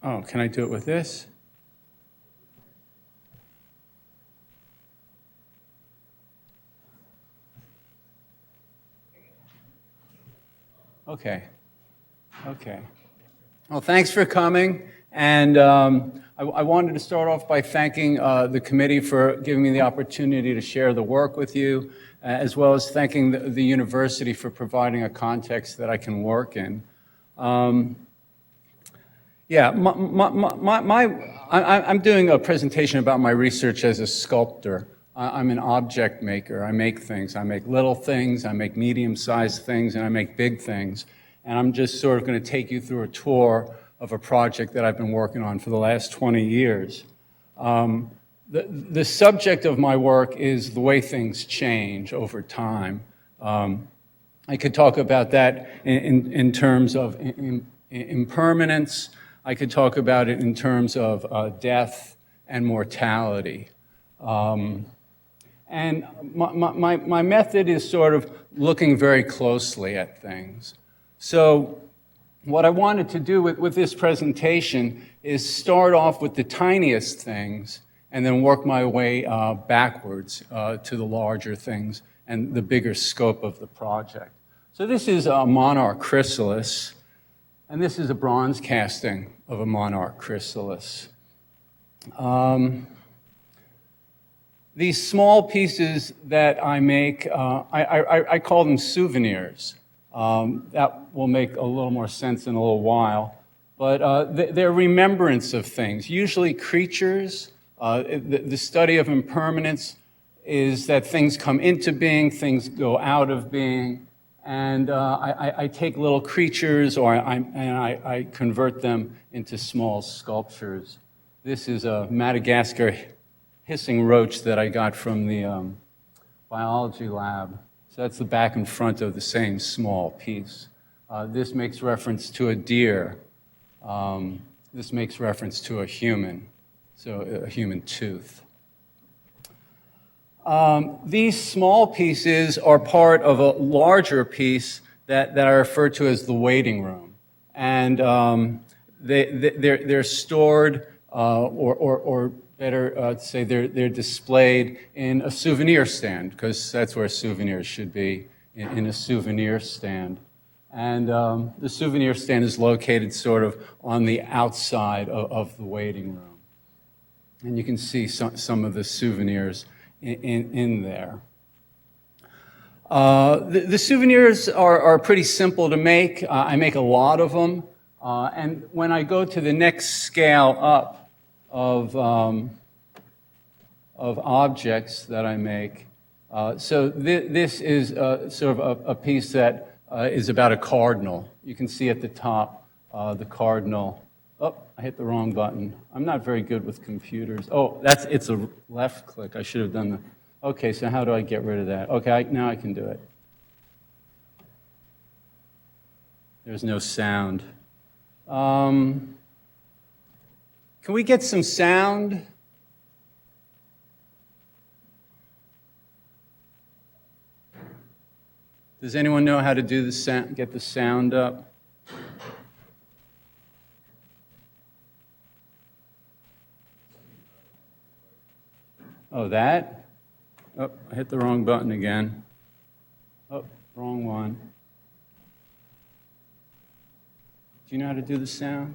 Oh, can I do it with this? Okay. Okay. Well, thanks for coming. And I wanted to start off by thanking the committee for giving me the opportunity to share the work with you, as well as thanking the university for providing a context that I can work in. Yeah, I'm doing a presentation about my research as a sculptor. I'm an object maker. I make things. I make little things, I make medium-sized things, and I make big things. And I'm just sort of going to take you through a tour of a project that I've been working on for the last 20 years. The subject of my work is the way things change over time. I could talk about that in terms of impermanence. I could talk about it in terms of death and mortality. And my method is sort of looking very closely at things. So what I wanted to do with this presentation is start off with the tiniest things and then work my way backwards to the larger things and the bigger scope of the project. So this is a monarch chrysalis, and this is a bronze casting of a monarch chrysalis. These small pieces that I make, I call them souvenirs. That will make a little more sense in a little while. But they're remembrance of things, usually creatures. The study of impermanence is that things come into being, things go out of being. And I take little creatures I convert them into small sculptures. This is a Madagascar hissing roach that I got from the biology lab. So that's the back and front of the same small piece. This makes reference to a deer. This makes reference to a human, so a human tooth. These small pieces are part of a larger piece that I refer to as the waiting room. And they're stored, or better say they're displayed in a souvenir stand, because that's where souvenirs should be, in a souvenir stand. And the souvenir stand is located sort of on the outside of the waiting room. And you can see some of the souvenirs in there. The souvenirs are pretty simple to make. I make a lot of them. And when I go to the next scale up of objects that I make, so this is sort of a piece that is about a cardinal. You can see at the top the cardinal. Oh, I hit the wrong button. I'm not very good with computers. Oh, it's a left click. I should have done that. Okay, so how do I get rid of that? Okay, now I can do it. There's no sound. Can we get some sound? Does anyone know how to do the sound, get the sound up? Oh, that? Oh, I hit the wrong button again. Oh, wrong one. Do you know how to do the sound?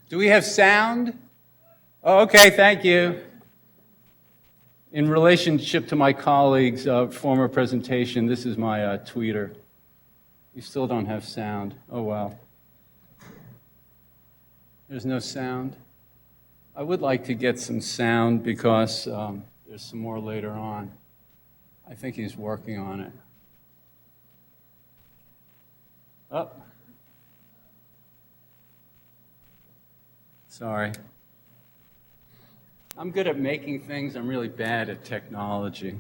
Do we have sound? Oh, okay, thank you. In relationship to my colleagues' former presentation, this is my tweeter. We still don't have sound. Oh, wow. There's no sound. I would like to get some sound because there's some more later on. I think he's working on it. Oh. Sorry. I'm good at making things. I'm really bad at technology.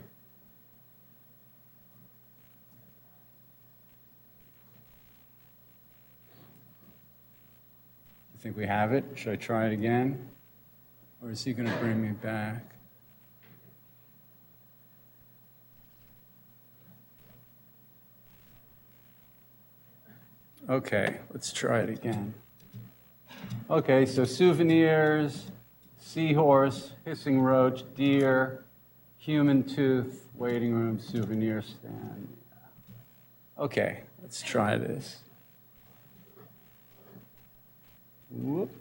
I think we have it. Should I try it again? Or is he going to bring me back? Okay, let's try it again. Okay, so souvenirs, seahorse, hissing roach, deer, human tooth, waiting room, souvenir stand. Okay, let's try this. Whoop.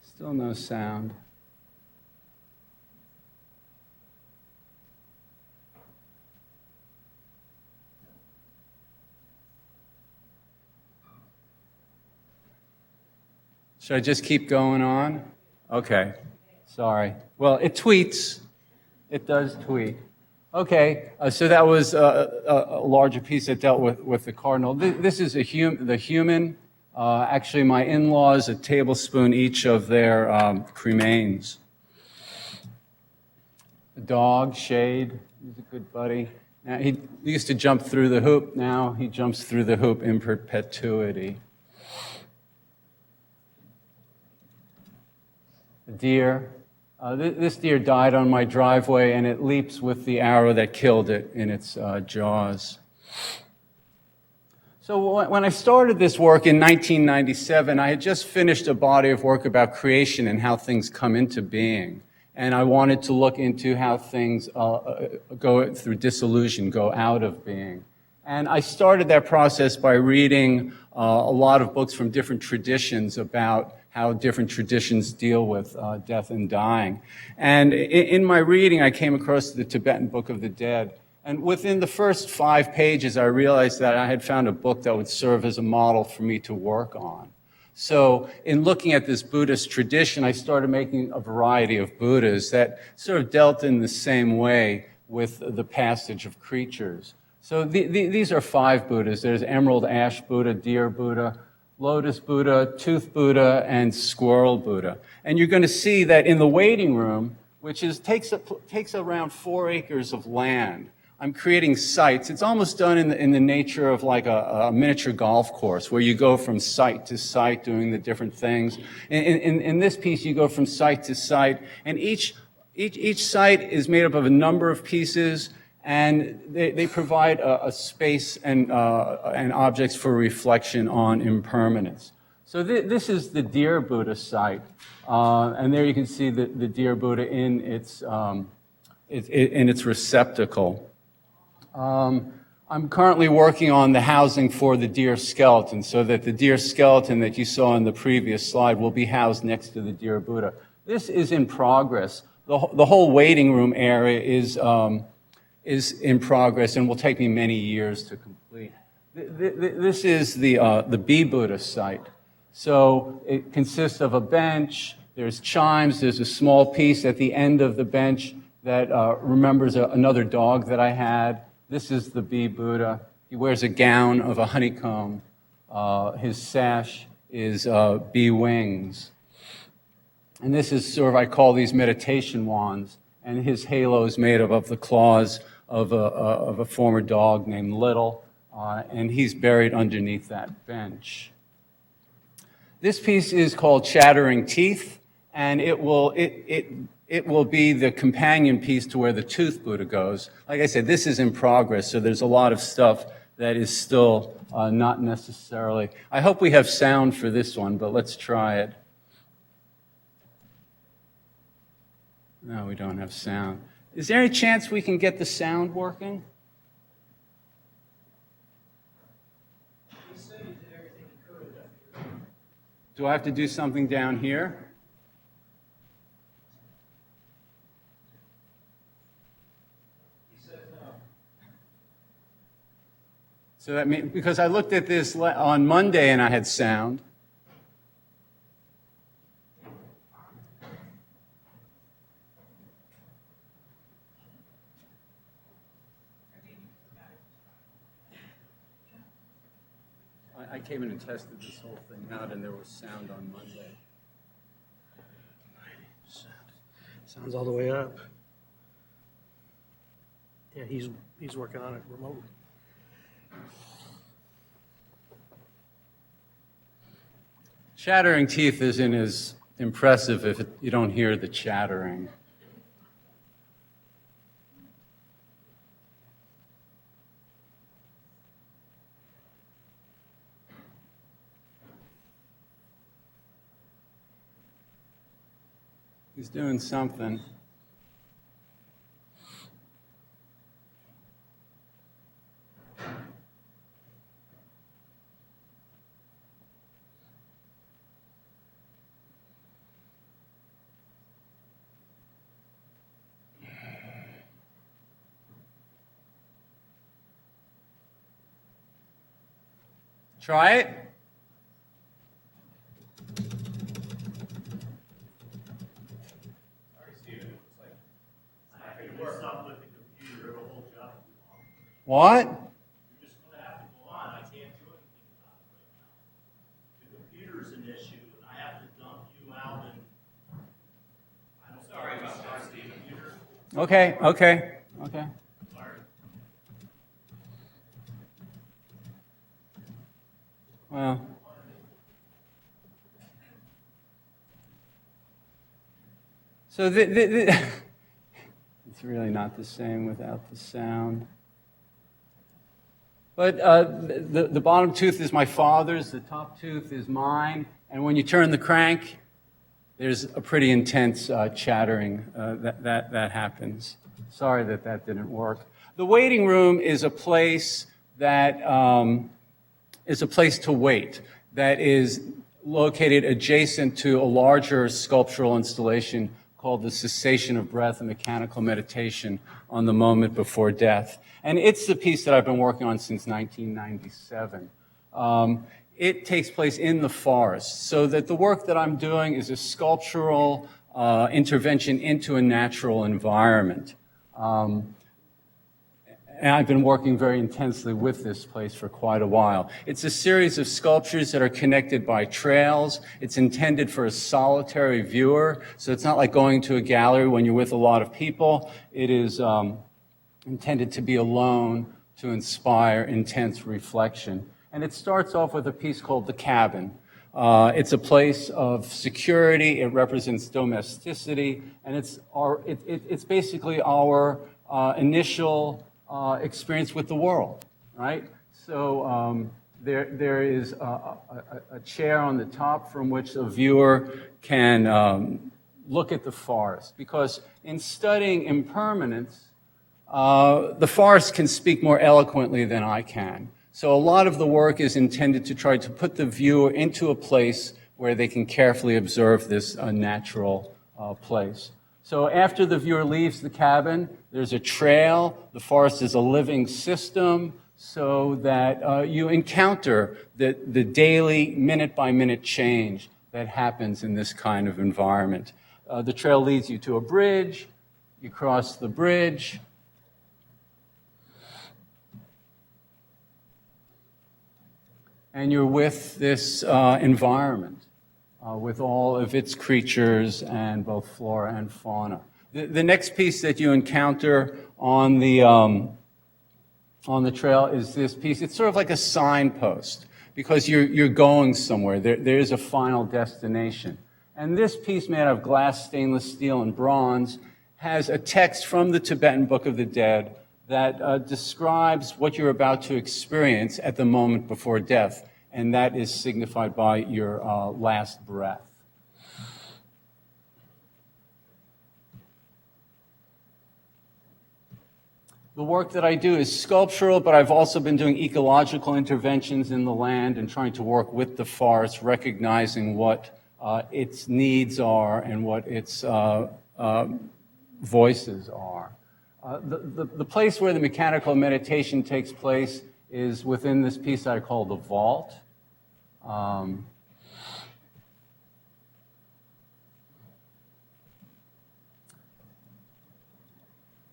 Still no sound. Should I just keep going on? Okay, sorry. Well, it tweets. It does tweet. Okay, so that was a larger piece that dealt with the cardinal. This is the human. Actually, my in-laws, a tablespoon each of their cremains. The dog, Shade, he's a good buddy. Now, he used to jump through the hoop. Now he jumps through the hoop in perpetuity. A deer. This deer died on my driveway, and it leaps with the arrow that killed it in its jaws. So when I started this work in 1997, I had just finished a body of work about creation and how things come into being. And I wanted to look into how things go through dissolution, go out of being. And I started that process by reading a lot of books from different traditions about how different traditions deal with death and dying. And in my reading, I came across the Tibetan Book of the Dead. And within the first 5 pages, I realized that I had found a book that would serve as a model for me to work on. So in looking at this Buddhist tradition, I started making a variety of Buddhas that sort of dealt in the same way with the passage of creatures. So these are 5 Buddhas. There's Emerald Ash Buddha, Deer Buddha, Lotus Buddha, Tooth Buddha, and Squirrel Buddha. And you're going to see that in the waiting room, which takes around 4 acres of land, I'm creating sites. It's almost done in the nature of like a miniature golf course where you go from site to site doing the different things. In this piece, you go from site to site, and each site is made up of a number of pieces, and they provide a space and objects for reflection on impermanence. So this is the Deer Buddha site, and there you can see the Deer Buddha in its receptacle. I'm currently working on the housing for the deer skeleton so that the deer skeleton that you saw in the previous slide will be housed next to the Deer Buddha. This is in progress. The whole waiting room area is in progress and will take me many years to complete. This is the Bee Buddha site. So it consists of a bench, there's chimes, there's a small piece at the end of the bench that remembers another dog that I had. This is the Bee Buddha. He wears a gown of a honeycomb. His sash is bee wings. And this is sort of, I call these meditation wands. And his halo is made up of the claws of a former dog named Little. And he's buried underneath that bench. This piece is called Chattering Teeth. And it will be the companion piece to where the Tooth Buddha goes. Like I said, this is in progress, so there's a lot of stuff that is still not necessarily. I hope we have sound for this one, but let's try it. No, we don't have sound. Is there any chance we can get the sound working? He said he did everything he could. Do I have to do something down here? So that means, because I looked at this on Monday and I had sound. I came in and tested this whole thing out and there was sound on Monday. Sounds all the way up. Yeah, he's working on it remotely. Chattering teeth isn't as impressive if you don't hear the chattering. He's doing something. Try it. What? You're just going to have to go on. I can't do anything about it right now. The computer's an issue, and I have to dump you out, and I'm sorry about that, Steve. Computer. Okay. Sorry. Well. So it's really not the same without the sound. But the bottom tooth is my father's, the top tooth is mine, and when you turn the crank, there's a pretty intense chattering that happens. Sorry that didn't work. The waiting room is a place that is a place to wait, that is located adjacent to a larger sculptural installation called the Cessation of Breath, a mechanical meditation on the moment before death. And it's the piece that I've been working on since 1997. It takes place in the forest, so that the work that I'm doing is a sculptural intervention into a natural environment. And I've been working very intensely with this place for quite a while. It's a series of sculptures that are connected by trails. It's intended for a solitary viewer, so it's not like going to a gallery when you're with a lot of people. It is intended to be alone, to inspire intense reflection. And it starts off with a piece called The Cabin. It's a place of security, it represents domesticity, and it's basically our initial experience with the world, right? So there is a chair on the top from which a viewer can look at the forest. Because in studying impermanence, the forest can speak more eloquently than I can. So a lot of the work is intended to try to put the viewer into a place where they can carefully observe this natural place. So after the viewer leaves the cabin, there's a trail. The forest is a living system so that you encounter the daily, minute-by-minute change that happens in this kind of environment. The trail leads you to a bridge. You cross the bridge. And you're with this environment. With all of its creatures and both flora and fauna. The next piece that you encounter on the trail is this piece. It's sort of like a signpost because you're going somewhere. There is a final destination. And this piece made out of glass, stainless steel, and bronze has a text from the Tibetan Book of the Dead that describes what you're about to experience at the moment before death. And that is signified by your last breath. The work that I do is sculptural, but I've also been doing ecological interventions in the land and trying to work with the forest, recognizing what its needs are and what its voices are. The place where the mechanical meditation takes place is within this piece I call the vault.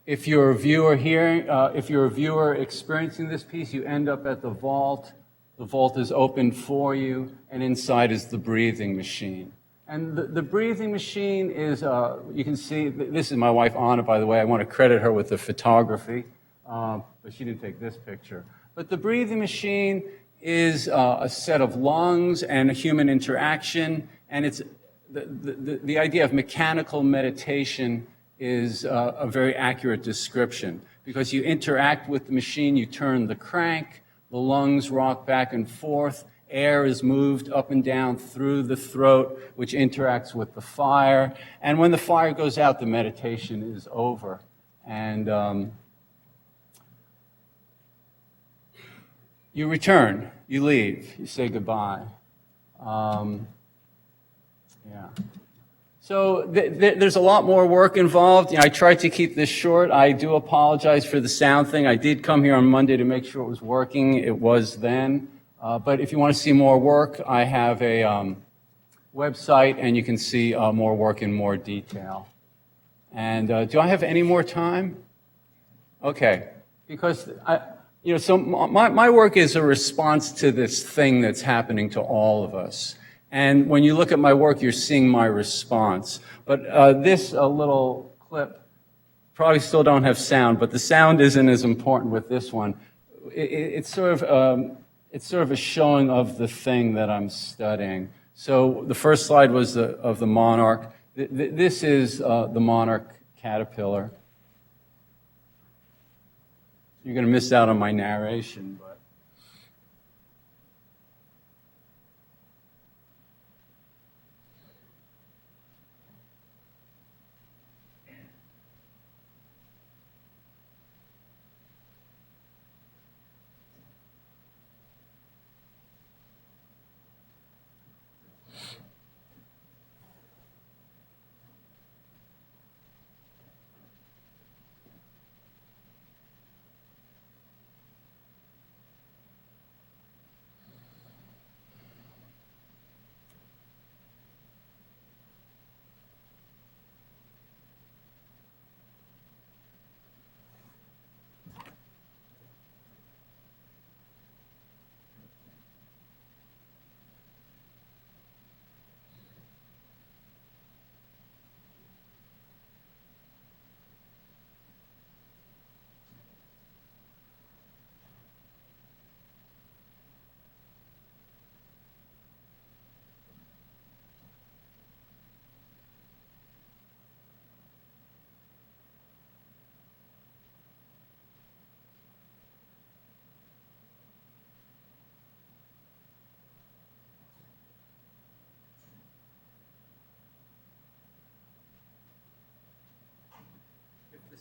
If you're a viewer here, if you're a viewer experiencing this piece, you end up at the vault. The vault is open for you, and inside is the breathing machine. And the breathing machine is, you can see, this is my wife, Anna, by the way. I want to credit her with the photography, but she didn't take this picture. But the breathing machine is a set of lungs and a human interaction, and it's the idea of mechanical meditation is a very accurate description because you interact with the machine, you turn the crank, the lungs rock back and forth, air is moved up and down through the throat, which interacts with the fire. And when the fire goes out, the meditation is over. And you return, you leave, you say goodbye. Yeah. So there's a lot more work involved. I tried to keep this short. I do apologize for the sound thing. I did come here on Monday to make sure it was working. It was then. But if you want to see more work, I have a website, and you can see more work in more detail. And do I have any more time? Okay. Because so my work is a response to this thing that's happening to all of us. And when you look at my work, you're seeing my response. But this little clip probably still don't have sound, but the sound isn't as important with this one. It's sort of a showing of the thing that I'm studying. So the first slide was of the monarch. This is the monarch caterpillar. You're going to miss out on my narration, but.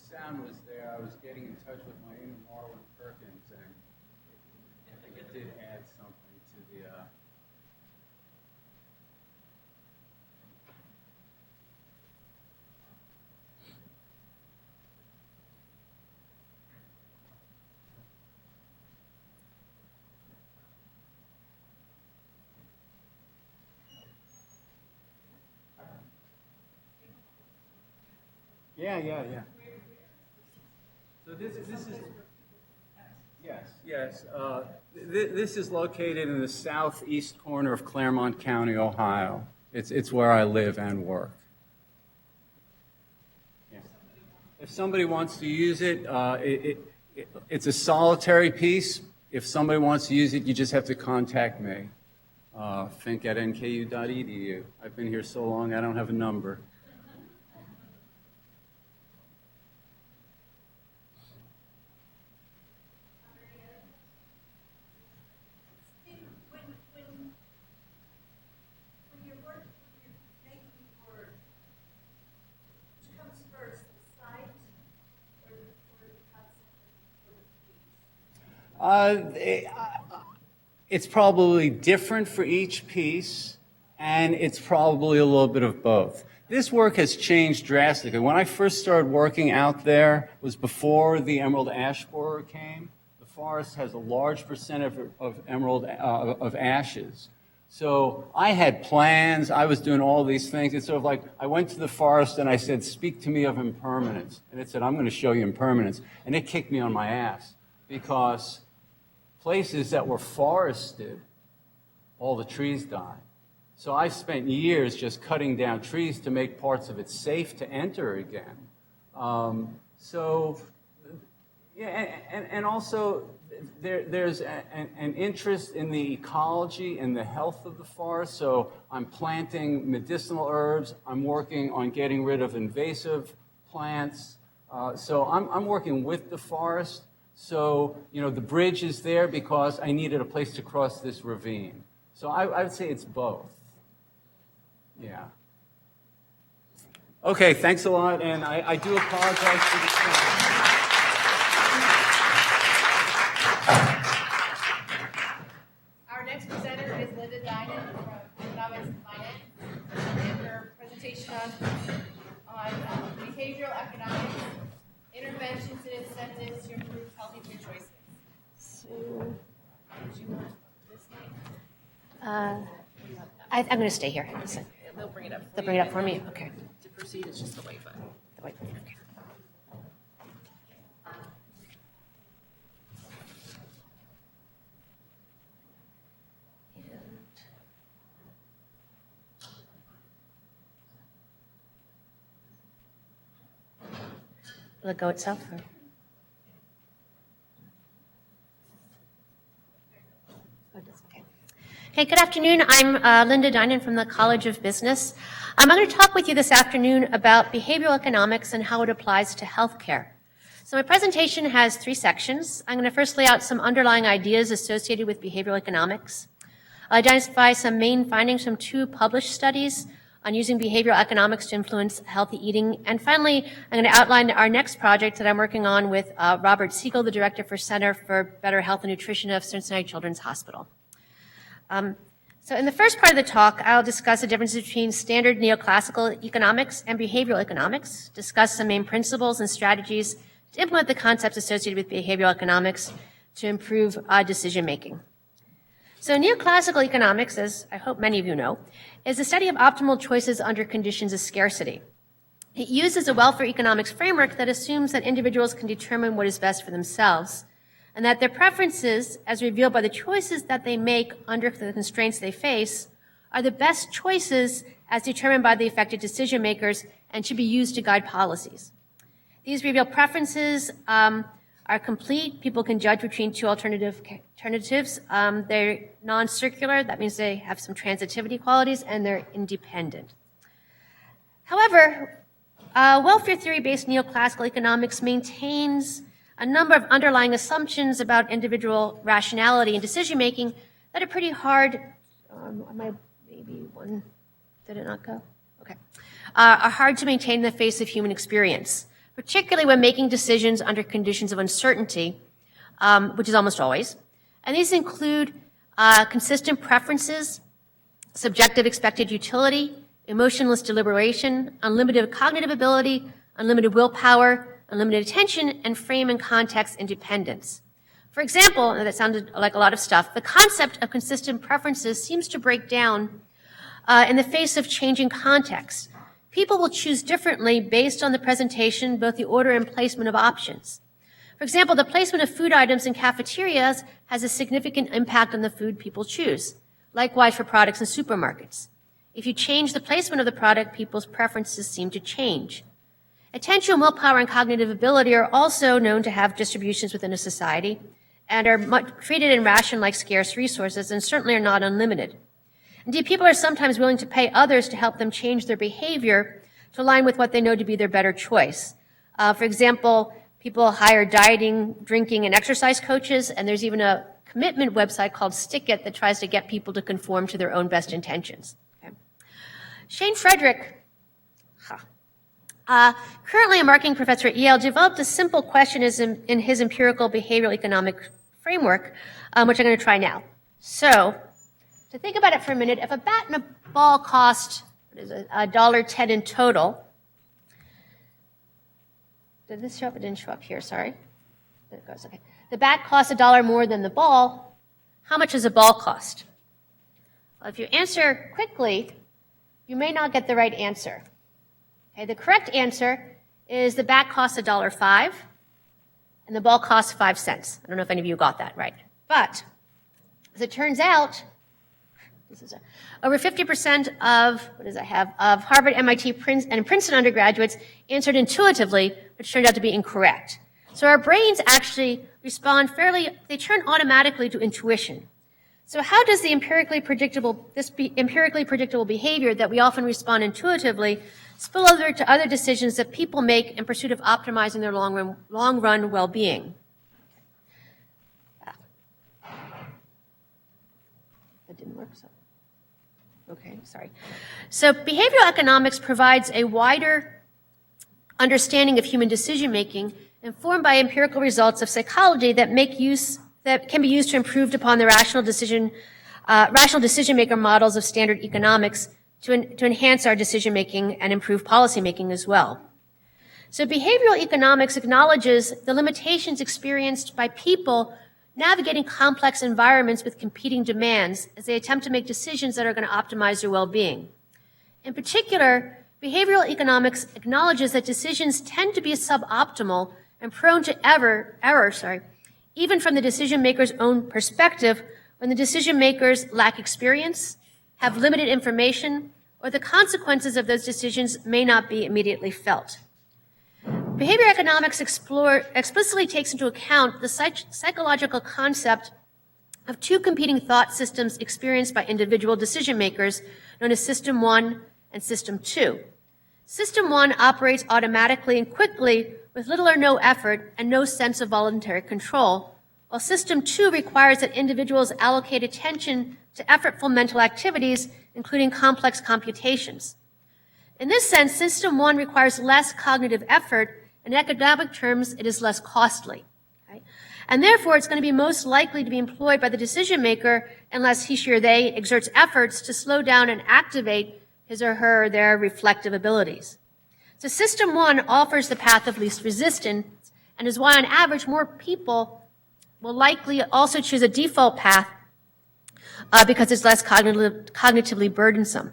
Sound was there, I was getting in touch with my inner Marlon Perkins, and I think it did add something to the. Yeah. So this is yes. This is located in the southeast corner of Claremont County, Ohio. It's where I live and work. Yeah. If somebody wants to use it, it's a solitary piece. If somebody wants to use it, you just have to contact me. Finke at NKU.edu. I've been here so long, I don't have a number. It's probably different for each piece, and it's probably a little bit of both. This work has changed drastically. When I first started working out there, it was before the emerald ash borer came. The forest has a large percent of emerald of ashes. So I had plans. I was doing all these things. It's sort of like I went to the forest and I said, "Speak to me of impermanence." And it said, "I'm going to show you impermanence." And it kicked me on my ass because places that were forested, all the trees died. So I spent years just cutting down trees to make parts of it safe to enter again. And also there's an interest in the ecology and the health of the forest. So I'm planting medicinal herbs. I'm working on getting rid of invasive plants. So I'm working with the forest. So, the bridge is there because I needed a place to cross this ravine. So I would say it's both. Yeah. Okay, thanks a lot, and I do apologize for the time. Our next presenter is Dynan from Economics and Finance, and her presentation on behavioral economics, interventions and incentives to improve healthy food choices. So, do you want this mic? I'm going to stay here. They'll bring it up. They'll bring it up for me? Okay. To proceed, it's just the white button. The white button, okay. Will it go itself? Or? Oh, it does, okay. Hey, good afternoon. I'm Dynan from the College of Business. I'm going to talk with you this afternoon about behavioral economics and how it applies to healthcare. So my presentation has 3 sections. I'm going to first lay out some underlying ideas associated with behavioral economics. I'll identify some main findings from 2 published studies on using behavioral economics to influence healthy eating. And finally, I'm going to outline our next project that I'm working on with Robert Siegel, the Director for Center for Better Health and Nutrition of Cincinnati Children's Hospital. So in the first part of the talk, I'll discuss the differences between standard neoclassical economics and behavioral economics, discuss some main principles and strategies to implement the concepts associated with behavioral economics to improve decision making. So neoclassical economics, as I hope many of you know, is the study of optimal choices under conditions of scarcity. It uses a welfare economics framework that assumes that individuals can determine what is best for themselves, and that their preferences, as revealed by the choices that they make under the constraints they face, are the best choices as determined by the affected decision makers and should be used to guide policies. These revealed preferences are complete. People can judge between 2 alternatives. They're non-circular. That means they have some transitivity qualities, and they're independent. However, welfare theory-based neoclassical economics maintains a number of underlying assumptions about rationality and decision-making that are pretty hard. Did it not go? Okay. Are hard to maintain in the face of human experience, particularly when making decisions under conditions of uncertainty, which is almost always. And these include consistent preferences, subjective expected utility, emotionless deliberation, unlimited cognitive ability, unlimited willpower, unlimited attention, and frame and context independence. For example, and that sounded like a lot of stuff, the concept of consistent preferences seems to break down in the face of changing context. People will choose differently based on the presentation, both the order and placement of options. For example, the placement of food items in cafeterias has a significant impact on the food people choose. Likewise for products in supermarkets. If you change the placement of the product, people's preferences seem to change. Attention, willpower, and cognitive ability are also known to have distributions within a society and are treated and rationed like scarce resources and certainly are not unlimited. Indeed, people are sometimes willing to pay others to help them change their behavior to align with what they know to be their better choice. For example, people hire dieting, drinking, and exercise coaches, and there's even a commitment website called Stick It that tries to get people to conform to their own best intentions. Okay. Frederick, currently a marketing professor at Yale, developed a simple question in his empirical behavioral economic framework, which I'm going to try now. So, to think about it for a minute, if a bat and a ball cost $1.10 in total, did this show up? It didn't show up here, sorry. There it goes, okay. The bat costs $1 more than the ball. How much does a ball cost? Well, if you answer quickly, you may not get the right answer. Okay, the correct answer is the bat costs $1.05 and the ball costs 5 cents. I don't know if any of you got that right. But, as it turns out, over 50% of Harvard, MIT, and Princeton undergraduates answered intuitively, which turned out to be incorrect. So our brains actually respond they turn automatically to intuition. So how does the empirically predictable behavior that we often respond intuitively spill over to other decisions that people make in pursuit of optimizing their long-run well-being? That didn't work. So. Okay, sorry. So behavioral economics provides a wider understanding of human decision-making informed by empirical results of psychology that can be used to improve upon the rational decision-maker models of standard economics to enhance our decision-making and improve policy-making as well. So behavioral economics acknowledges the limitations experienced by people navigating complex environments with competing demands as they attempt to make decisions that are going to optimize their well-being. In particular, behavioral economics acknowledges that decisions tend to be suboptimal and prone to error, even from the decision maker's own perspective when the decision makers lack experience, have limited information, or the consequences of those decisions may not be immediately felt. Behavior economics explicitly takes into account the psychological concept of two competing thought systems experienced by individual decision makers, known as System 1 and System 2. System 1 operates automatically and quickly with little or no effort and no sense of voluntary control, while System 2 requires that individuals allocate attention to effortful mental activities, including complex computations. In this sense, System 1 requires less cognitive effort. In economic terms, it is less costly. Okay? And therefore, it's going to be most likely to be employed by the decision maker unless he, she, or they exerts efforts to slow down and activate his or her or their reflective abilities. So System 1 offers the path of least resistance and is why on average more people will likely also choose a default path because it's less cognitively burdensome.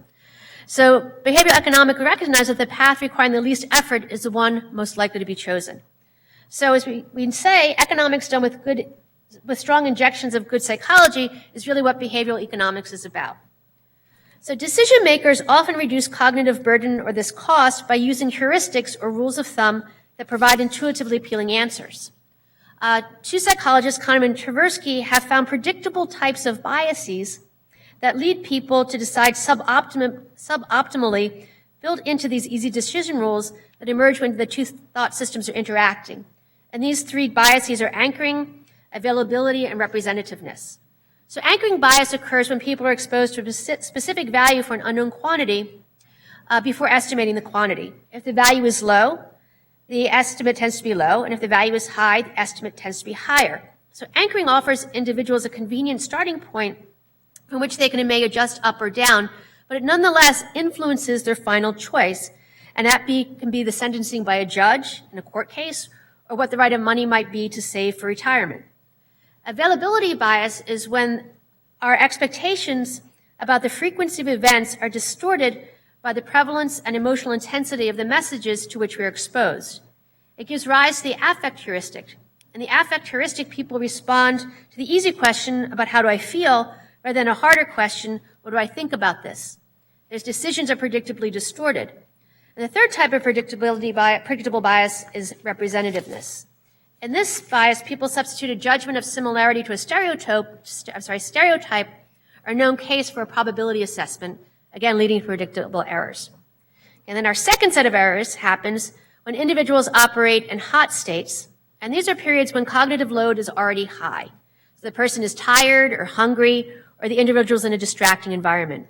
So behavioral economics recognizes that the path requiring the least effort is the one most likely to be chosen. So as we say, economics done with strong injections of good psychology is really what behavioral economics is about. So decision makers often reduce cognitive burden or this cost by using heuristics or rules of thumb that provide intuitively appealing answers. Two psychologists, Kahneman and Tversky, have found predictable types of biases that lead people to decide suboptimally built into these easy decision rules that emerge when the two thought systems are interacting. And these three biases are anchoring, availability, and representativeness. So anchoring bias occurs when people are exposed to a specific value for an unknown quantity before estimating the quantity. If the value is low, the estimate tends to be low, and if the value is high, the estimate tends to be higher. So anchoring offers individuals a convenient starting point from which they may adjust up or down, but it nonetheless influences their final choice, and that can be the sentencing by a judge in a court case, or what the right of money might be to save for retirement. Availability bias is when our expectations about the frequency of events are distorted by the prevalence and emotional intensity of the messages to which we are exposed. It gives rise to the affect heuristic. In the affect heuristic, people respond to the easy question about how do I feel, rather than a harder question, what do I think about this? Their decisions are predictably distorted. And the third type of predictable bias is representativeness. In this bias, people substitute a judgment of similarity to a stereotype or known case for a probability assessment, again leading to predictable errors. And then our second set of errors happens when individuals operate in hot states, and these are periods when cognitive load is already high. So the person is tired or hungry, or the individual is in a distracting environment.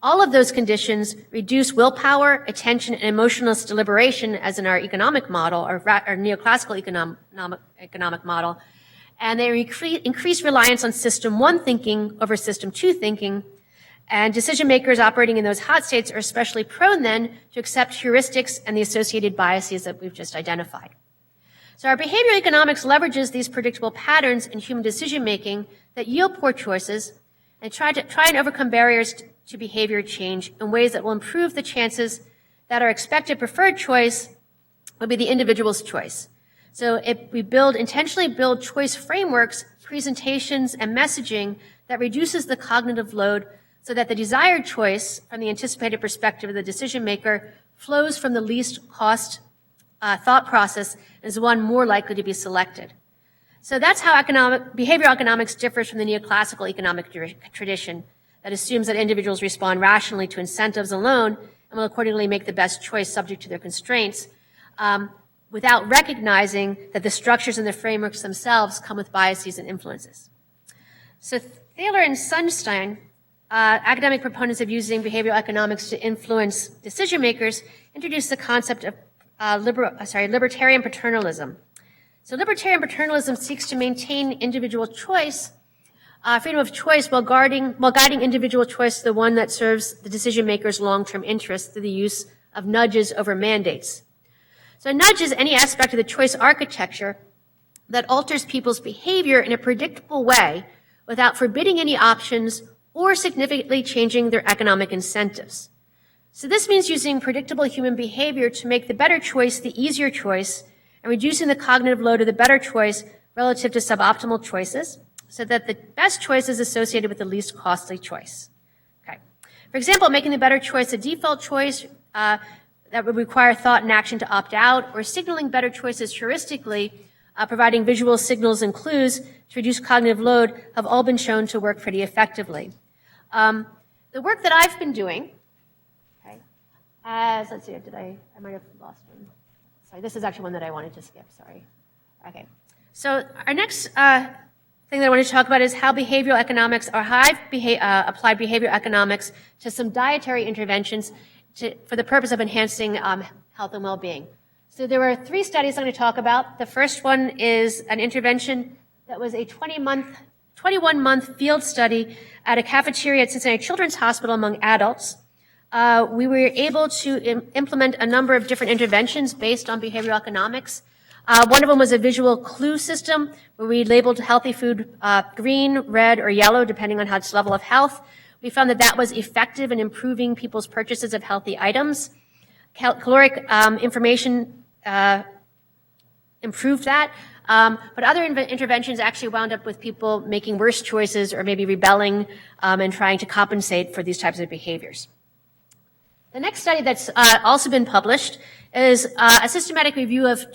All of those conditions reduce willpower, attention, and emotional deliberation, as in our economic model, our neoclassical economic model, and they increase reliance on System 1 thinking over System 2 thinking, and decision makers operating in those hot states are especially prone then to accept heuristics and the associated biases that we've just identified. So our behavioral economics leverages these predictable patterns in human decision making that yield poor choices and try and overcome barriers to behavior change in ways that will improve the chances that our expected preferred choice will be the individual's choice. So if we intentionally build choice frameworks, presentations, and messaging that reduces the cognitive load so that the desired choice from the anticipated perspective of the decision maker flows from the least cost thought process and is the one more likely to be selected. So that's how behavioral economics differs from the neoclassical economic tradition that assumes that individuals respond rationally to incentives alone and will accordingly make the best choice subject to their constraints, without recognizing that the structures and the frameworks themselves come with biases and influences. So Thaler and Sunstein academic proponents of using behavioral economics to influence decision makers introduced the concept of libertarian paternalism. So libertarian paternalism seeks to maintain individual choice, freedom of choice, while guiding individual choice to the one that serves the decision maker's long-term interests through the use of nudges over mandates. So a nudge is any aspect of the choice architecture that alters people's behavior in a predictable way without forbidding any options or significantly changing their economic incentives. So this means using predictable human behavior to make the better choice the easier choice and reducing the cognitive load of the better choice relative to suboptimal choices so that the best choice is associated with the least costly choice. Okay. For example, making the better choice a default choice that would require thought and action to opt out, or signaling better choices heuristically, providing visual signals and clues to reduce cognitive load have all been shown to work pretty effectively. The work that I've been doing, okay, let's see, I might have lost one. Sorry, this is actually one that I wanted to skip, sorry. Okay, so our next thing that I want to talk about is how behavioral economics, or how I've applied behavioral economics to some dietary interventions for the purpose of enhancing health and well-being. So there were 3 studies I'm going to talk about. The first one is an intervention that was a 21-month field study at a cafeteria at Cincinnati Children's Hospital among adults. We were able to implement a number of different interventions based on behavioral economics. One of them was a visual clue system where we labeled healthy food green, red, or yellow, depending on its level of health. We found that that was effective in improving people's purchases of healthy items. Caloric information improved that. But other interventions actually wound up with people making worse choices or maybe rebelling and trying to compensate for these types of behaviors. The next study that's also been published is a systematic review of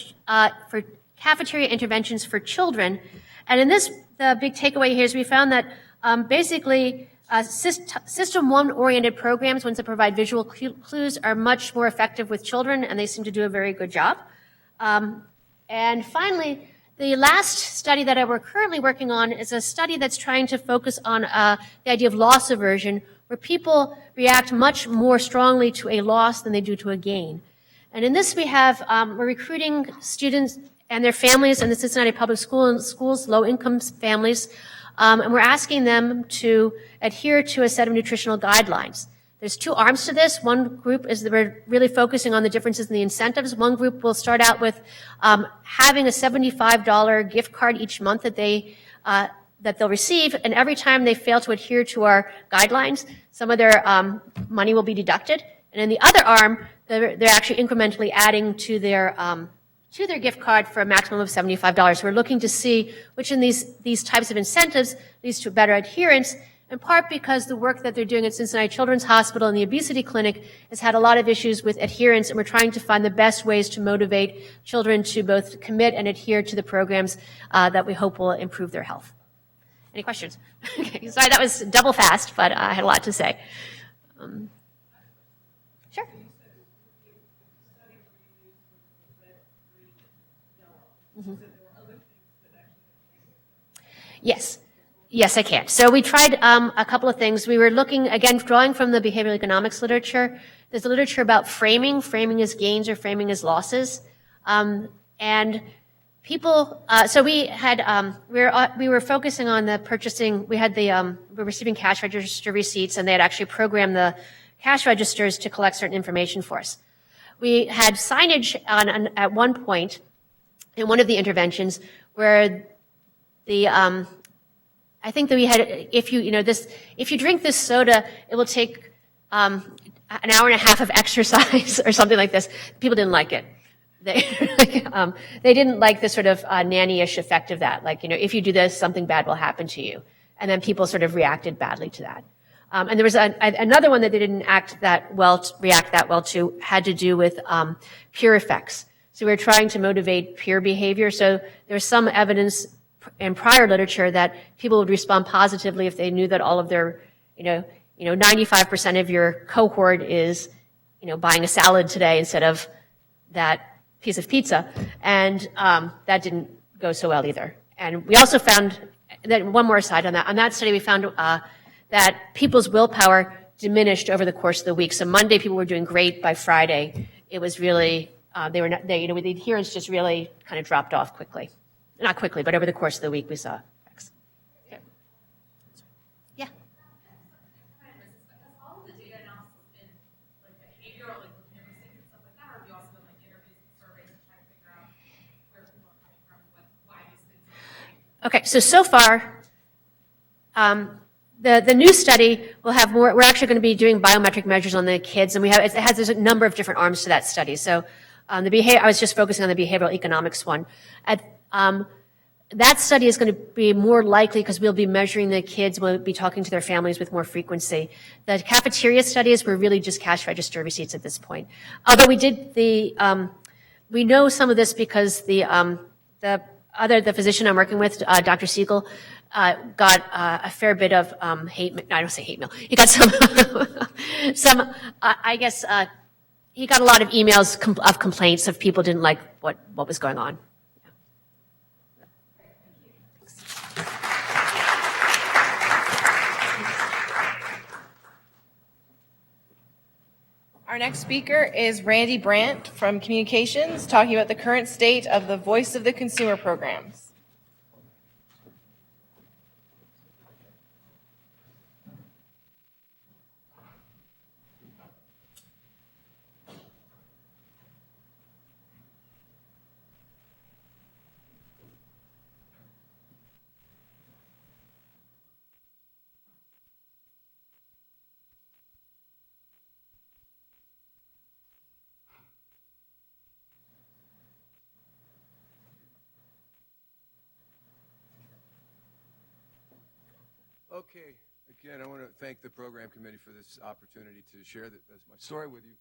for cafeteria interventions for children. And in this, the big takeaway here is we found that basically System 1-oriented programs, ones that provide visual clues, are much more effective with children, and they seem to do a very good job. And finally, the last study that we're currently working on is a study that's trying to focus on the idea of loss aversion, where people react much more strongly to a loss than they do to a gain. And in this, we're recruiting students and their families in the Cincinnati Public Schools, low-income families, and we're asking them to adhere to a set of nutritional guidelines. There's 2 arms to this. One group is that we're really focusing on the differences in the incentives. One group will start out with having a $75 gift card each month that they'll receive, and every time they fail to adhere to our guidelines, some of their money will be deducted. And in the other arm, they're actually incrementally adding to their gift card for a maximum of $75. We're looking to see which in these types of incentives leads to better adherence, in part because the work that they're doing at Cincinnati Children's Hospital and the obesity clinic has had a lot of issues with adherence, and we're trying to find the best ways to motivate children to both commit and adhere to the programs that we hope will improve their health. Any questions? Okay, sorry, that was double fast, but I had a lot to say. Sure. Mm-hmm. Yes, I can. So we tried a couple of things. We were looking, again, drawing from the behavioral economics literature. There's literature about framing as gains or framing as losses. And people, so we had, we were focusing on the purchasing, we were receiving cash register receipts, and they had actually programmed the cash registers to collect certain information for us. We had signage at one point in one of the interventions where I think that we had, if you drink this soda, it will take an hour and a half of exercise or something like this. People didn't like it. They didn't like the sort of nanny-ish effect of that. Like, if you do this, something bad will happen to you. And then people sort of reacted badly to that. And there was another one that they didn't react that well to, had to do with peer effects. So we were trying to motivate peer behavior. So there's some evidence in prior literature that people would respond positively if they knew that all of their, 95% of your cohort is, buying a salad today instead of that piece of pizza. And that didn't go so well either. And we also found that, one more aside on that study, we found that people's willpower diminished over the course of the week. So Monday, people were doing great. By Friday, it was really, they were not, they, the adherence just really kind of dropped off quickly. Not quickly, but over the course of the week, we saw effects. Okay. Yeah. Okay, so far, the new study will have more. We're actually going to be doing biometric measures on the kids, and it has a number of different arms to that study. So I was just focusing on the behavioral economics one. That study is going to be more likely because we'll be measuring the kids, we'll be talking to their families with more frequency. The cafeteria studies were really just cash register receipts at this point. Although we did we know some of this because the physician I'm working with, Dr. Siegel, got a fair bit of hate. No, I don't say hate mail. He got some I guess he got a lot of emails of complaints of people didn't like what was going on. Our next speaker is Randy Brandt from Communications, talking about the current state of the Voice of the Consumer programs. Okay, again, I want to thank the program committee for this opportunity to share my story with you.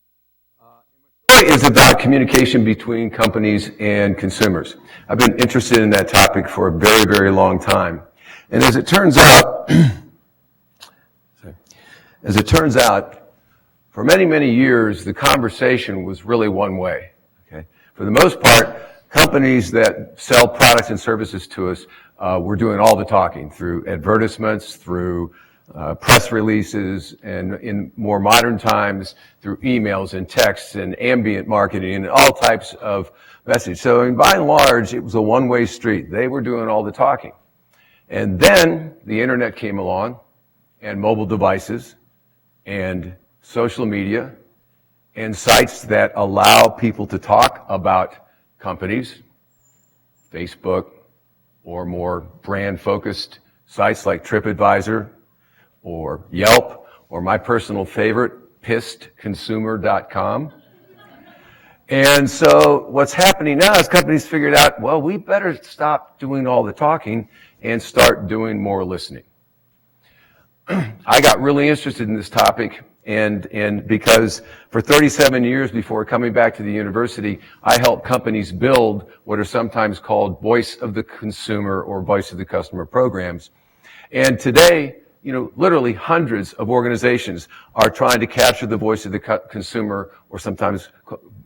My story is about communication between companies and consumers. I've been interested in that topic for a very, very long time. And as it turns out, for many, many years, the conversation was really one way. Okay? For the most part, companies that sell products and services to us we're doing all the talking through advertisements, through press releases, and in more modern times, through emails and texts and ambient marketing and all types of messages. So by and large, it was a one-way street. They were doing all the talking. And then the internet came along, and mobile devices, and social media, and sites that allow people to talk about companies, Facebook, or more brand-focused sites like TripAdvisor or Yelp, or my personal favorite, pissedconsumer.com. And so what's happening now is companies figured out, well, we better stop doing all the talking and start doing more listening. I got really interested in this topic and because for 37 years before coming back to the university, I helped companies build what are sometimes called voice of the consumer or voice of the customer programs. And today, literally hundreds of organizations are trying to capture the voice of the consumer or sometimes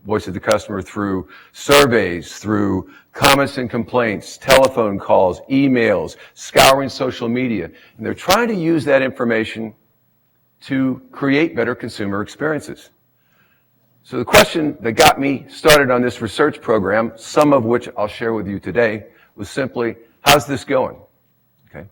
voice of the customer through surveys, through comments and complaints, telephone calls, emails, scouring social media. And they're trying to use that information to create better consumer experiences. So the question that got me started on this research program, some of which I'll share with you today, was simply, how's this going? Okay.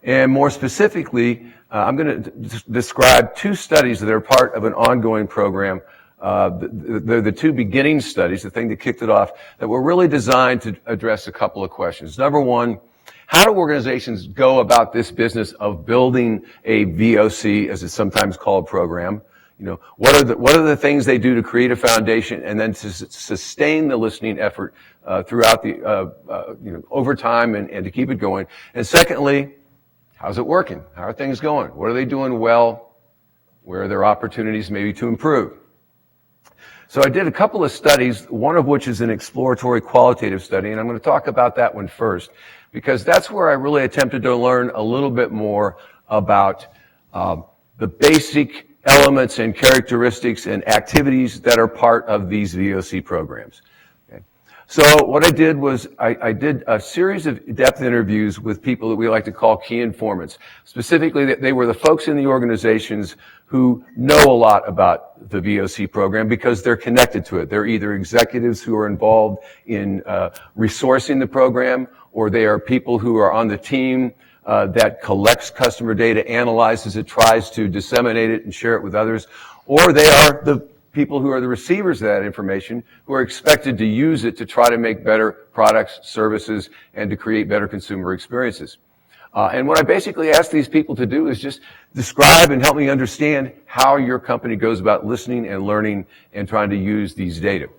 And more specifically, I'm going to describe two studies that are part of an ongoing program. They're the two beginning studies, the thing that kicked it off, that were really designed to address a couple of questions. Number one, how do organizations go about this business of building a VOC, as it's sometimes called, program? What are the things they do to create a foundation and then to sustain the listening effort throughout the over time and to keep it going? And secondly, how's it working? How are things going? What are they doing well? Where are there opportunities maybe to improve? So I did a couple of studies, one of which is an exploratory qualitative study, and I'm going to talk about that one first, because that's where I really attempted to learn a little bit more about the basic elements and characteristics and activities that are part of these VOC programs. Okay. So what I did was I did a series of depth interviews with people that we like to call key informants. Specifically, they were the folks in the organizations who know a lot about the VOC program because they're connected to it. They're either executives who are involved in resourcing the program, or they are people who are on the team that collects customer data, analyzes it, tries to disseminate it and share it with others, or they are the people who are the receivers of that information who are expected to use it to try to make better products, services, and to create better consumer experiences. And what I basically ask these people to do is just describe and help me understand how your company goes about listening and learning and trying to use these data.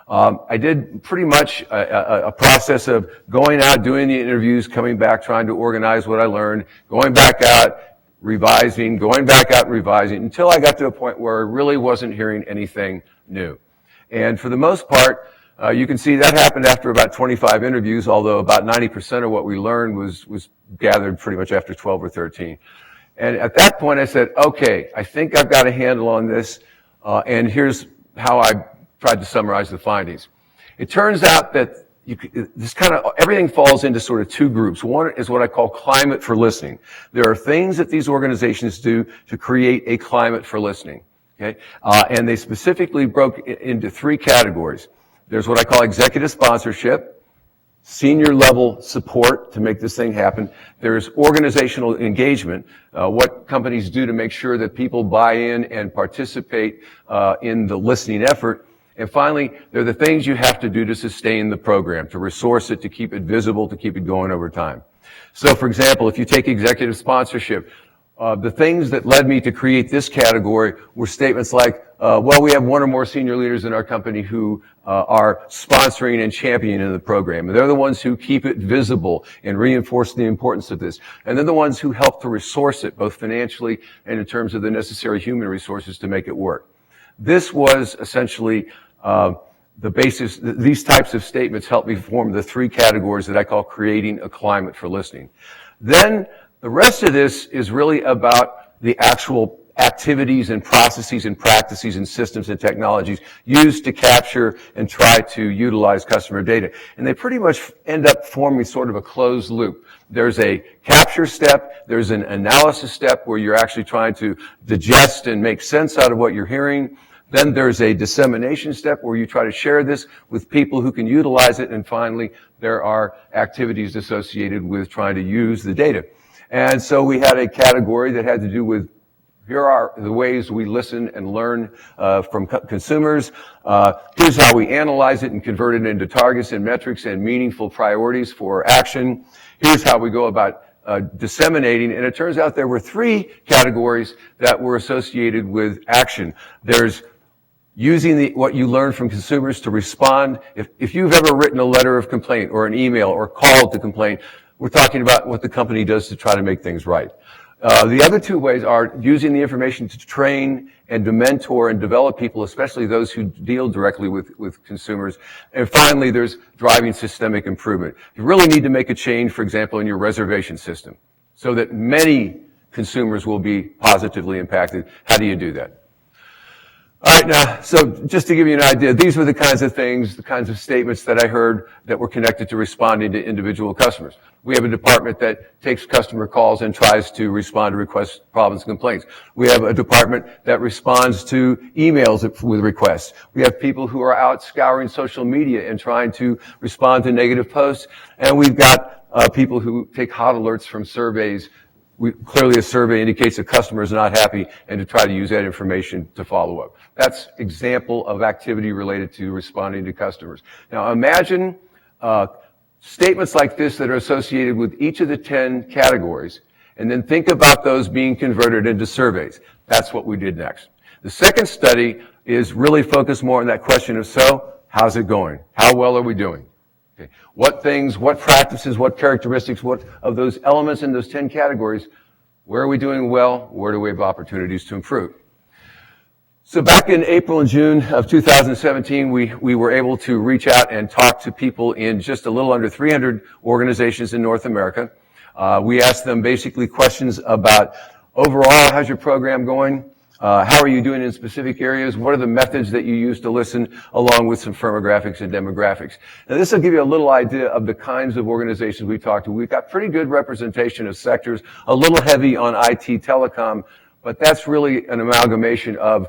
I did pretty much a process of going out, doing the interviews, coming back, trying to organize what I learned, going back out, revising, going back out and revising, until I got to a point where I really wasn't hearing anything new. And for the most part, you can see that happened after about 25 interviews, although about 90% of what we learned was gathered pretty much after 12 or 13. And at that point I said, okay, I think I've got a handle on this, and here's how I tried to summarize the findings. It turns out that everything falls into sort of two groups. One is what I call climate for listening. There are things that these organizations do to create a climate for listening. Okay, and they specifically broke it into three categories. There's what I call executive sponsorship, senior level support to make this thing happen. There's organizational engagement, what companies do to make sure that people buy in and participate in the listening effort. And finally, they're the things you have to do to sustain the program, to resource it, to keep it visible, to keep it going over time. So, for example, if you take executive sponsorship, the things that led me to create this category were statements like, well, we have one or more senior leaders in our company who are sponsoring and championing the program. And they're the ones who keep it visible and reinforce the importance of this. And they're the ones who help to resource it, both financially and in terms of the necessary human resources to make it work. This was essentially the basis. These types of statements help me form the three categories that I call creating a climate for listening. Then the rest of this is really about the actual activities and processes and practices and systems and technologies used to capture and try to utilize customer data. And they pretty much end up forming sort of a closed loop. There's a capture step, there's an analysis step where you're actually trying to digest and make sense out of what you're hearing. Then there's a dissemination step where you try to share this with people who can utilize it. And finally, there are activities associated with trying to use the data. And so we had a category that had to do with, here are the ways we listen and learn from consumers. Here's how we analyze it and convert it into targets and metrics and meaningful priorities for action. Here's how we go about disseminating. And it turns out there were three categories that were associated with action. There's using what you learn from consumers to respond. If you've ever written a letter of complaint or an email or called to complain, we're talking about what the company does to try to make things right. The other two ways are using the information to train and to mentor and develop people, especially those who deal directly with consumers. And finally, there's driving systemic improvement. You really need to make a change, for example, in your reservation system so that many consumers will be positively impacted. How do you do that? All right, now, so just to give you an idea, these were the kinds of things, the kinds of statements that I heard that were connected to responding to individual customers. We have a department that takes customer calls and tries to respond to requests, problems, and complaints. We have a department that responds to emails with requests. We have people who are out scouring social media and trying to respond to negative posts. And we've got people who take hot alerts from surveys. Clearly a survey indicates a customer is not happy, and to try to use that information to follow up. That's example of activity related to responding to customers. Now imagine statements like this that are associated with each of the 10 categories, and then think about those being converted into surveys. That's what we did next. The second study is really focused more on that question of, so, how's it going? How well are we doing? Okay. What things, what practices, what characteristics, what of those elements in those 10 categories, where are we doing well? Where do we have opportunities to improve? So back in April and June of 2017, we were able to reach out and talk to people in just a little under 300 organizations in North America. We asked them basically questions about overall, how's your program going? How are you doing in specific areas? What are the methods that you use to listen, along with some firmographics and demographics? Now, this will give you a little idea of the kinds of organizations we talk to. We've got pretty good representation of sectors, a little heavy on IT telecom, but that's really an amalgamation of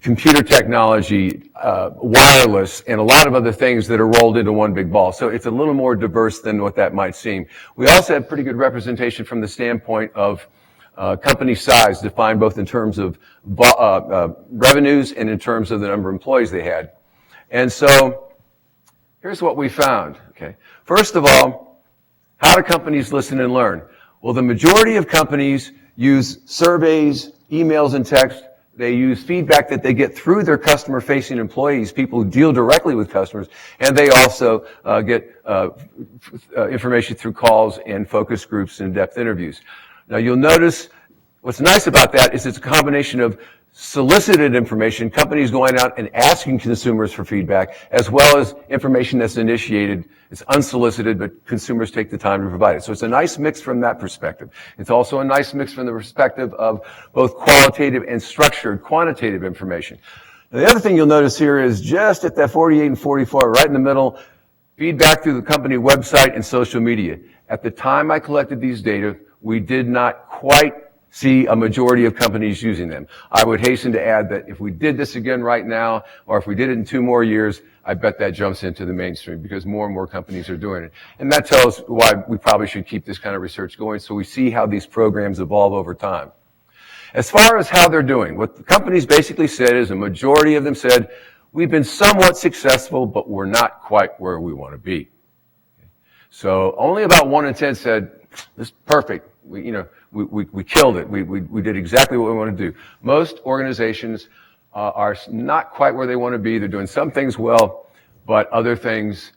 computer technology, wireless, and a lot of other things that are rolled into one big ball. So it's a little more diverse than what that might seem. We also have pretty good representation from the standpoint of company size, defined both in terms of revenues and in terms of the number of employees they had. And so here's what we found. Okay, first of all, how do companies listen and learn? Well, the majority of companies use surveys, emails, and text. They use feedback that they get through their customer-facing employees, people who deal directly with customers, and they also get information through calls and focus groups and in-depth interviews. Now, you'll notice what's nice about that is it's a combination of solicited information, companies going out and asking consumers for feedback, as well as information that's initiated. It's unsolicited, but consumers take the time to provide it. So it's a nice mix from that perspective. It's also a nice mix from the perspective of both qualitative and structured quantitative information. Now, the other thing you'll notice here is just at that 48 and 44, right in the middle, feedback through the company website and social media. At the time I collected these data, we did not quite see a majority of companies using them. I would hasten to add that if we did this again right now, or if we did it in 2 more years, I bet that jumps into the mainstream because more and more companies are doing it. And that tells why we probably should keep this kind of research going, so we see how these programs evolve over time. As far as how they're doing, what the companies basically said is a majority of them said, we've been somewhat successful, but we're not quite where we want to be. So only about 1 in 10 said, this is perfect. We killed it. We did exactly what we want to do. Most organizations are not quite where they want to be. They're doing some things well, but other things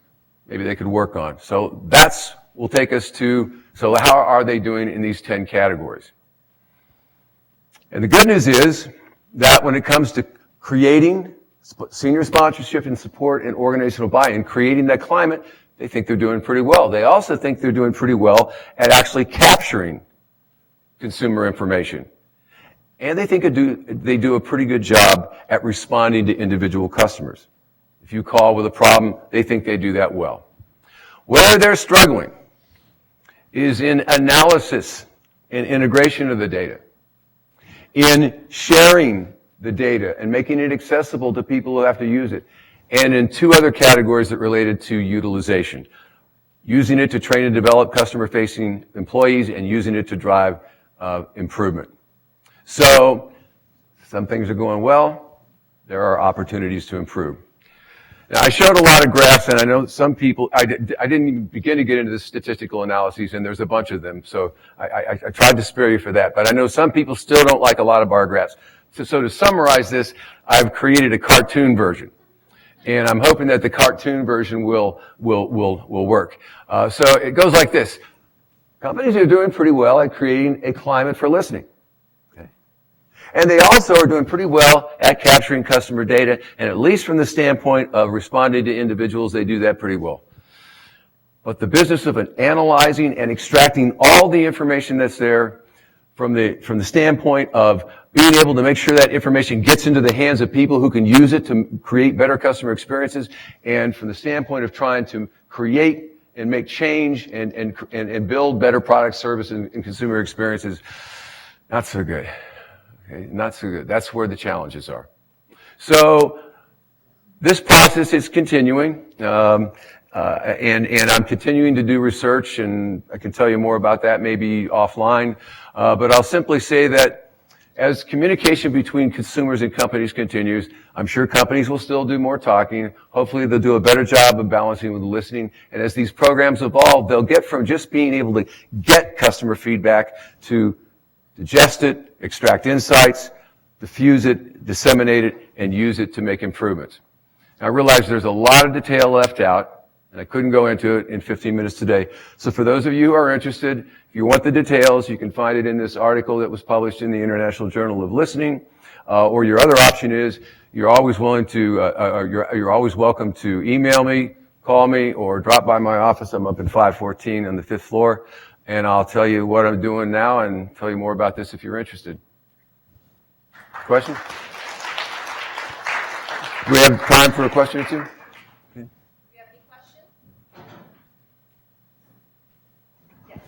maybe they could work on. So that's will take us to, so how are they doing in these 10 categories? And the good news is that when it comes to creating senior sponsorship and support and organizational buy-in, creating that climate, they think they're doing pretty well. They also think they're doing pretty well at actually capturing consumer information. And they think they do a pretty good job at responding to individual customers. If you call with a problem, they think they do that well. Where they're struggling is in analysis and integration of the data, in sharing the data and making it accessible to people who have to use it, and in 2 other categories that related to utilization. Using it to train and develop customer-facing employees and using it to drive improvement. So, some things are going well. There are opportunities to improve. Now, I showed a lot of graphs, and I know some people, I didn't even begin to get into the statistical analyses, and there's a bunch of them, so I tried to spare you for that. But I know some people still don't like a lot of bar graphs. So to summarize this, I've created a cartoon version. And I'm hoping that the cartoon version will work. So it goes like this. Companies are doing pretty well at creating a climate for listening. Okay? And they also are doing pretty well at capturing customer data, and at least from the standpoint of responding to individuals, they do that pretty well. But the business of analyzing and extracting all the information that's there from the standpoint of being able to make sure that information gets into the hands of people who can use it to create better customer experiences, and from the standpoint of trying to create and make change and build better product, service, and consumer experiences, not so good. Okay, not so good. That's where the challenges are. So this process is continuing, and I'm continuing to do research, and I can tell you more about that maybe offline. But I'll simply say that as communication between consumers and companies continues, I'm sure companies will still do more talking. Hopefully they'll do a better job of balancing with listening. And as these programs evolve, they'll get from just being able to get customer feedback to digest it, extract insights, diffuse it, disseminate it, and use it to make improvements. Now, I realize there's a lot of detail left out, and I couldn't go into it in 15 minutes today. So for those of you who are interested, if you want the details, you can find it in this article that was published in the International Journal of Listening. Or your other option is you're always willing to, you're always welcome to email me, call me, or drop by my office. I'm up in 514 on the 5th floor, and I'll tell you what I'm doing now and tell you more about this if you're interested. Question? Do we have time for a question or two? Do you have any questions? Yes.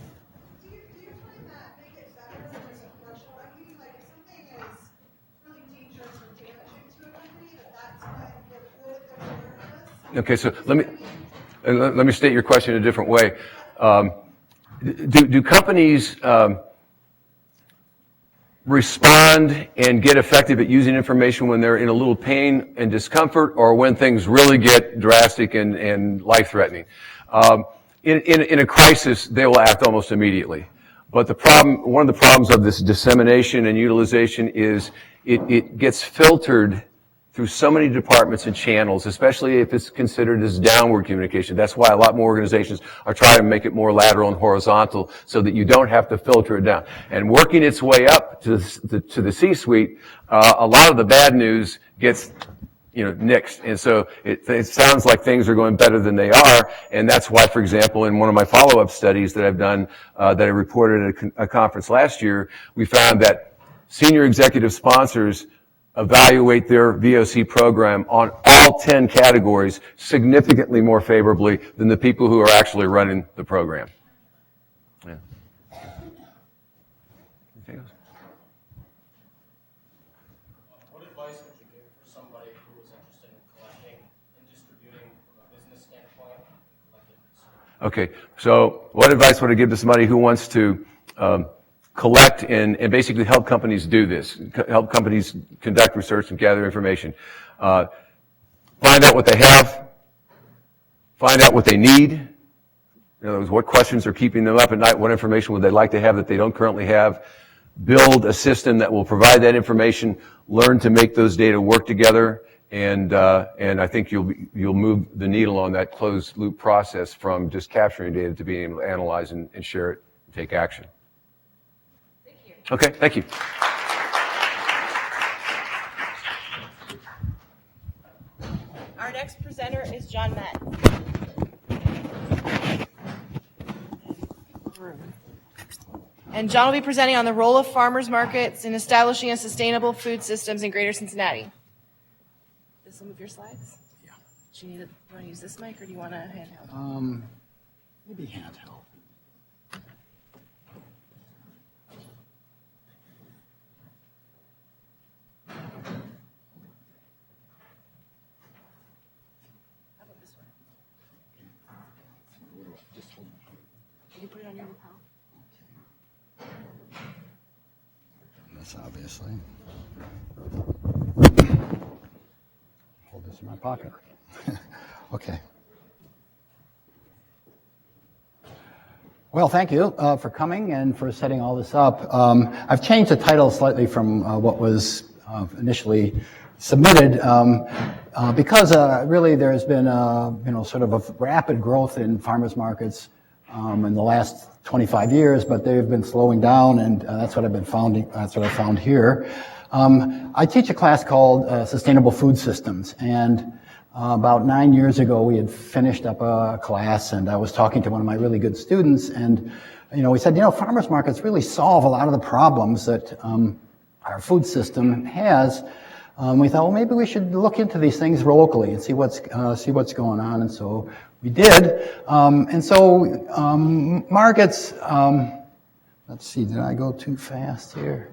Do you find that make it better when there's a threshold? I mean, like if something is really dangerous or damaging to a company, that's when they're good, they're nervous. Okay, so let me state your question in a different way. Do companies respond and get effective at using information when they're in a little pain and discomfort, or when things really get drastic and life-threatening? In a crisis, they will act almost immediately. But one of the problems of this dissemination and utilization is it gets filtered through so many departments and channels, especially if it's considered as downward communication. That's why a lot more organizations are trying to make it more lateral and horizontal so that you don't have to filter it down. And working its way up to the C-suite, a lot of the bad news gets nixed. And so it sounds like things are going better than they are. And that's why, for example, in one of my follow-up studies that I've done, that I reported at a conference last year, we found that senior executive sponsors evaluate their VOC program on all 10 categories significantly more favorably than the people who are actually running the program. Yeah. Anything else? What advice would you give for somebody who is interested in collecting and distributing from a business standpoint? Okay, so what advice would I give to somebody who wants to collect and basically help companies do this, help companies conduct research and gather information? Find out what they have, find out what they need. In other words, what questions are keeping them up at night, what information would they like to have that they don't currently have. Build a system that will provide that information, learn to make those data work together, and I think you'll move the needle on that closed loop process from just capturing data to being able to analyze and share it and take action. Okay, thank you. Our next presenter is John Metz. And John will be presenting on the role of farmers markets in establishing a sustainable food systems in Greater Cincinnati. This some of your slides? Yeah. Do you want to use this mic or do you want a handheld? Maybe handheld. How about this one? Can you put it on your lapel? This obviously. Hold this in my pocket. Okay. Well, thank you for coming and for setting all this up. I've changed the title slightly from what was initially submitted because really there's been sort of a rapid growth in farmers markets in the last 25 years, but they've been slowing down, and that's what I've been founding. That's what I found here. I teach a class called Sustainable Food Systems, and about 9 years ago, we had finished up a class, and I was talking to one of my really good students, and we said, farmers markets really solve a lot of the problems that our food system has. We thought, well, maybe we should look into these things locally and see what's going on, and so we did. Markets. Let's see, did I go too fast here?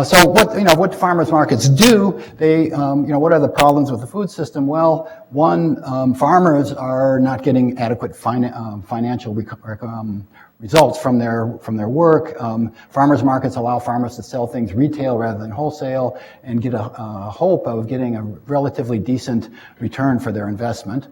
So what farmers markets do, they, what are the problems with the food system? Well, one, farmers are not getting adequate financial results from their work. Farmers markets allow farmers to sell things retail rather than wholesale and get a hope of getting a relatively decent return for their investment.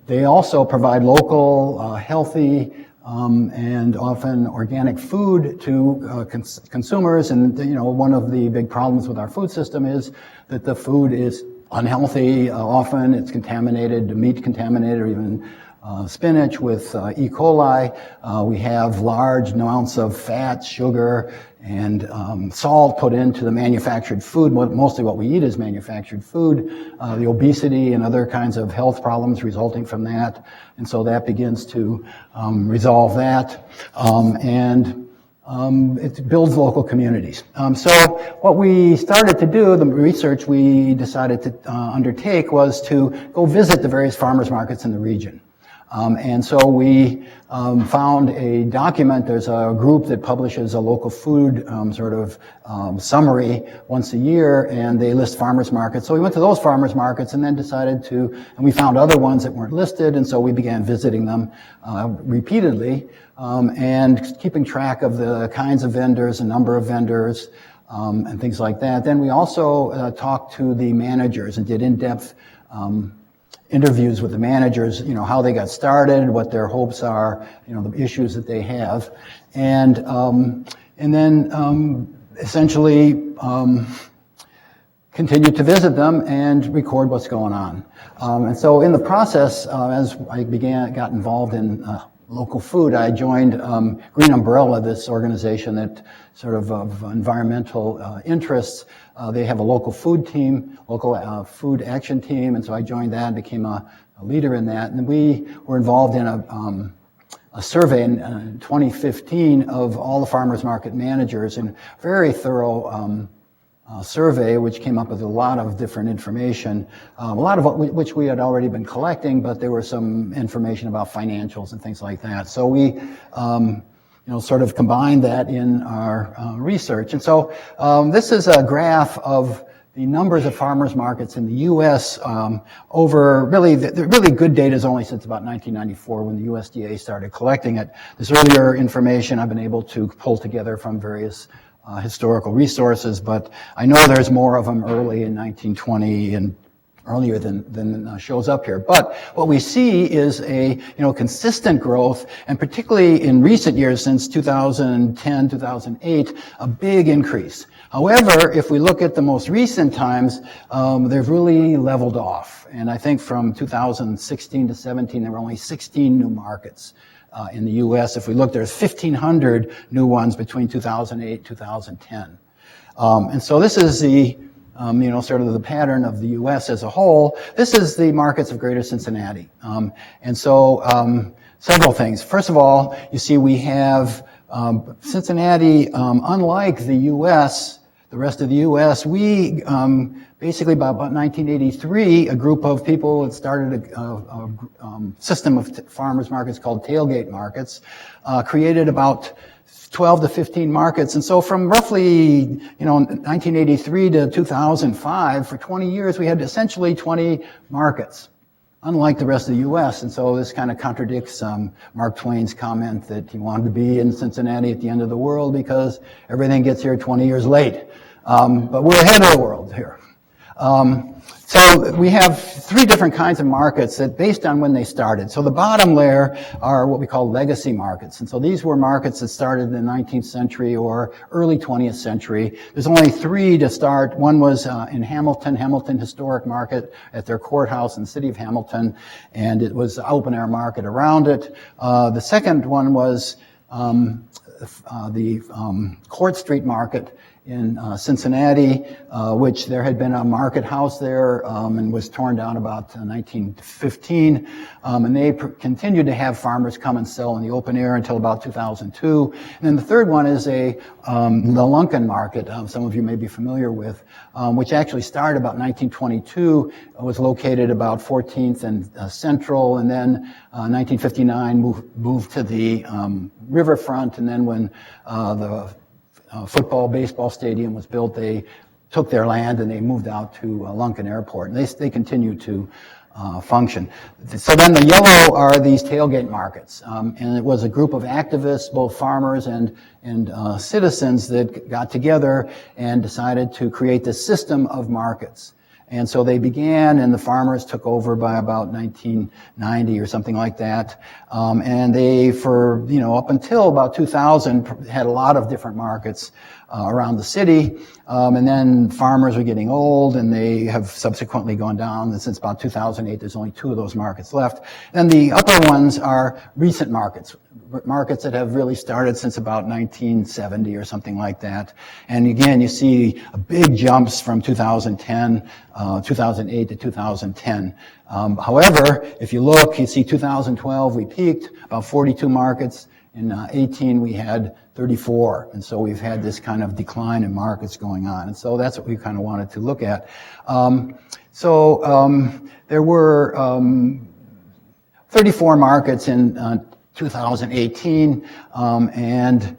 They also provide local, healthy, and often organic food to consumers. And one of the big problems with our food system is that the food is unhealthy. Often it's contaminated, meat contaminated, or even spinach with E. coli. We have large amounts of fat, sugar, and salt put into the manufactured food. Mostly what we eat is manufactured food. The obesity and other kinds of health problems resulting from that. And so that begins to resolve that. it builds local communities. So what we started to do, the research we decided to undertake, was to go visit the various farmers markets in the region. And so we found a document. There's a group that publishes a local food summary once a year, and they list farmers markets. So we went to those farmers markets and then decided to, and we found other ones that weren't listed, and so we began visiting them repeatedly and keeping track of the kinds of vendors, the number of vendors, and things like that. Then we also talked to the managers and did in-depth interviews with the managers, how they got started, what their hopes are, the issues that they have, and then essentially continued to visit them and record what's going on. And so in the process, as I got involved in local food, I joined Green Umbrella, this organization that of environmental interests. They have a local food team, local food action team, and so I joined that and became a leader in that. And we were involved in a survey in 2015 of all the farmers market managers, and very thorough survey which came up with a lot of different information, a lot of which we had already been collecting, but there was some information about financials and things like that. So we combined that in our research. And so this is a graph of the numbers of farmers markets in the U.S. Over really, the really good data is only since about 1994 when the USDA started collecting it. This earlier information I've been able to pull together from various historical resources, but I know there's more of them early in 1920 and earlier than shows up here. But what we see is a consistent growth, and particularly in recent years, since 2010, 2008, a big increase. However, if we look at the most recent times, they've really leveled off. And I think from 2016 to 17, there were only 16 new markets in the U.S. If we look, there's 1,500 new ones between 2008 and 2010. And so this is the the pattern of the U.S. as a whole. This is the markets of Greater Cincinnati. And so several things. First of all, you see we have Cincinnati, unlike the U.S., the rest of the U.S., we basically by about 1983, a group of people had started a system of farmers markets called tailgate markets, created about 12 to 15 markets. And so from roughly, 1983 to 2005, for 20 years, we had essentially 20 markets, unlike the rest of the U.S. And so this kind of contradicts Mark Twain's comment that he wanted to be in Cincinnati at the end of the world because everything gets here 20 years late. But we're ahead of the world here. So we have three different kinds of markets that based on when they started. So the bottom layer are what we call legacy markets. And so these were markets that started in the 19th century or early 20th century. There's only three to start. One was in Hamilton Historic Market at their courthouse in the city of Hamilton, and it was an open-air market around it. The second one was the Court Street Market in Cincinnati, which there had been a market house there and was torn down about 1915. And they continued to have farmers come and sell in the open air until about 2002. And then the third one is the Lunken Market, some of you may be familiar with, which actually started about 1922, was located about 14th and Central, and then 1959 moved to the riverfront, and then when the football, baseball stadium was built, they took their land and they moved out to Lunken Airport, and they continue to function. So then the yellow are these tailgate markets, and it was a group of activists, both farmers and citizens, that got together and decided to create this system of markets. And so they began, and the farmers took over by about 1990 or something like that. And they, for, up until about 2000, had a lot of different markets around the city. And then farmers were getting old, and they have subsequently gone down. And since about 2008, there's only 2 of those markets left. And the upper ones are recent markets that have really started since about 1970 or something like that. And again, you see big jumps from 2008 to 2010. However, if you look, you see 2012, we peaked, about 42 markets. In 18, we had 34. And so we've had this kind of decline in markets going on. And so that's what we kind of wanted to look at. There were 34 markets in 2018, and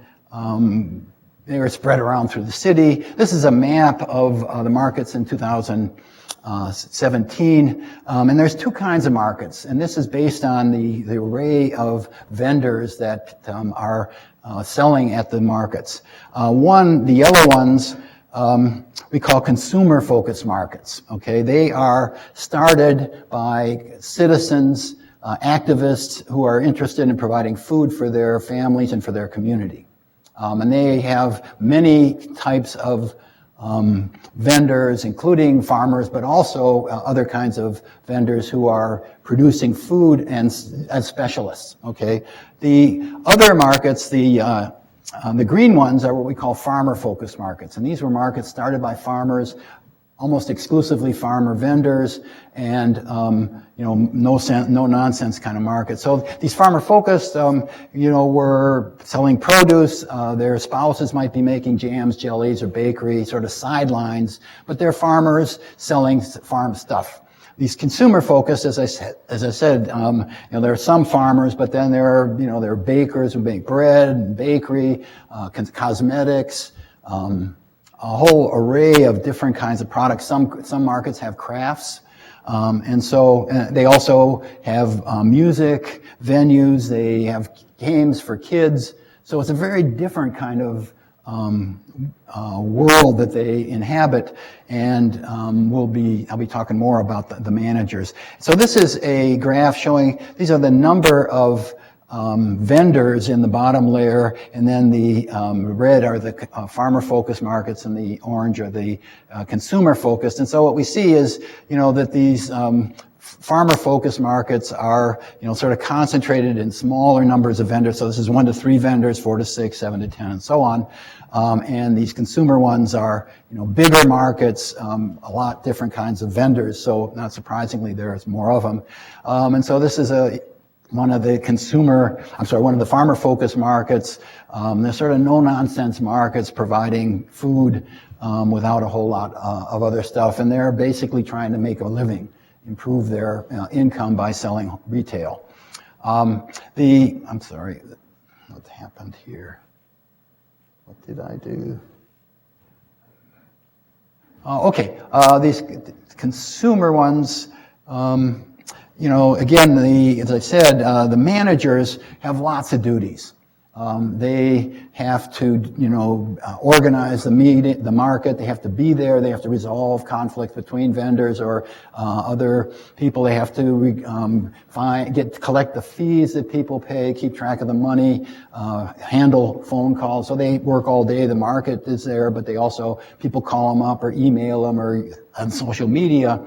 they were spread around through the city. This is a map of the markets in 2017, and there's two kinds of markets, and this is based on the array of vendors that are selling at the markets. The yellow ones, we call consumer-focused markets, okay? They are started by citizens, activists who are interested in providing food for their families and for their community. And they have many types of vendors, including farmers, but also other kinds of vendors who are producing food and as specialists, okay? The other markets, the green ones, are what we call farmer-focused markets. And these were markets started by farmers, almost exclusively farmer vendors, and no nonsense kind of market. So these farmer-focused, were selling produce. Their spouses might be making jams, jellies, or bakery, sort of sidelines, but they're farmers selling farm stuff. These consumer-focused, as I said, there are some farmers, but then there are bakers who make bread and bakery, cosmetics. A whole array of different kinds of products. Some markets have crafts, and so they also have music venues. They have games for kids. So it's a very different kind of world that they inhabit, and I'll be talking more about the managers. So this is a graph showing these are the number of vendors in the bottom layer, and then the red are the farmer-focused markets, and the orange are the consumer-focused. And so what we see is, that these farmer-focused markets are, sort of concentrated in smaller numbers of vendors. So this is 1 to 3 vendors, 4 to 6, 7 to 10, and so on. And these consumer ones are, bigger markets, a lot different kinds of vendors. So not surprisingly, there's more of them. And so this is one of the farmer-focused markets. They're sort of no-nonsense markets providing food without a whole lot of other stuff. And they're basically trying to make a living, improve their income by selling retail. I'm sorry, what happened here? What did I do? Okay, these consumer ones, again, as I said, the managers have lots of duties. They have to, organize the market. They have to be there. They have to resolve conflicts between vendors or other people. They have to collect the fees that people pay, keep track of the money, handle phone calls. So they work all day. The market is there, but people call them up or email them or on social media.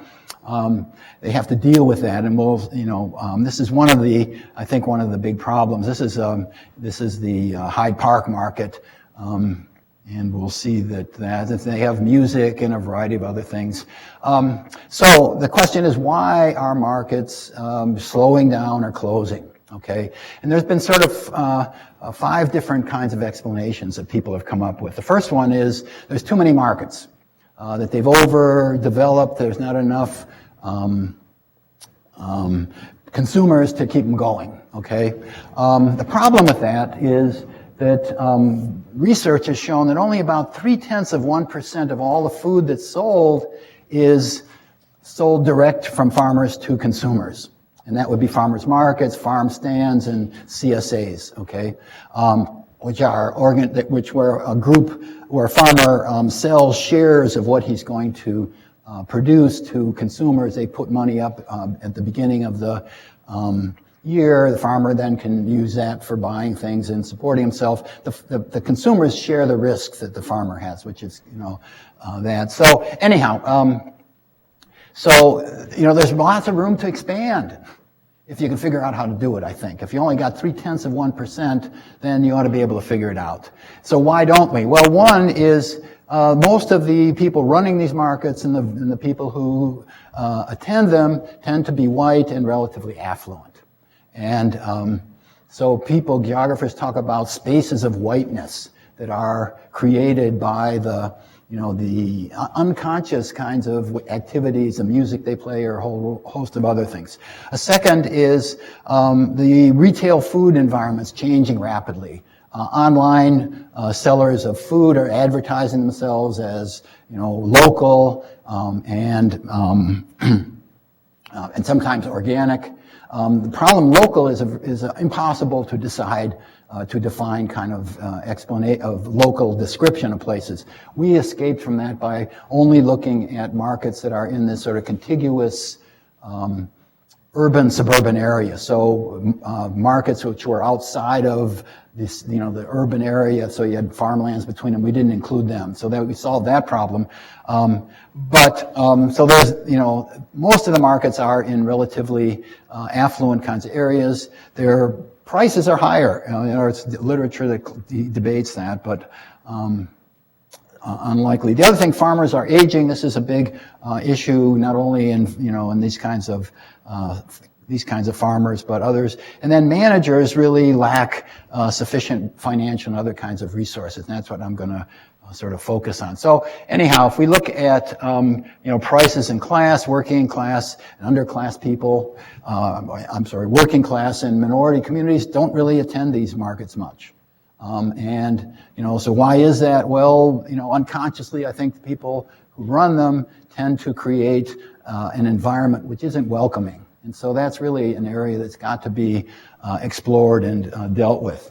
They have to deal with that, and this is one of the big problems. This is the Hyde Park market, and we'll see that they have music and a variety of other things. So the question is, why are markets slowing down or closing? Okay, and there's been sort of 5 different kinds of explanations that people have come up with. The first one is there's too many markets. That they've overdeveloped. There's not enough consumers to keep them going, okay? The problem with that is that research has shown that only about 0.3% of all the food that's sold is sold direct from farmers to consumers. And that would be farmers markets, farm stands, and CSAs, okay? Which were a group where a farmer sells shares of what he's going to produce to consumers. They put money up at the beginning of the year. The farmer then can use that for buying things and supporting himself. The consumers share the risks that the farmer has, which is, that. So anyhow, there's lots of room to expand. If you can figure out how to do it, I think. If you only got 0.3%, then you ought to be able to figure it out. So why don't we? Well, one is most of the people running these markets and the people who attend them tend to be white and relatively affluent. And So geographers talk about spaces of whiteness that are created by the unconscious kinds of activities, the music they play, or a whole host of other things. A second is the retail food environment's changing rapidly. Online sellers of food are advertising themselves as, local and sometimes organic. The problem local is impossible to decide, to define kind of of local description of places. We escaped from that by only looking at markets that are in this sort of contiguous urban suburban area. So markets which were outside of this, the urban area, so you had farmlands between them. We didn't include them, so that we solved that problem. So there's, most of the markets are in relatively affluent kinds of areas. Their prices are higher. It's literature that debates that, but unlikely. The other thing, farmers are aging. This is a big issue, not only in these kinds of farmers, but others. And then managers really lack sufficient financial and other kinds of resources. And that's what I'm going to sort of focus on. So anyhow, if we look at prices in class, working class and underclass people, working class and minority communities don't really attend these markets much. So why is that? Well, unconsciously, I think the people who run them tend to create an environment which isn't welcoming. And so that's really an area that's got to be explored and dealt with.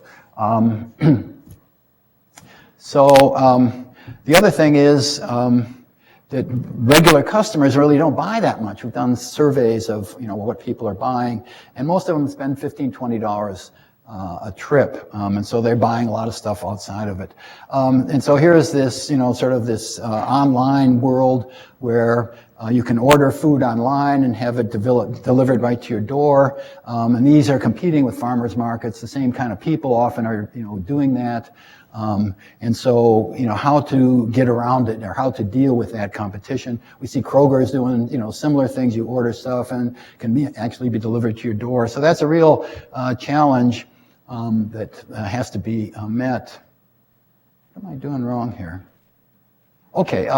The other thing is that regular customers really don't buy that much. We've done surveys of what people are buying, and most of them spend $15, $20 a trip, and so they're buying a lot of stuff outside of it. And so here's this, sort of this online world where you can order food online and have it delivered right to your door. And these are competing with farmers markets. The same kind of people often are, doing that. And so, how to get around it or how to deal with that competition. We see Kroger's doing, similar things. You order stuff and can actually be delivered to your door. So that's a real challenge that has to be met. What am I doing wrong here? Okay.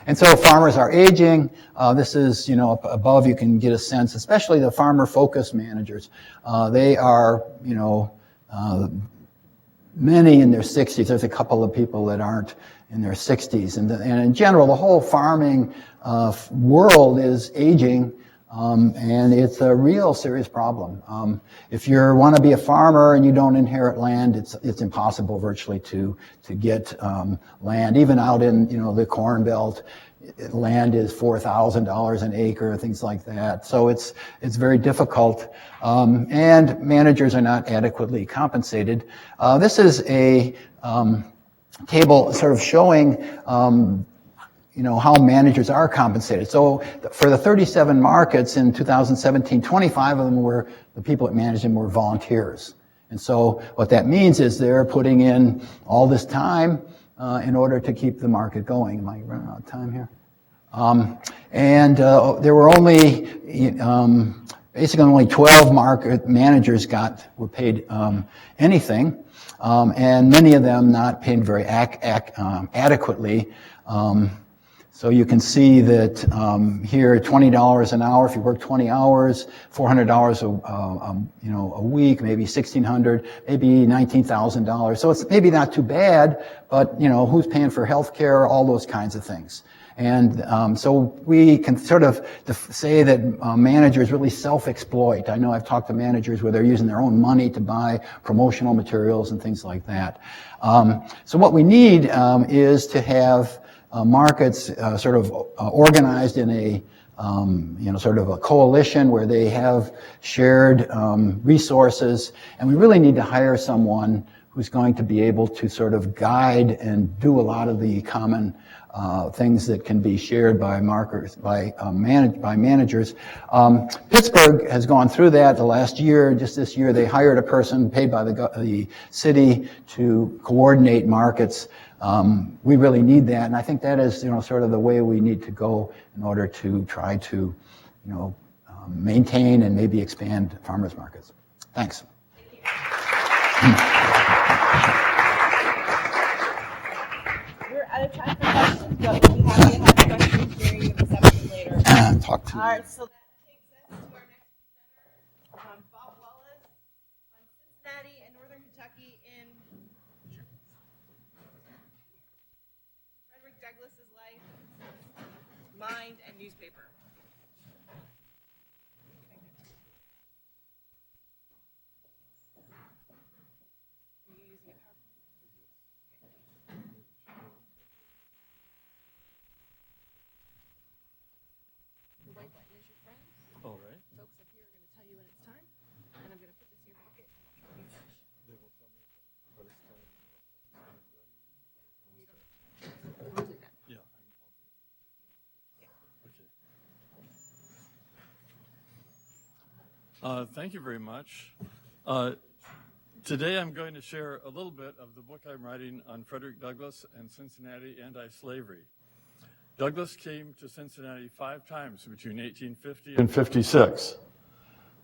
And so farmers are aging. This is, above you can get a sense, especially the farmer-focused managers. They are, many in their 60s. There's a couple of people that aren't in their 60s. And in general, the whole farming world is aging, and it's a real serious problem. If you want to be a farmer and you don't inherit land, it's impossible virtually to get land. Even out in the Corn Belt, land is $4,000 an acre, things like that. So it's very difficult, and managers are not adequately compensated. This is a table sort of showing how managers are compensated. So for the 37 markets in 2017, 25 of them were, the people that managed them were volunteers. And so what that means is they're putting in all this time in order to keep the market going. Am I running out of time here? There were only, basically only 12 market managers were paid anything, and many of them not paid very adequately. So you can see that here, $20 an hour if you work 20 hours, $400 a week, maybe $1,600, maybe $19,000. So it's maybe not too bad, but who's paying for health care, all those kinds of things. And so we can sort of say that managers really self-exploit. I know I've talked to managers where they're using their own money to buy promotional materials and things like that. So what we need is to have markets sort of organized in a sort of a coalition where they have shared resources, and we really need to hire someone who's going to be able to sort of guide and do a lot of the common things that can be shared by managers. Pittsburgh has gone through that the last year. Just this year, they hired a person paid by the city to coordinate markets. We really need that, and I think that is, sort of the way we need to go in order to try to, maintain and maybe expand farmers markets. Thanks. Thank you. We're out of time for questions, but we'll be happy to have questions during the reception later. Talk to All right, so that takes us to our next presenter, Bob Wallace, on Cincinnati and Northern Kentucky in Frederick Douglass's life, mind, and newspaper. The white button is your friend. All right. Folks up here are going to tell you when it's time, and I'm going to put this in your pocket. Refresh. They will tell me when it's time. Yeah. Okay. Thank you very much. Today I'm going to share a little bit of the book I'm writing on Frederick Douglass and Cincinnati anti-slavery. Douglass came to Cincinnati 5 times between 1850 and 56.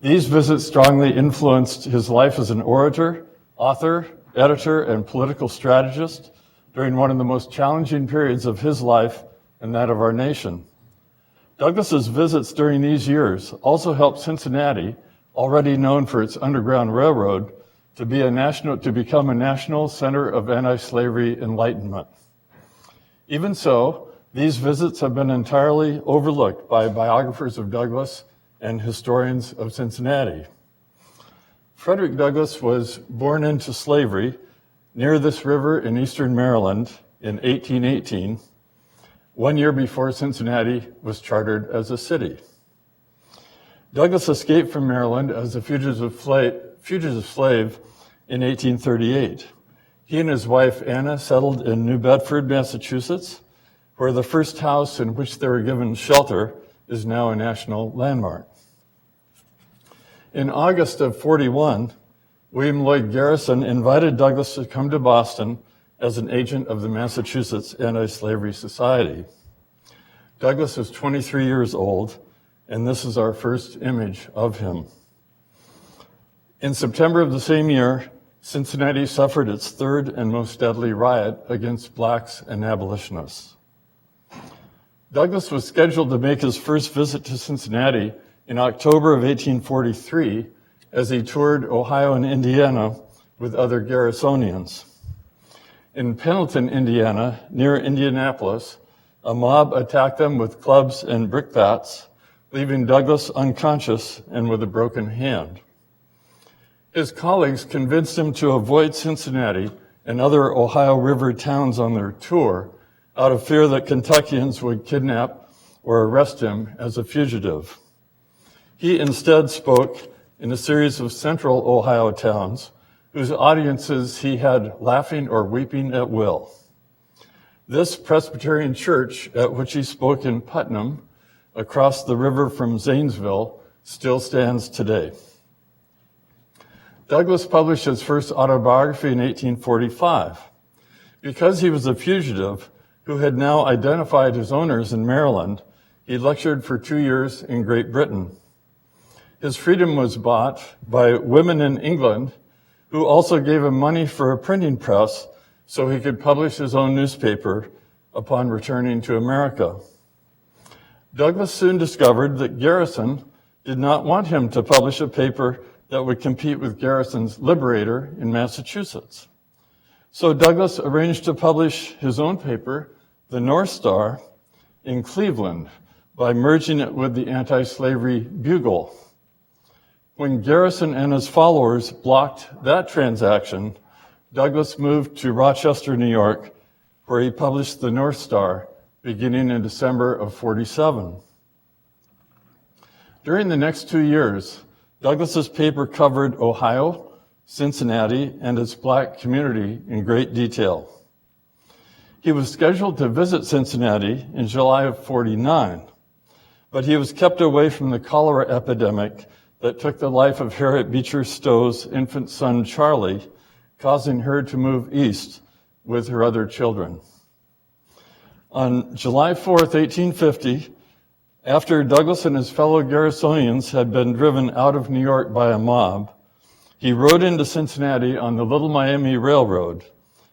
These visits strongly influenced his life as an orator, author, editor, and political strategist during one of the most challenging periods of his life and that of our nation. Douglass's visits during these years also helped Cincinnati, already known for its Underground Railroad, to become a national center of anti-slavery enlightenment. Even so, these visits have been entirely overlooked by biographers of Douglass and historians of Cincinnati. Frederick Douglass was born into slavery near this river in eastern Maryland in 1818, 1 year before Cincinnati was chartered as a city. Douglass escaped from Maryland as a fugitive slave in 1838. He and his wife Anna settled in New Bedford, Massachusetts, where the first house in which they were given shelter is now a national landmark. In August of 41, William Lloyd Garrison invited Douglass to come to Boston as an agent of the Massachusetts Anti-Slavery Society. Douglass is 23 years old, and this is our first image of him. In September of the same year, Cincinnati suffered its third and most deadly riot against blacks and abolitionists. Douglass was scheduled to make his first visit to Cincinnati in October of 1843 as he toured Ohio and Indiana with other Garrisonians. In Pendleton, Indiana, near Indianapolis, a mob attacked them with clubs and brickbats, leaving Douglass unconscious and with a broken hand. His colleagues convinced him to avoid Cincinnati and other Ohio River towns on their tour out of fear that Kentuckians would kidnap or arrest him as a fugitive. He instead spoke in a series of central Ohio towns whose audiences he had laughing or weeping at will. This Presbyterian church at which he spoke in Putnam, across the river from Zanesville, still stands today. Douglass published his first autobiography in 1845. Because he was a fugitive who had now identified his owners in Maryland, he lectured for 2 years in Great Britain. His freedom was bought by women in England who also gave him money for a printing press so he could publish his own newspaper upon returning to America. Douglass soon discovered that Garrison did not want him to publish a paper that would compete with Garrison's Liberator in Massachusetts. So Douglass arranged to publish his own paper, the North Star, in Cleveland by merging it with the anti-slavery Bugle. When Garrison and his followers blocked that transaction, Douglass moved to Rochester, New York, where he published the North Star beginning in December of 47. During the next 2 years, Douglass's paper covered Ohio, Cincinnati, and its black community in great detail. He was scheduled to visit Cincinnati in July of 49, but he was kept away from the cholera epidemic that took the life of Harriet Beecher Stowe's infant son, Charlie, causing her to move east with her other children. On July 4th, 1850, after Douglass and his fellow Garrisonians had been driven out of New York by a mob, He rode into Cincinnati on the Little Miami Railroad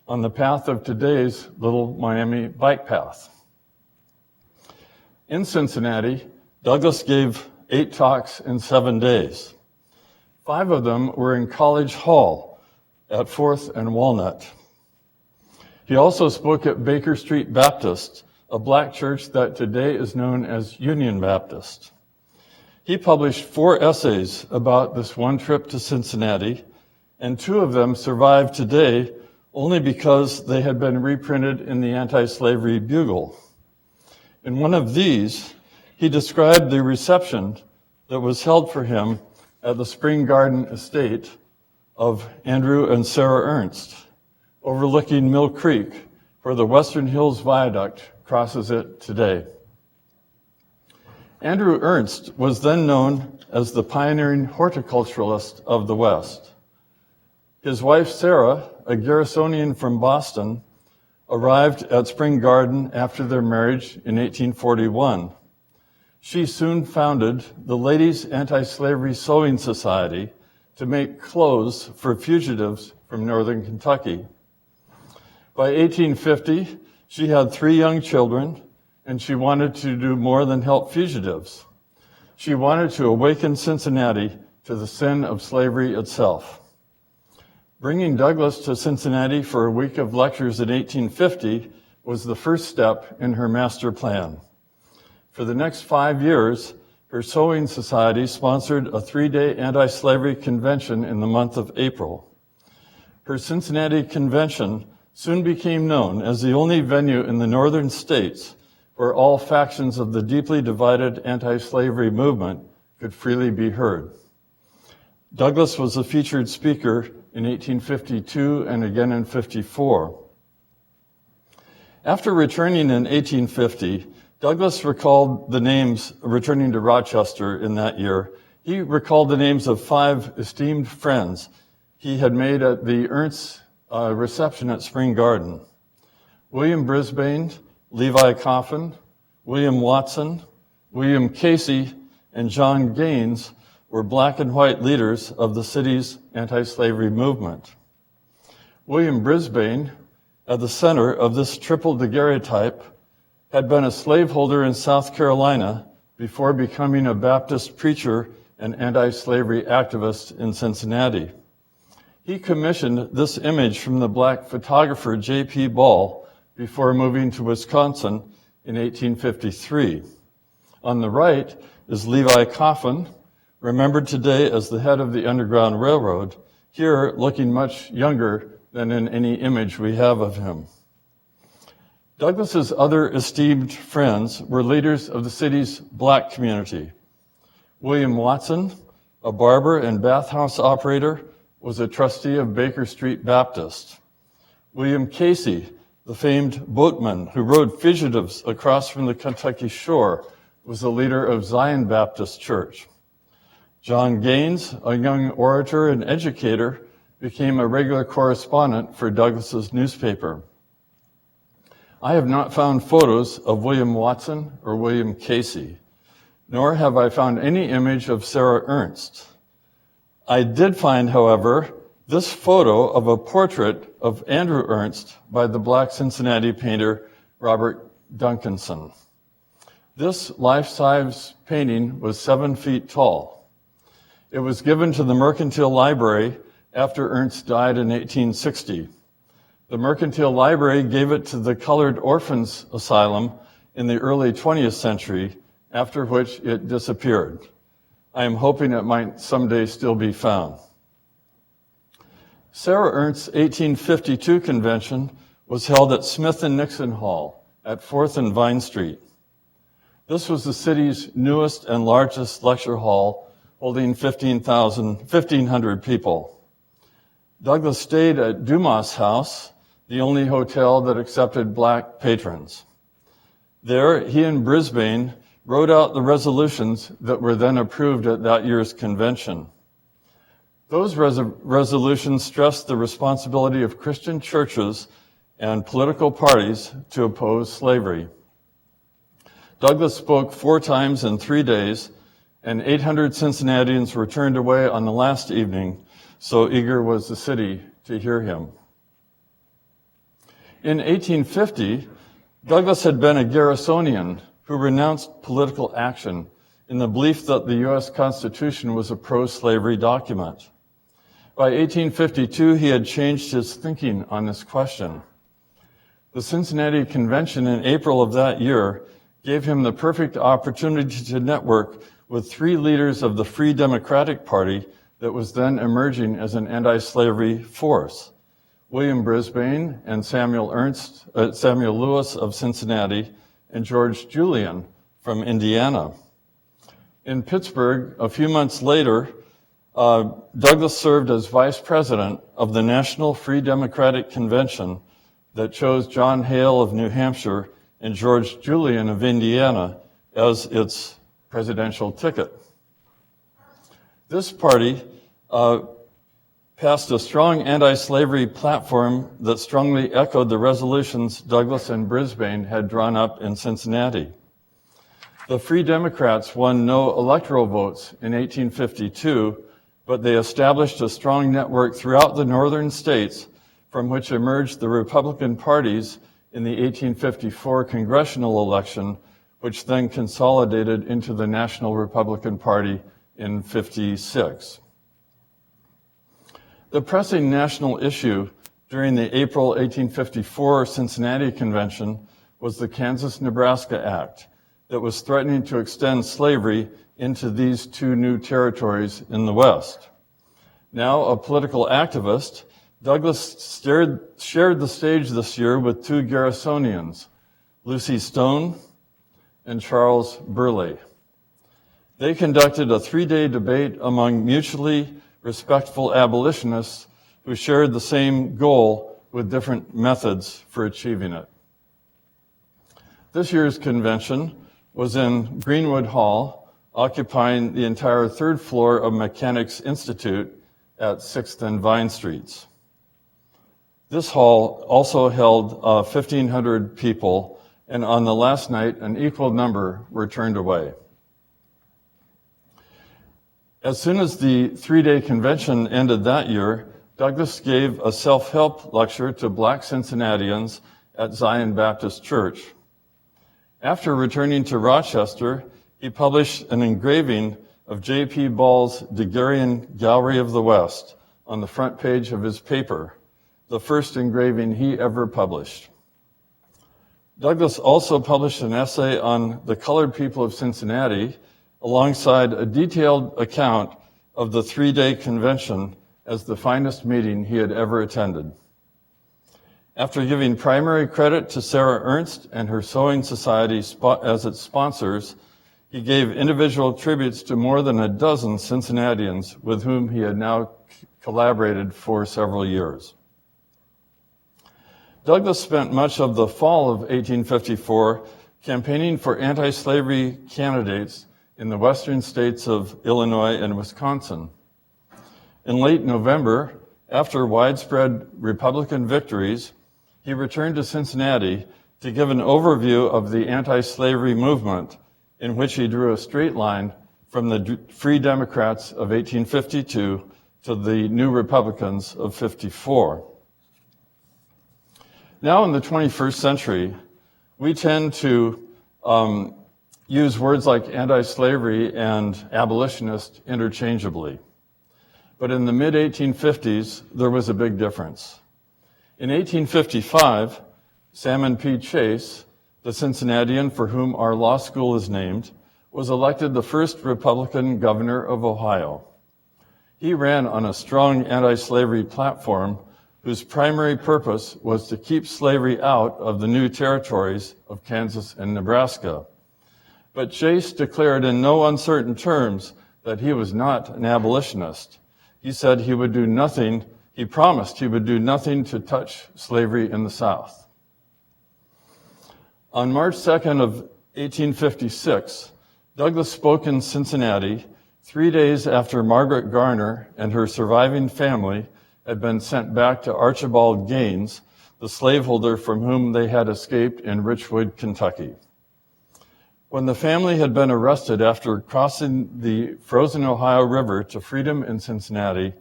on the path of today's Little Miami bike path. In Cincinnati, Douglas gave 8 talks in 7 days. 5 of them were in College Hall at 4th and Walnut. He also spoke at Baker Street Baptist, a black church that today is known as Union Baptist. He published 4 essays about this one trip to Cincinnati, and 2 of them survive today only because they had been reprinted in the Anti-Slavery Bugle. In one of these, he described the reception that was held for him at the Spring Garden estate of Andrew and Sarah Ernst, overlooking Mill Creek, where the Western Hills Viaduct crosses it today. Andrew Ernst was then known as the pioneering horticulturalist of the West. His wife, Sarah, a Garrisonian from Boston, arrived at Spring Garden after their marriage in 1841. She soon founded the Ladies' Anti-Slavery Sewing Society to make clothes for fugitives from northern Kentucky. By 1850, she had 3 young children, and she wanted to do more than help fugitives. She wanted to awaken Cincinnati to the sin of slavery itself. Bringing Douglas to Cincinnati for a week of lectures in 1850 was the first step in her master plan. For the next 5 years, her sewing society sponsored a 3-day anti-slavery convention in the month of April. Her Cincinnati convention soon became known as the only venue in the northern states where all factions of the deeply divided anti-slavery movement could freely be heard. Douglas was a featured speaker in 1852 and again in 54. After returning in 1850, Douglas recalled the names, returning to Rochester in that year, he recalled the names of 5 esteemed friends he had made at the Ernst reception at Spring Garden. William Brisbane, Levi Coffin, William Watson, William Casey, and John Gaines were black and white leaders of the city's anti-slavery movement. William Brisbane, at the center of this triple daguerreotype, had been a slaveholder in South Carolina before becoming a Baptist preacher and anti-slavery activist in Cincinnati. He commissioned this image from the black photographer J.P. Ball before moving to Wisconsin in 1853. On the right is Levi Coffin, remembered today as the head of the Underground Railroad, here looking much younger than in any image we have of him. Douglas's other esteemed friends were leaders of the city's black community. William Watson, a barber and bathhouse operator, was a trustee of Baker Street Baptist. William Casey, the famed boatman who rowed fugitives across from the Kentucky shore, was a leader of Zion Baptist Church. John Gaines, a young orator and educator, became a regular correspondent for Douglas's newspaper. I have not found photos of William Watson or William Casey, nor have I found any image of Sarah Ernst. I did find, however, this photo of a portrait of Andrew Ernst by the black Cincinnati painter Robert Duncanson. This life-size painting was 7 feet tall. It was given to the Mercantile Library after Ernst died in 1860. The Mercantile Library gave it to the Colored Orphans Asylum in the early 20th century, after which it disappeared. I am hoping it might someday still be found. Sarah Ernst's 1852 convention was held at Smith and Nixon Hall at 4th and Vine Street. This was the city's newest and largest lecture hall, holding 1,500 people. Douglas stayed at Dumas House, the only hotel that accepted black patrons. There, he and Brisbane wrote out the resolutions that were then approved at that year's convention. Those resolutions stressed the responsibility of Christian churches and political parties to oppose slavery. Douglas spoke 4 times in 3 days, and 800 Cincinnatians were turned away on the last evening, so eager was the city to hear him. In 1850, Douglas had been a Garrisonian who renounced political action in the belief that the U.S. Constitution was a pro-slavery document. By 1852, he had changed his thinking on this question. The Cincinnati Convention in April of that year gave him the perfect opportunity to network with three leaders of the Free Democratic Party that was then emerging as an anti-slavery force: William Brisbane and Samuel Lewis of Cincinnati, and George Julian from Indiana. In Pittsburgh, a few months later, Douglas served as vice president of the National Free Democratic Convention that chose John Hale of New Hampshire and George Julian of Indiana as its presidential ticket. This party passed a strong anti-slavery platform that strongly echoed the resolutions Douglas and Brisbane had drawn up in Cincinnati. The Free Democrats won no electoral votes in 1852, but they established a strong network throughout the northern states from which emerged the Republican parties in the 1854 congressional election, which then consolidated into the National Republican Party in 56. The pressing national issue during the April 1854 Cincinnati Convention was the Kansas-Nebraska Act that was threatening to extend slavery into these two new territories in the West. Now a political activist, Douglas shared the stage this year with two Garrisonians, Lucy Stone and Charles Burleigh. They conducted a 3-day debate among mutually respectful abolitionists who shared the same goal with different methods for achieving it. This year's convention was in Greenwood Hall, occupying the entire third floor of Mechanics Institute at 6th and Vine Streets. This hall also held 1,500 people, and on the last night, an equal number were turned away. As soon as the 3-day convention ended that year, Douglas gave a self-help lecture to Black Cincinnatians at Zion Baptist Church. After returning to Rochester, he published an engraving of J.P. Ball's Daguerrean Gallery of the West on the front page of his paper, the first engraving he ever published. Douglas also published an essay on the colored people of Cincinnati, alongside a detailed account of the 3-day convention as the finest meeting he had ever attended. After giving primary credit to Sarah Ernst and her Sewing Society as its sponsors, he gave individual tributes to more than a dozen Cincinnatians with whom he had now collaborated for several years. Douglas spent much of the fall of 1854 campaigning for anti-slavery candidates in the western states of Illinois and Wisconsin. In late November, after widespread Republican victories, he returned to Cincinnati to give an overview of the anti-slavery movement, in which he drew a straight line from the Free Democrats of 1852 to the New Republicans of 54. Now in the 21st century, we tend to use words like anti-slavery and abolitionist interchangeably. But in the mid-1850s, there was a big difference. In 1855, Salmon P. Chase, the Cincinnatian for whom our law school is named, was elected the first Republican governor of Ohio. He ran on a strong anti-slavery platform whose primary purpose was to keep slavery out of the new territories of Kansas and Nebraska. But Chase declared in no uncertain terms that he was not an abolitionist. He said he would do nothing, he promised he would do nothing to touch slavery in the South. On March 2nd of 1856, Douglas spoke in Cincinnati 3 days after Margaret Garner and her surviving family had been sent back to Archibald Gaines, the slaveholder from whom they had escaped in Richwood, Kentucky. When the family had been arrested after crossing the frozen Ohio River to freedom in Cincinnati,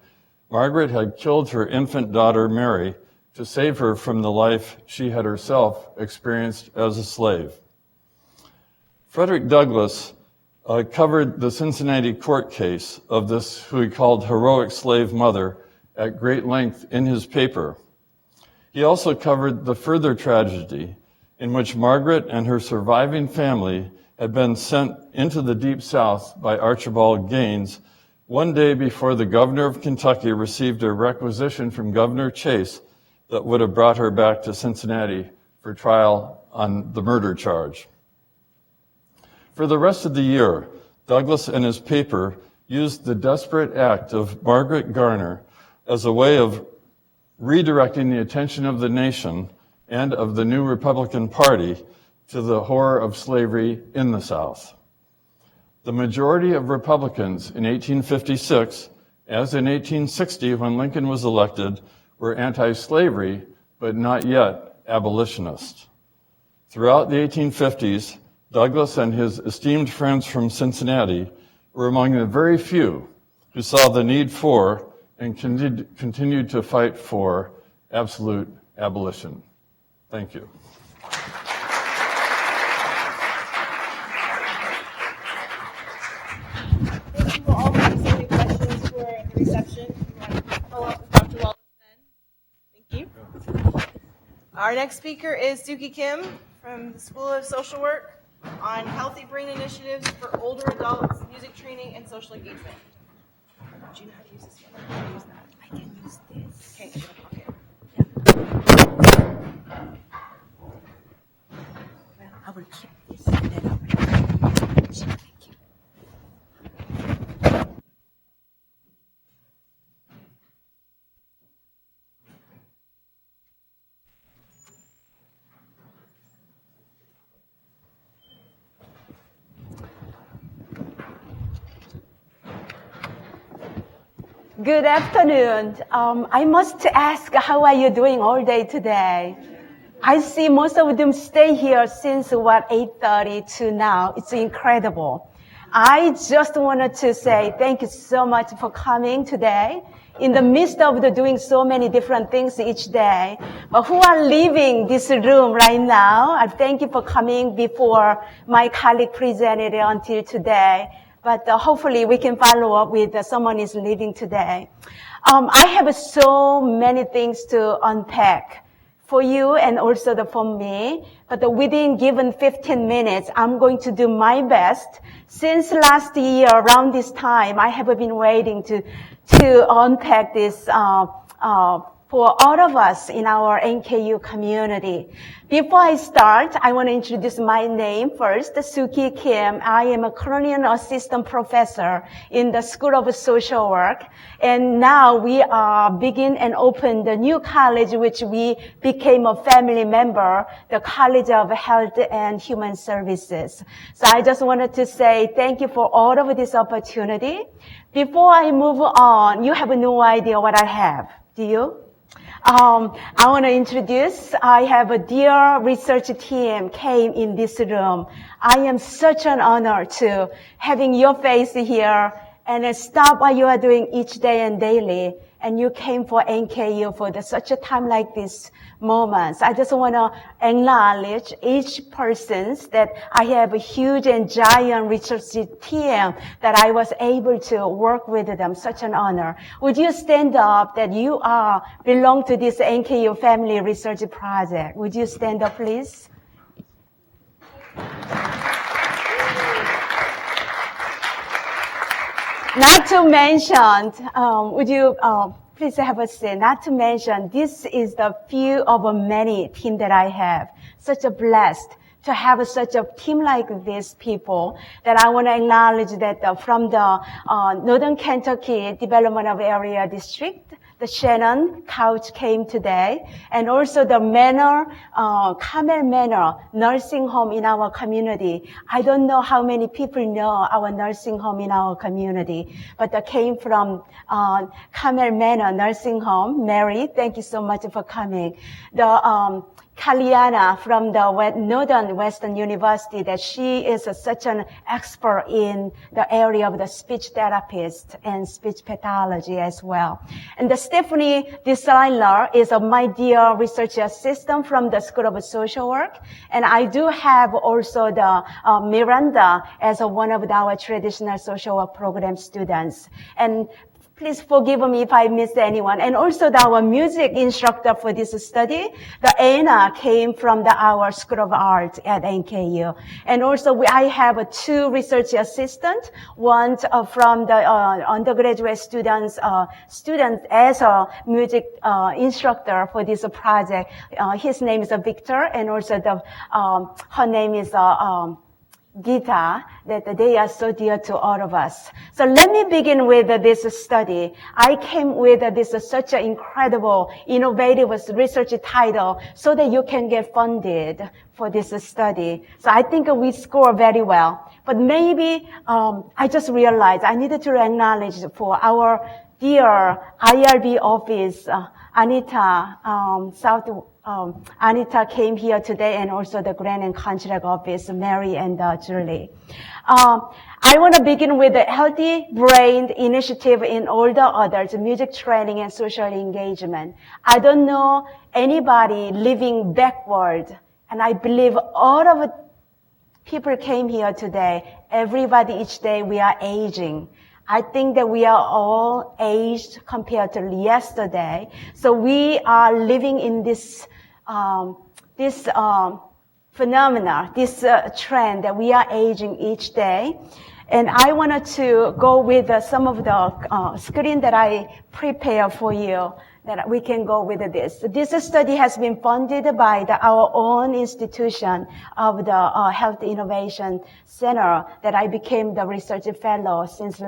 Margaret had killed her infant daughter, Mary, to save her from the life she had herself experienced as a slave. Frederick Douglass covered the Cincinnati court case of this, who he called heroic slave mother, at great length in his paper. He also covered the further tragedy in which Margaret and her surviving family had been sent into the Deep South by Archibald Gaines one day before the governor of Kentucky received a requisition from Governor Chase that would have brought her back to Cincinnati for trial on the murder charge. For the rest of the year, Douglass and his paper used the desperate act of Margaret Garner as a way of redirecting the attention of the nation and of the new Republican Party to the horror of slavery in the South. The majority of Republicans in 1856, as in 1860 when Lincoln was elected, were anti-slavery, but not yet abolitionists. Throughout the 1850s, Douglass and his esteemed friends from Cincinnati were among the very few who saw the need for and continued to fight for absolute abolition. Thank you. Thank you all for any questions for the reception. Follow up with Dr. Wallace then. Thank you. Our next speaker is Suki Kim from the School of Social Work on healthy brain initiatives for older adults, music training, and social engagement. Do you know how to use this one? I can use that. I can use this. Okay. Well, I will keep this and then I will. Thank you. Good afternoon. I must ask, how are you doing all day today? I see most of them stay here since 8:30 to now. It's incredible. I just wanted to say thank you so much for coming today. In the midst of doing so many different things each day, but who are leaving this room right now, I thank you for coming before my colleague presented until today. But hopefully we can follow up with someone is leaving today. I have so many things to unpack for you and also for me. But within given 15 minutes, I'm going to do my best. Since last year, around this time, I have been waiting to unpack this for all of us in our NKU community. Before I start, I want to introduce my name first, Suki Kim. I am a Colonial Assistant Professor in the School of Social Work. And now we begin and open the new college, which we became a family member, the College of Health and Human Services. So I just wanted to say thank you for all of this opportunity. Before I move on, you have no idea what I have, do you? I want to introduce, I have a dear research team came in this room. I am such an honor to having your face here and stop what you are doing each day and daily. And you came for NKU for such a time like this moments. I just want to acknowledge each person that I have a huge and giant research team that I was able to work with them. Such an honor. Would you stand up that you belong to this NKU Family Research Project? Would you stand up, please? Not to mention, would you please have a seat? Not to mention, this is the few of many team that I have. Such a blessed to have such a team like these people that I want to acknowledge that from the Northern Kentucky Development of Area District, the Shannon Couch came today, and also the Carmel Manor nursing home in our community. I don't know how many people know our nursing home in our community, but they came from Carmel Manor nursing home. Mary, thank you so much for coming. The Kaliana from the Northern Western University, that she is such an expert in the area of the speech therapist and speech pathology as well. And the Stephanie Desigler is my dear research assistant from the School of Social Work. And I do have also the Miranda as one of our traditional social work program students. And please forgive me if I missed anyone. And also our music instructor for this study, the Anna, came from our School of Art at NKU. And also I have two research assistants, one from the undergraduate students as a music instructor for this project. His name is Victor, and also her name is Gita, that they are so dear to all of us. So let me begin with this study. I came with this such an incredible, innovative research title so that you can get funded for this study. So I think we score very well. But maybe I just realized I needed to acknowledge for our dear IRB office, Anita, Anita came here today, and also the Grant and Contract office, Mary and Julie. I want to begin with the Healthy Brain Initiative in older adults, music training and social engagement. I don't know anybody living backward, and I believe all of the people came here today. Everybody each day we are aging. I think that we are all aged compared to yesterday. So we are living in this phenomena, this trend that we are aging each day. And I wanted to go with some of the screen that I prepared for you, that we can go with this. This study has been funded by our own institution of the Health Innovation Center, that I became the research fellow since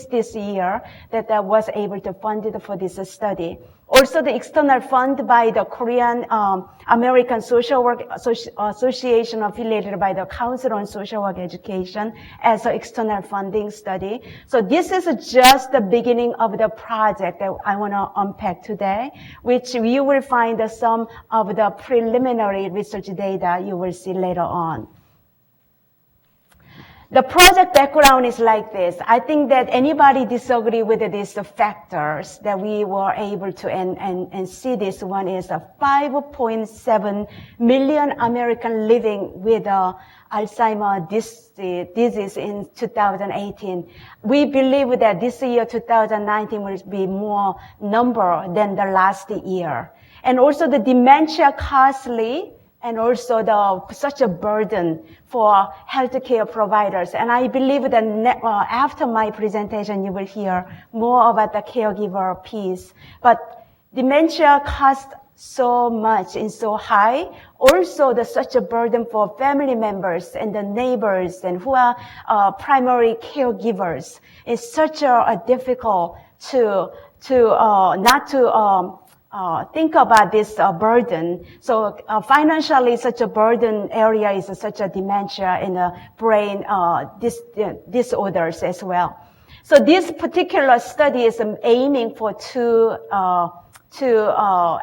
this year, that I was able to fund it for this study. Also, the external fund by the Korean American Social Work Association, affiliated by the Council on Social Work Education, as an external funding study. So this is just the beginning of the project that I want to unpack today, which you will find some of the preliminary research data you will see later on. The project background is like this. I think that anybody disagree with these factors that we were able to and see. This one is 5.7 million American living with Alzheimer's disease in 2018. We believe that this year, 2019, will be more number than the last year. And also the dementia costly, and also such a burden for healthcare providers. And I believe that after my presentation, you will hear more about the caregiver piece. But dementia costs so much and so high. Also, such a burden for family members and the neighbors and who are primary caregivers. It's such a difficult to think about this burden. So financially, such a burden area is such a dementia and brain disorders as well. So this particular study is aiming for two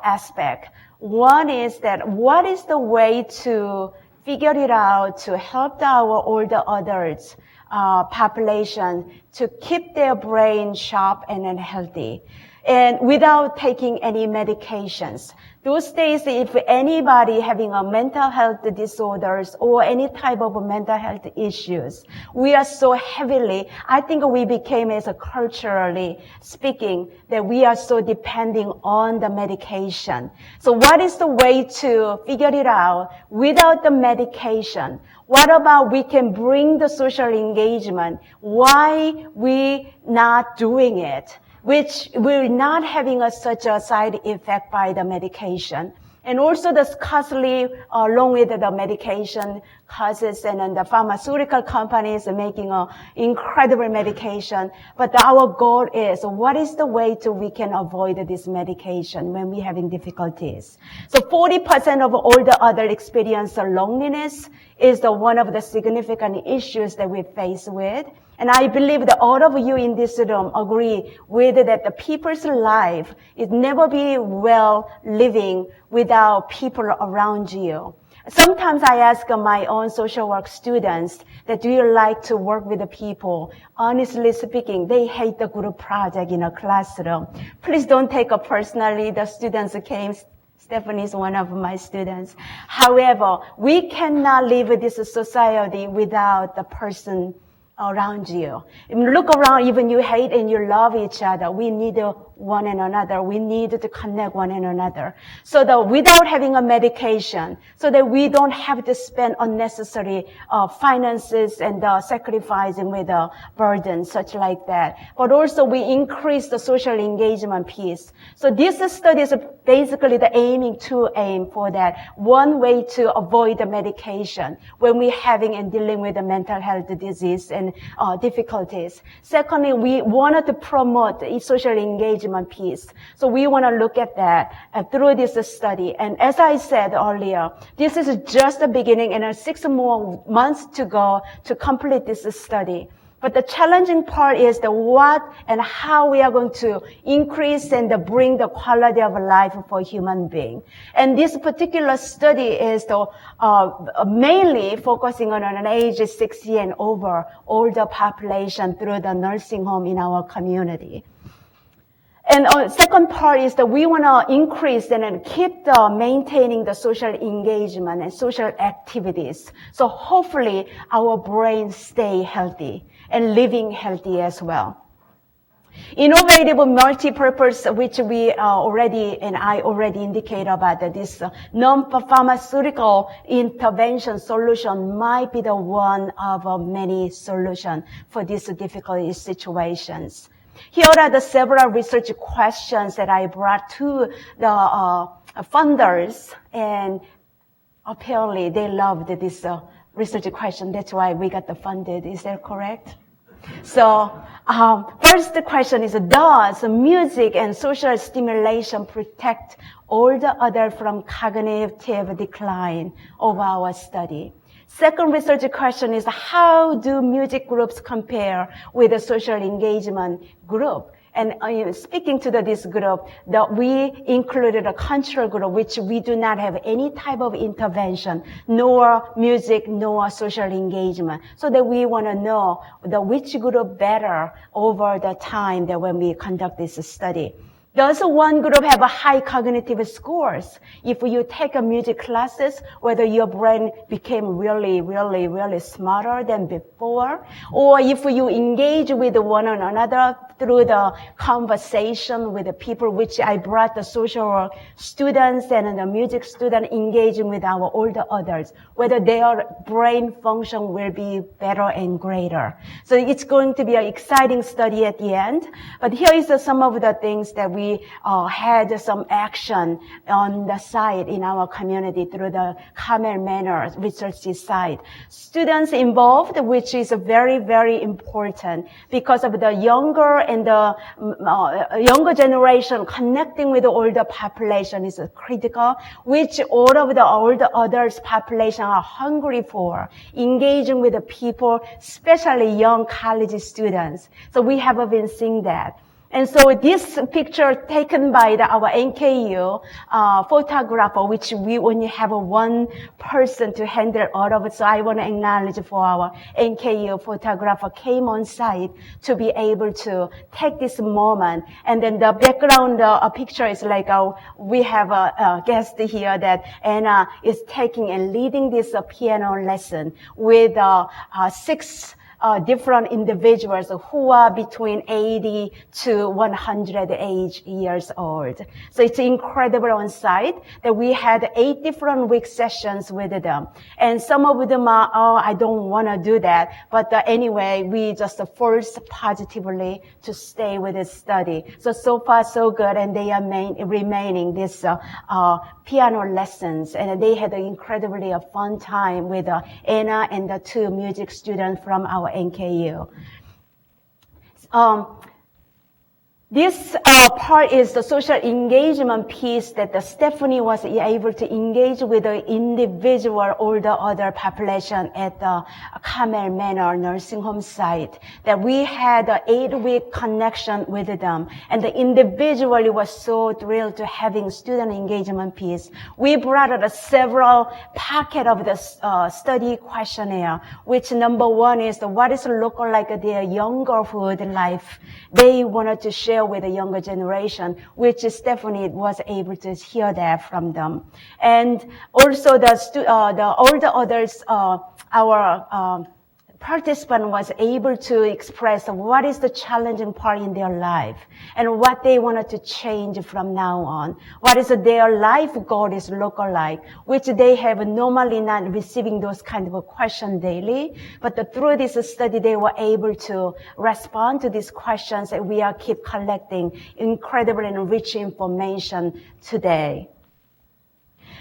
aspects. One is that what is the way to figure it out to help our older adults population to keep their brain sharp and healthy, and without taking any medications. Those days, if anybody having a mental health disorders or any type of mental health issues, we are so heavily, I think we became, as a culturally speaking, that we are so depending on the medication. So what is the way to figure it out without the medication? What about we can bring the social engagement? Why we not doing it? Which we're not having such a side effect by the medication. And also the costly, along with the medication causes, and then the pharmaceutical companies are making incredible medication. But our goal is, what is the way we can avoid this medication when we're having difficulties? So 40% of older adults experience loneliness is one of the significant issues that we face with. And I believe that all of you in this room agree with that the people's life is never be well living without people around you. Sometimes I ask my own social work students that do you like to work with the people? Honestly speaking, they hate the group project in a classroom. Please don't take it personally. The students came. Stephanie is one of my students. However, we cannot live in this society without the person around you. Look around, even you hate and you love each other. We need one and another. We need to connect one and another. So that without having a medication, so that we don't have to spend unnecessary finances and sacrificing with a burden, such like that. But also we increase the social engagement piece. So this study is basically aiming for that. One way to avoid the medication when we're having and dealing with the mental health disease and difficulties. Secondly, we wanted to promote the social engagement piece. So we want to look at that through this study. And as I said earlier, this is just the beginning and 6 more months to go to complete this study. But the challenging part is the what and how we are going to increase and bring the quality of life for human being. And this particular study is mainly focusing on an age 60 and over older population through the nursing home in our community. And second part is that we want to increase and keep maintaining the social engagement and social activities. So hopefully our brains stay healthy and living healthy as well. Innovative multi-purpose, which we I already indicate about that this non-pharmaceutical intervention solution might be the one of many solutions for these difficult situations. Here are the several research questions that I brought to the funders, and apparently they loved this research question. That's why we got the funded. Is that correct? So first question is, does music and social stimulation protect older adults from cognitive decline of our study? Second research question is, how do music groups compare with the social engagement group? And speaking to this group, that we included a control group, which we do not have any type of intervention, nor music, nor social engagement. So that we want to know which group better over the time that when we conduct this study. Does one group have a high cognitive scores? If you take a music classes, whether your brain became really, really, really smarter than before, or if you engage with one another through the conversation with the people, which I brought the social work students and the music student engaging with our older adults, whether their brain function will be better and greater. So it's going to be an exciting study at the end. But here is some of the things that we had some action on the side in our community through the Carmel Manor research site. Students involved, which is very, very important because of the younger and the younger generation connecting with the older population is critical, which all of the older adults population are hungry for, engaging with the people, especially young college students. So we have been seeing that. And so this picture taken by our NKU photographer, which we only have one person to handle all of it. So I want to acknowledge for our NKU photographer came on site to be able to take this moment. And then the background picture is like we have a guest here that Anna is taking and leading this piano lesson with 6 different individuals who are between 80 to 100 years old. So it's incredible on site that we had 8 different week sessions with them. And some of them are, I don't want to do that. But anyway, we just forced positively to stay with this study. So far so good. And they are remaining this piano lessons. And they had an incredibly fun time with Anna and the 2 music students from our NKU. This part is the social engagement piece that Stephanie was able to engage with the individual or the other population at the Carmel Manor nursing home site. That we had an 8-week connection with them, and the individually was so thrilled to having student engagement piece. We brought out several packet of the study questionnaire, which number one is what is local like their youngerhood life. They wanted to share with the younger generation, which Stephanie was able to hear that from them. And also all the others, our participant was able to express what is the challenging part in their life and what they wanted to change from now on. What is their life goal is local like, which they have normally not receiving those kind of a question daily. But through this study, they were able to respond to these questions, and we are keep collecting incredibly rich information today.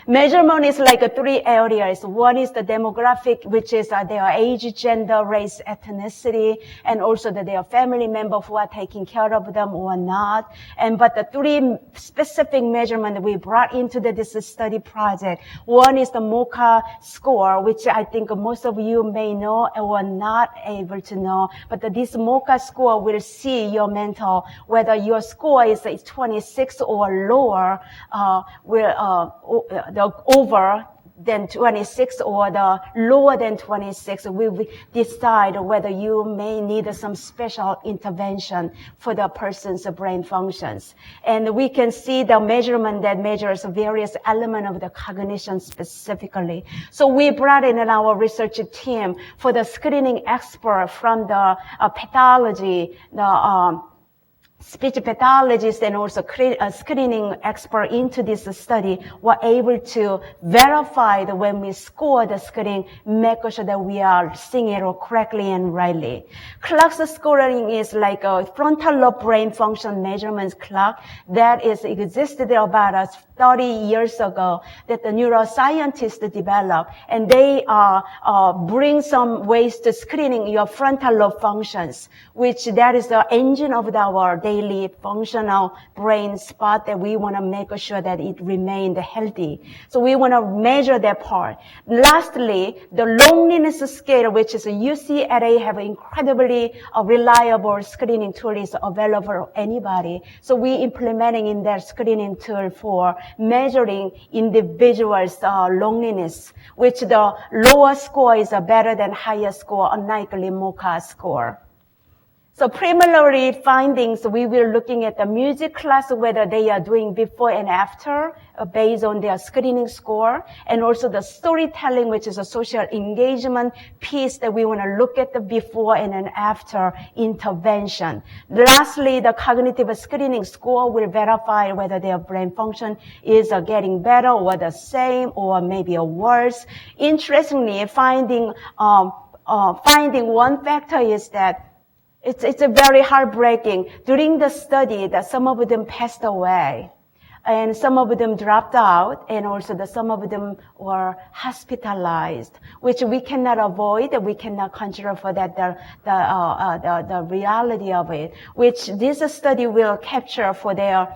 Measurement is like 3 areas. One is the demographic, which is their age, gender, race, ethnicity, and also their family member who are taking care of them or not. But the 3 specific measurements we brought into this study project. One is the MOCA score, which I think most of you may know or not able to know. But this MOCA score will see your mental, whether your score is 26 or lower, the over than 26 or the lower than 26, we will decide whether you may need some special intervention for the person's brain functions. And we can see the measurement that measures various elements of the cognition specifically. So we brought in our research team for the screening expert from the pathology, the speech pathologist and also screening expert into this study were able to verify that when we score the screening, make sure that we are seeing it correctly and rightly. Clock's scoring is like a frontal lobe brain function measurement clock that is existed about 30 years ago that the neuroscientists developed, and they bring some ways to screening your frontal lobe functions, which that is the engine of our daily functional brain spot that we want to make sure that it remained healthy. So we want to measure that part. Lastly, the loneliness scale, which is UCLA have incredibly reliable screening tool is available for anybody. So we implementing in their screening tool for measuring individuals' loneliness, which the lower score is better than higher score, unlikely MOCA score. So preliminary findings, we will looking at the music class, whether they are doing before and after, based on their screening score, and also the storytelling, which is a social engagement piece that we want to look at the before and an after intervention. Lastly, the cognitive screening score will verify whether their brain function is getting better or the same or maybe worse. Interestingly, finding one factor is that it's a very heartbreaking. During the study, that some of them passed away, and some of them dropped out, and also some of them were hospitalized, which we cannot avoid, we cannot control for that the reality of it, which this study will capture for their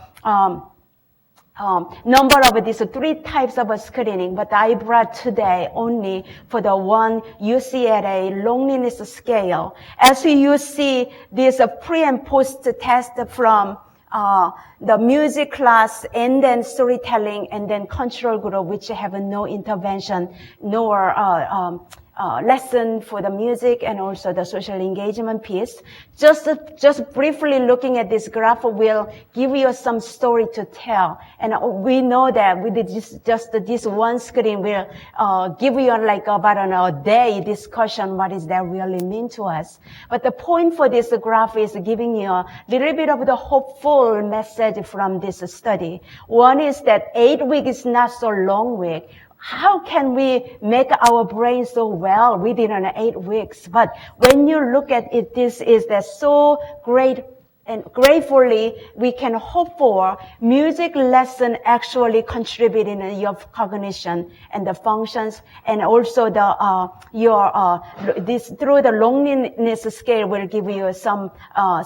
number of these 3 types of screening, but I brought today only for the one UCLA loneliness scale. As you see, this pre and post test from the music class and then storytelling and then control group, which have no intervention, nor lesson for the music and also the social engagement piece. Just briefly looking at this graph will give you some story to tell. And we know that with this one screen will give you like about a day discussion what does that really mean to us. But the point for this graph is giving you a little bit of the hopeful message from this study. One is that 8 weeks is not so long week. How can we make our brain so well within 8 weeks? But when you look at it, this is the so great And gratefully, we can hope for music lesson actually contributing in your cognition and the functions, and also this through the loneliness scale will give you some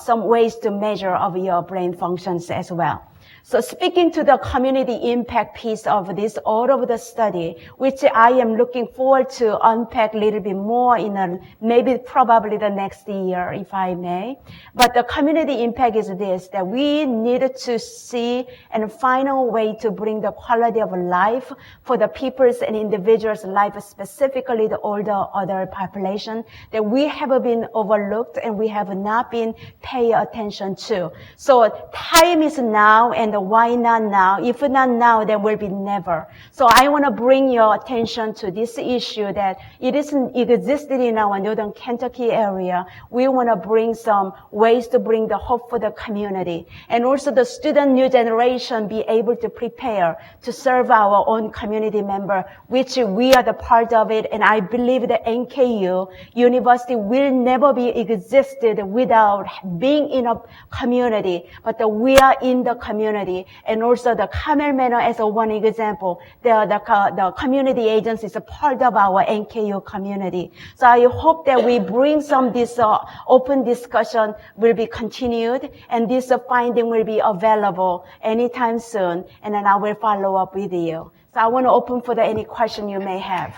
ways to measure of your brain functions as well. So speaking to the community impact piece of this, all of the study, which I am looking forward to unpack a little bit more in maybe probably the next year, if I may. But the community impact is this, that we need to see and find a way to bring the quality of life for the people's and individuals' life, specifically the older adult population, that we have been overlooked and we have not been paid attention to. So time is now, and why not now? If not now, there will be never. So I want to bring your attention to this issue that it existed in our Northern Kentucky area. We want to bring some ways to bring the hope for the community. And also the student new generation be able to prepare to serve our own community member, which we are the part of it. And I believe that NKU University will never be existed without being in a community, but we are in the community. And also the Carmel Manor as one example, the community agency is a part of our NKU community. So I hope that we bring this open discussion will be continued, and this finding will be available anytime soon, and then I will follow up with you. So I want to open for any question you may have.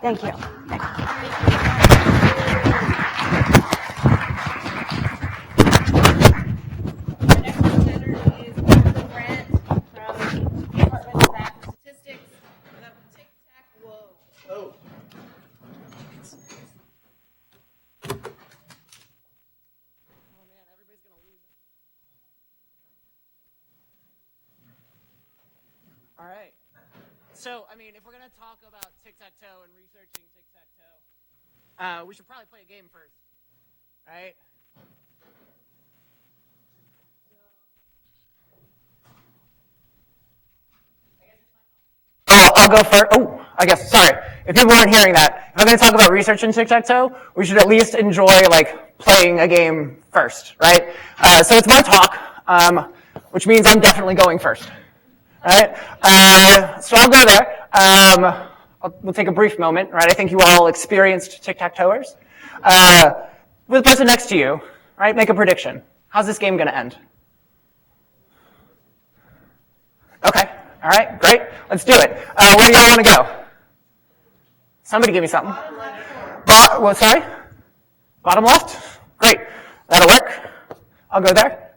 Thank you. Brandt from Department of Statistics of Tic-Tac-Whoa. Oh. All right. So, I mean, if we're going to talk about tic-tac-toe and researching tic-tac-toe, we should probably play a game first, right? I'll go first. Oh, I guess, sorry. If people weren't hearing that, if I'm going to talk about research in tic-tac-toe, we should at least enjoy, like, playing a game first, right? So it's my talk, which means I'm definitely going first. All right? So I'll go there. We'll take a brief moment, right? I think you all experienced tic-tac-toers. With the person next to you, right, make a prediction. How's this game going to end? Okay. All right, great. Let's do it. Where do y'all want to go? Somebody give me something. Well, sorry? Bottom left? Great. That'll work. I'll go there.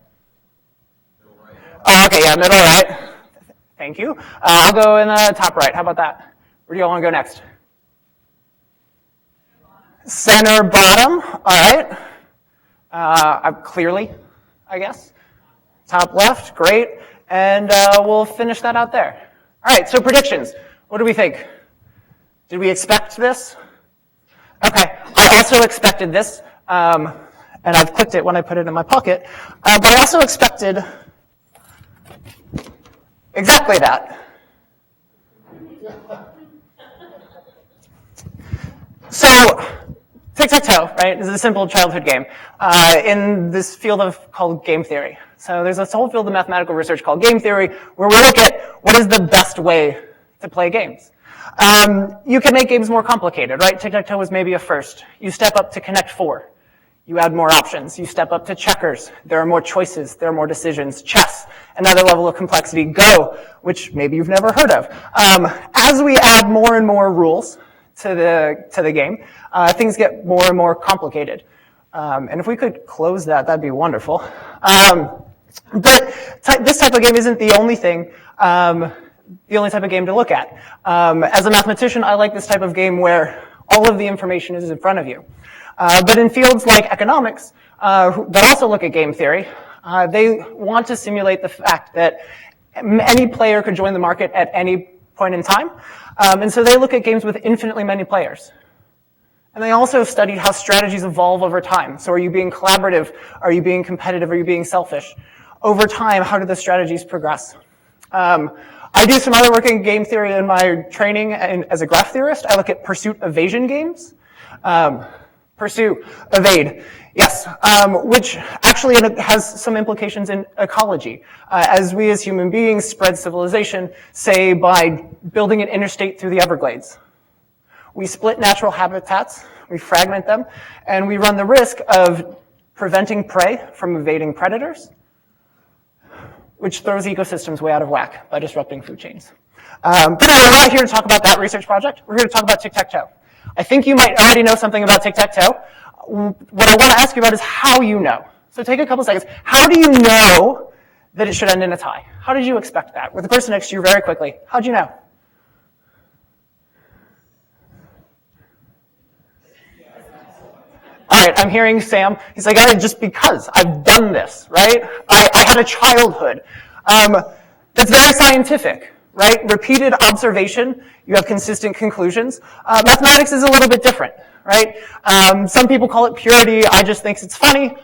Okay, yeah, middle right. Thank you. I'll go in the top right. How about that? Where do y'all want to go next? Center bottom. All right. Clearly, I guess. Top left. Great. And we'll finish that out there. All right, so predictions. What do we think? Did we expect this? Okay, I also expected this, and I've clicked it when I put it in my pocket, but I also expected exactly that. So, tic-tac-toe, right, is a simple childhood game in this field called game theory. So there's this whole field of mathematical research called game theory where we look at what is the best way to play games. You can make games more complicated, right? Tic-tac-toe was maybe a first. You step up to Connect 4. You add more options. You step up to checkers. There are more choices. There are more decisions. Chess, another level of complexity. Go, which maybe you've never heard of. As we add more and more rules to the game, things get more and more complicated. And if we could close that, that'd be wonderful. But this type of game isn't the only thing, the only type of game to look at. As a mathematician, I like this type of game where all of the information is in front of you. But in fields like economics, that also look at game theory, they want to simulate the fact that any player could join the market at any point in time. And so they look at games with infinitely many players. And they also studied how strategies evolve over time. So are you being collaborative? Are you being competitive? Are you being selfish? Over time, how do the strategies progress? I do some other work in game theory in my training, and as a graph theorist, I look at pursuit evasion games. pursue, evade. Yes, which actually has some implications in ecology. As we as human beings spread civilization, say by building an interstate through the Everglades. We split natural habitats, we fragment them, and we run the risk of preventing prey from evading predators, which throws ecosystems way out of whack by disrupting food chains. But anyway, we're not here to talk about that research project. We're here to talk about tic-tac-toe. I think you might already know something about tic-tac-toe. What I want to ask you about is how you know. So take a couple seconds. How do you know that it should end in a tie? How did you expect that? With the person next to you very quickly. How'd you know? All right, I'm hearing Sam. He's like, just because I've done this, right? I had a childhood. That's very scientific, right? Repeated observation, you have consistent conclusions. Mathematics is a little bit different, right? Some people call it purity. I just think it's funny.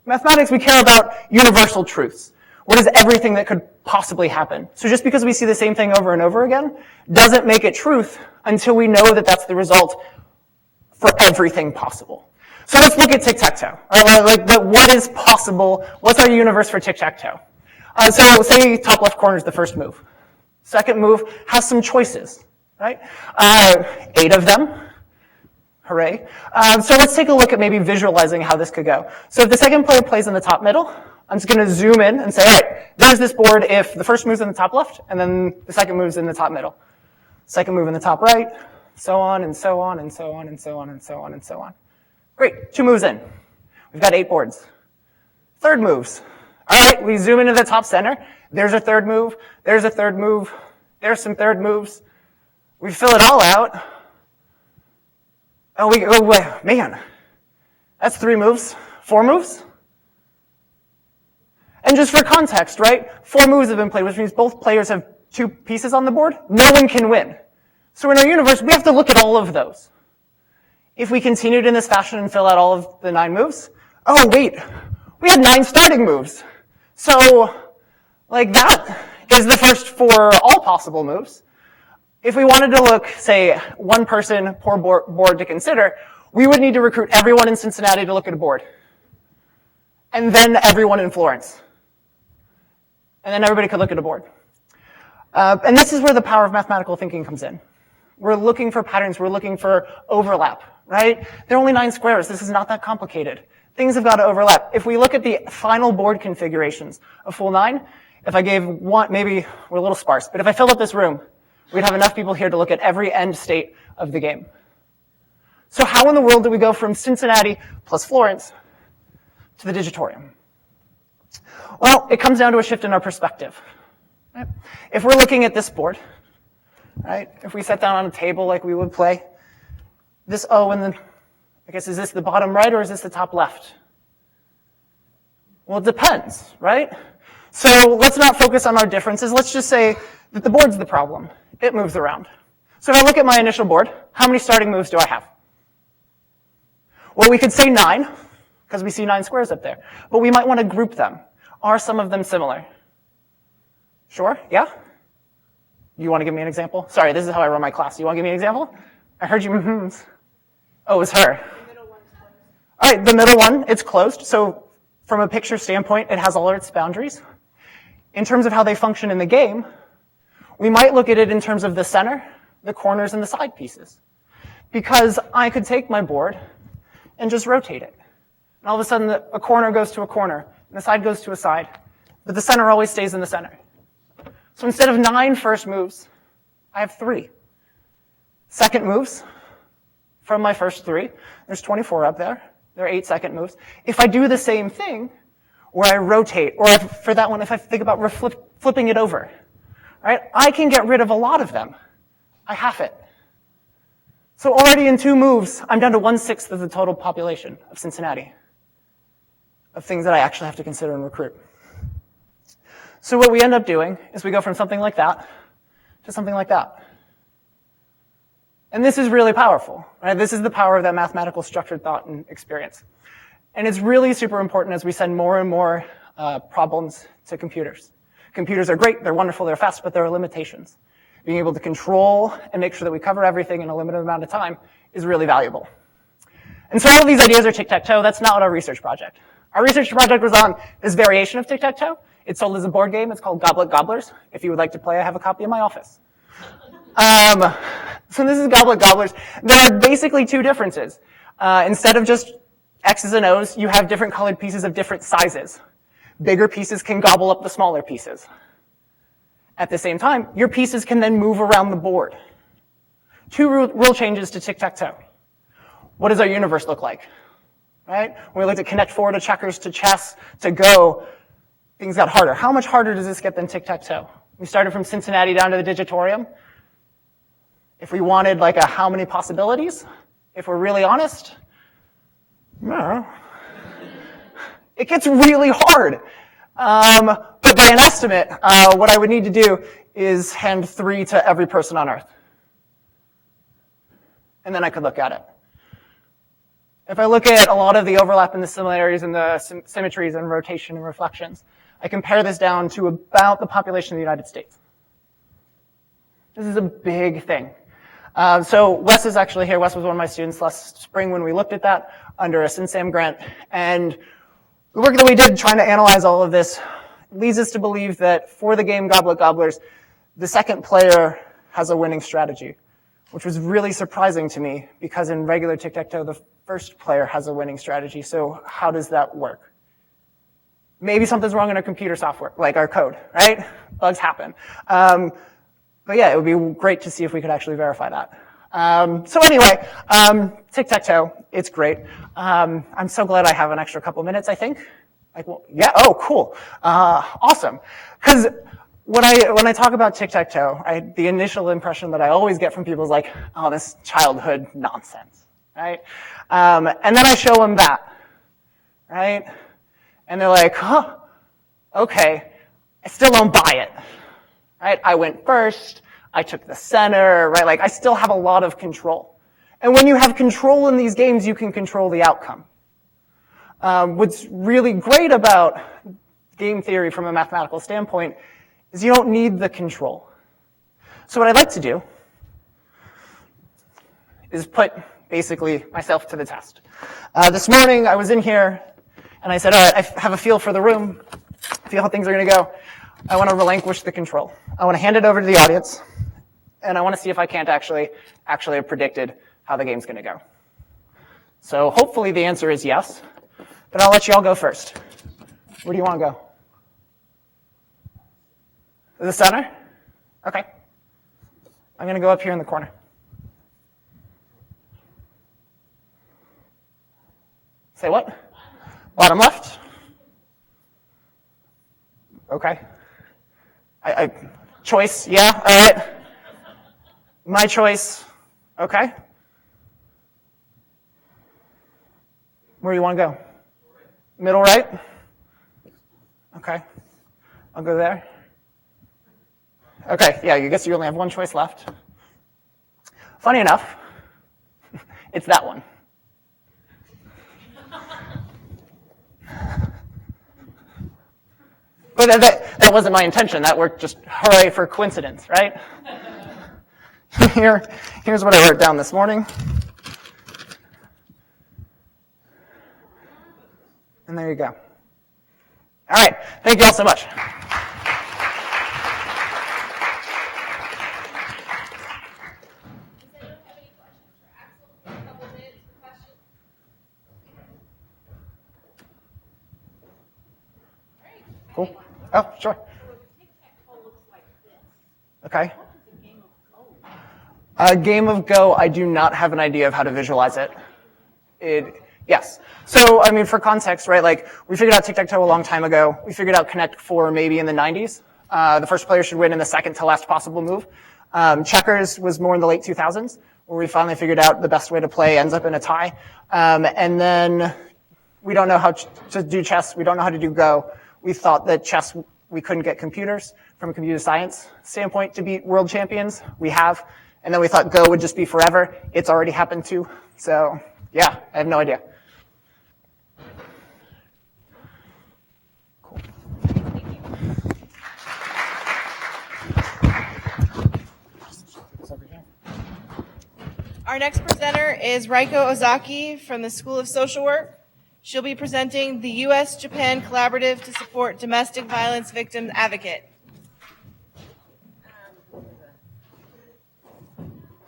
Mathematics, we care about universal truths. What is everything that could possibly happen? So just because we see the same thing over and over again doesn't make it truth until we know that that's the result for everything possible. So let's look at tic-tac-toe. Like what is possible? What's our universe for tic-tac-toe? So say top left corner is the first move. Second move has some choices, right? 8 of them. Hooray. So let's take a look at maybe visualizing how this could go. So if the second player plays in the top middle, I'm just going to zoom in and say, all right, there's this board if the first move's in the top left, and then the second move's in the top middle. Second move in the top right, so on and so on and so on and so on and so on and so on. Great, 2 moves in. We've got 8 boards. Third moves. All right, we zoom into the top center. There's a third move. There's a third move. There's some third moves. We fill it all out. Oh, man, that's 3 moves, 4 moves. And just for context, right, 4 moves have been played, which means both players have 2 pieces on the board. No one can win. So in our universe, we have to look at all of those. If we continued in this fashion and fill out all of the 9 moves, oh, wait, we had 9 starting moves. So, like, that is the first for all possible moves. If we wanted to look, say, one person per board to consider, we would need to recruit everyone in Cincinnati to look at a board. And then everyone in Florence. And then everybody could look at a board. And this is where the power of mathematical thinking comes in. We're looking for patterns. We're looking for overlap, right? There are only 9 squares. This is not that complicated. Things have got to overlap. If we look at the final board configurations of full 9, if I gave one, maybe we're a little sparse, but if I filled up this room, we'd have enough people here to look at every end state of the game. So how in the world do we go from Cincinnati plus Florence to the Digitorium? Well, it comes down to a shift in our perspective. Right? If we're looking at this board, right? If we sat down on a table like we would play, this O and then, I guess, is this the bottom right or is this the top left? Well, it depends, right? So let's not focus on our differences. Let's just say that the board's the problem. It moves around. So if I look at my initial board, how many starting moves do I have? Well, we could say 9, because we see 9 squares up there. But we might want to group them. Are some of them similar? Sure? Yeah? You want to give me an example? Sorry, this is how I run my class. You want to give me an example? I heard you mm-hmms. Oh, it was her. The middle one's closed. All right, the middle one, it's closed. So from a picture standpoint, it has all its boundaries. In terms of how they function in the game, we might look at it in terms of the center, the corners, and the side pieces. Because I could take my board and just rotate it. And all of a sudden, a corner goes to a corner, and the side goes to a side. But the center always stays in the center. So instead of 9 first moves, I have 3. Second moves from my first 3. There's 24 up there. There are 8 second moves. If I do the same thing, where I rotate, or if, for that one, if I think about flipping it over, right? I can get rid of a lot of them. I half it. So already in 2 moves, I'm down to 1/6 of the total population of Cincinnati, of things that I actually have to consider and recruit. So what we end up doing is we go from something like that to something like that. And this is really powerful, right? This is the power of that mathematical structured thought and experience. And it's really super important as we send more and more problems to computers. Computers are great, they're wonderful, they're fast, but there are limitations. Being able to control and make sure that we cover everything in a limited amount of time is really valuable. And so all of these ideas are tic-tac-toe. That's not our research project. Our research project was on this variation of tic-tac-toe. It's sold as a board game. It's called Goblet Gobblers. If you would like to play, I have a copy in my office. So this is Goblet Gobblers. There are basically two differences. Instead of just X's and O's, you have different colored pieces of different sizes. Bigger pieces can gobble up the smaller pieces. At the same time, your pieces can then move around the board. Two rule changes to tic-tac-toe. What does our universe look like? Right? When we looked at Connect Four to checkers to chess to Go, things got harder. How much harder does this get than tic-tac-toe? We started from Cincinnati down to the Digitorium. If we wanted like a how many possibilities, if we're really honest, no. It gets really hard. But by an estimate, what I would need to do is hand 3 to every person on Earth. And then I could look at it. If I look at a lot of the overlap and the similarities and the symmetries and rotation and reflections, I compare this down to about the population of the United States. This is a big thing. So Wes is actually here. Wes was one of my students last spring when we looked at that under a SynSam grant. And the work that we did trying to analyze all of this leads us to believe that for the game Goblet Gobblers, the second player has a winning strategy, which was really surprising to me because in regular tic-tac-toe, the first player has a winning strategy. So how does that work? Maybe something's wrong in our computer software, like our code, right? Bugs happen. But yeah, it would be great to see if we could actually verify that. So anyway, tic-tac-toe, it's great. I'm so glad I have an extra couple minutes, I think. Like, well, yeah, oh, cool. Awesome. Because when I talk about tic-tac-toe, the initial impression that I always get from people is like, oh, this childhood nonsense, right? And then I show them that, right? And they're like, huh, okay, I still don't buy it, right? I went first, I took the center, right? Like, I still have a lot of control. And when you have control in these games, you can control the outcome. What's really great about game theory from a mathematical standpoint is you don't need the control. So what I'd like to do is put basically myself to the test. This morning I was in here and I said, all right, I have a feel for the room, feel how things are going to go. I want to relinquish the control. I want to hand it over to the audience, and I want to see if I can't actually have predicted how the game's going to go. So hopefully the answer is yes, but I'll let you all go first. Where do you want to go? The center? Okay. I'm going to go up here in the corner. Say what? Bottom left? Okay. Choice, yeah, all right. My choice, okay. Where do you want to go? Middle right? Okay. I'll go there. Okay, yeah, I guess you only have one choice left. Funny enough, it's that one. But that wasn't my intention. That worked just hooray for coincidence, right? Here's what I wrote down this morning. And there you go. All right, thank you all so much. Cool. Oh, sure. Okay. A game of Go, I do not have an idea of how to visualize it. Yes. So, I mean, for context, right, like, we figured out tic-tac-toe a long time ago. We figured out Connect Four maybe in the 90s. The first player should win in the second to last possible move. Checkers was more in the late 2000s, where we finally figured out the best way to play ends up in a tie. And then we don't know how to do chess. We don't know how to do Go. We thought that chess, we couldn't get computers from a computer science standpoint to beat world champions. We have. And then we thought Go would just be forever. It's already happened too. So, yeah, I have no idea. Cool. Our next presenter is Reiko Ozaki from the School of Social Work. She'll be presenting the U.S.-Japan Collaborative to Support Domestic Violence Victims Advocate.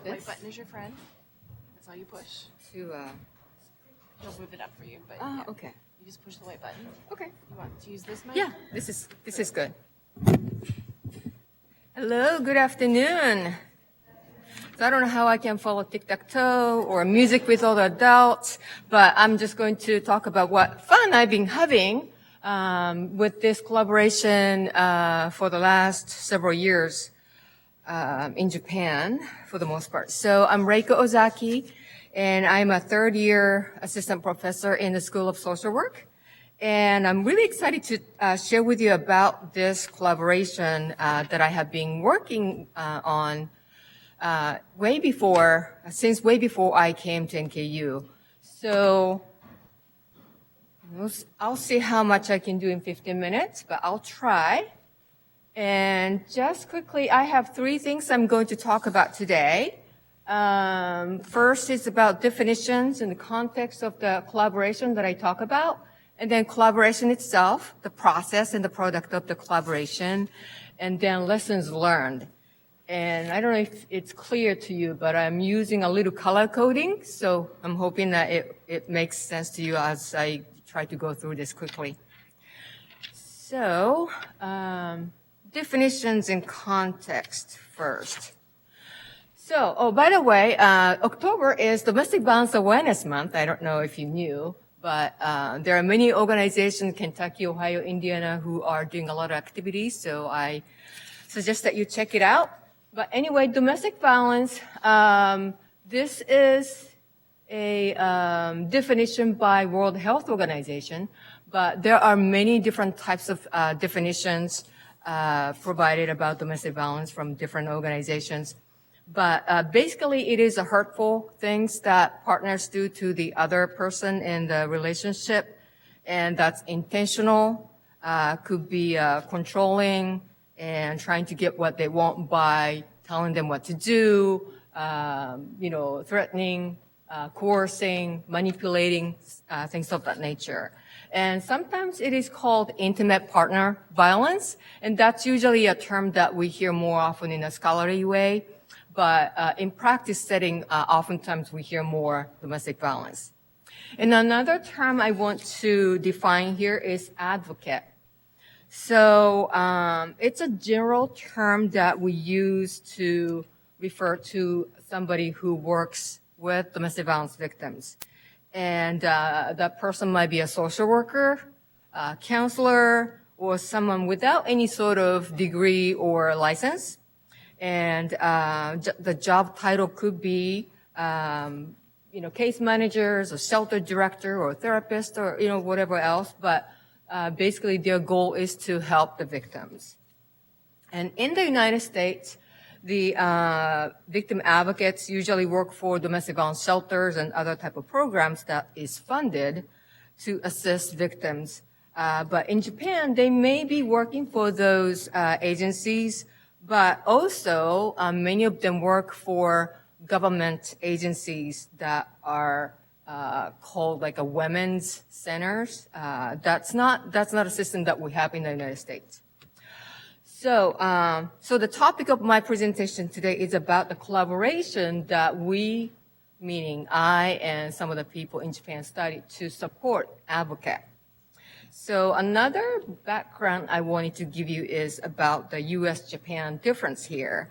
White button is your friend. That's all you push. He'll move it up for you, but yeah. Okay. You just push the white button. Okay. You want to use this mic? Yeah, this is good. Hello, good afternoon. So I don't know how I can follow Tic-Tac-Whoa or music with all the adults, but I'm just going to talk about what fun I've been having with this collaboration for the last several years in Japan, for the most part. So I'm Reiko Ozaki, and I'm a third-year assistant professor in the School of Social Work. And I'm really excited to share with you about this collaboration that I have been working on since way before I came to NKU. So I'll see how much I can do in 15 minutes, but I'll try. And just quickly, I have three things I'm going to talk about today. First is about definitions in the context of the collaboration that I talk about, and then collaboration itself, the process and the product of the collaboration, and then lessons learned. And I don't know if it's clear to you, but I'm using a little color coding, so I'm hoping that it makes sense to you as I try to go through this quickly. So, definitions in context first. So, by the way, October is Domestic Violence Awareness Month. I don't know if you knew, but there are many organizations, Kentucky, Ohio, Indiana, who are doing a lot of activities, so I suggest that you check it out. But anyway, domestic violence, this is a definition by World Health Organization, but there are many different types of definitions provided about domestic violence from different organizations. But basically, it is a hurtful things that partners do to the other person in the relationship, and that's intentional, could be controlling and trying to get what they want by telling them what to do, threatening, coercing, manipulating, things of that nature. And sometimes it is called intimate partner violence, and that's usually a term that we hear more often in a scholarly way. But in practice setting, oftentimes we hear more domestic violence. And another term I want to define here is advocate. So it's a general term that we use to refer to somebody who works with domestic violence victims. And that person might be a social worker, a counselor, or someone without any sort of degree or license. And the job title could be, case managers, or shelter director, or therapist, or, whatever else. But basically, their goal is to help the victims. And in the United States, the victim advocates usually work for domestic violence shelters and other type of programs that is funded to assist victims. But in Japan, they may be working for those agencies, but also many of them work for government agencies that are called like a women's centers. That's not a system that we have in the United States. So the topic of my presentation today is about the collaboration that we, meaning I and some of the people in Japan, studied to support advocate. So another background I wanted to give you is about the U.S.-Japan difference here.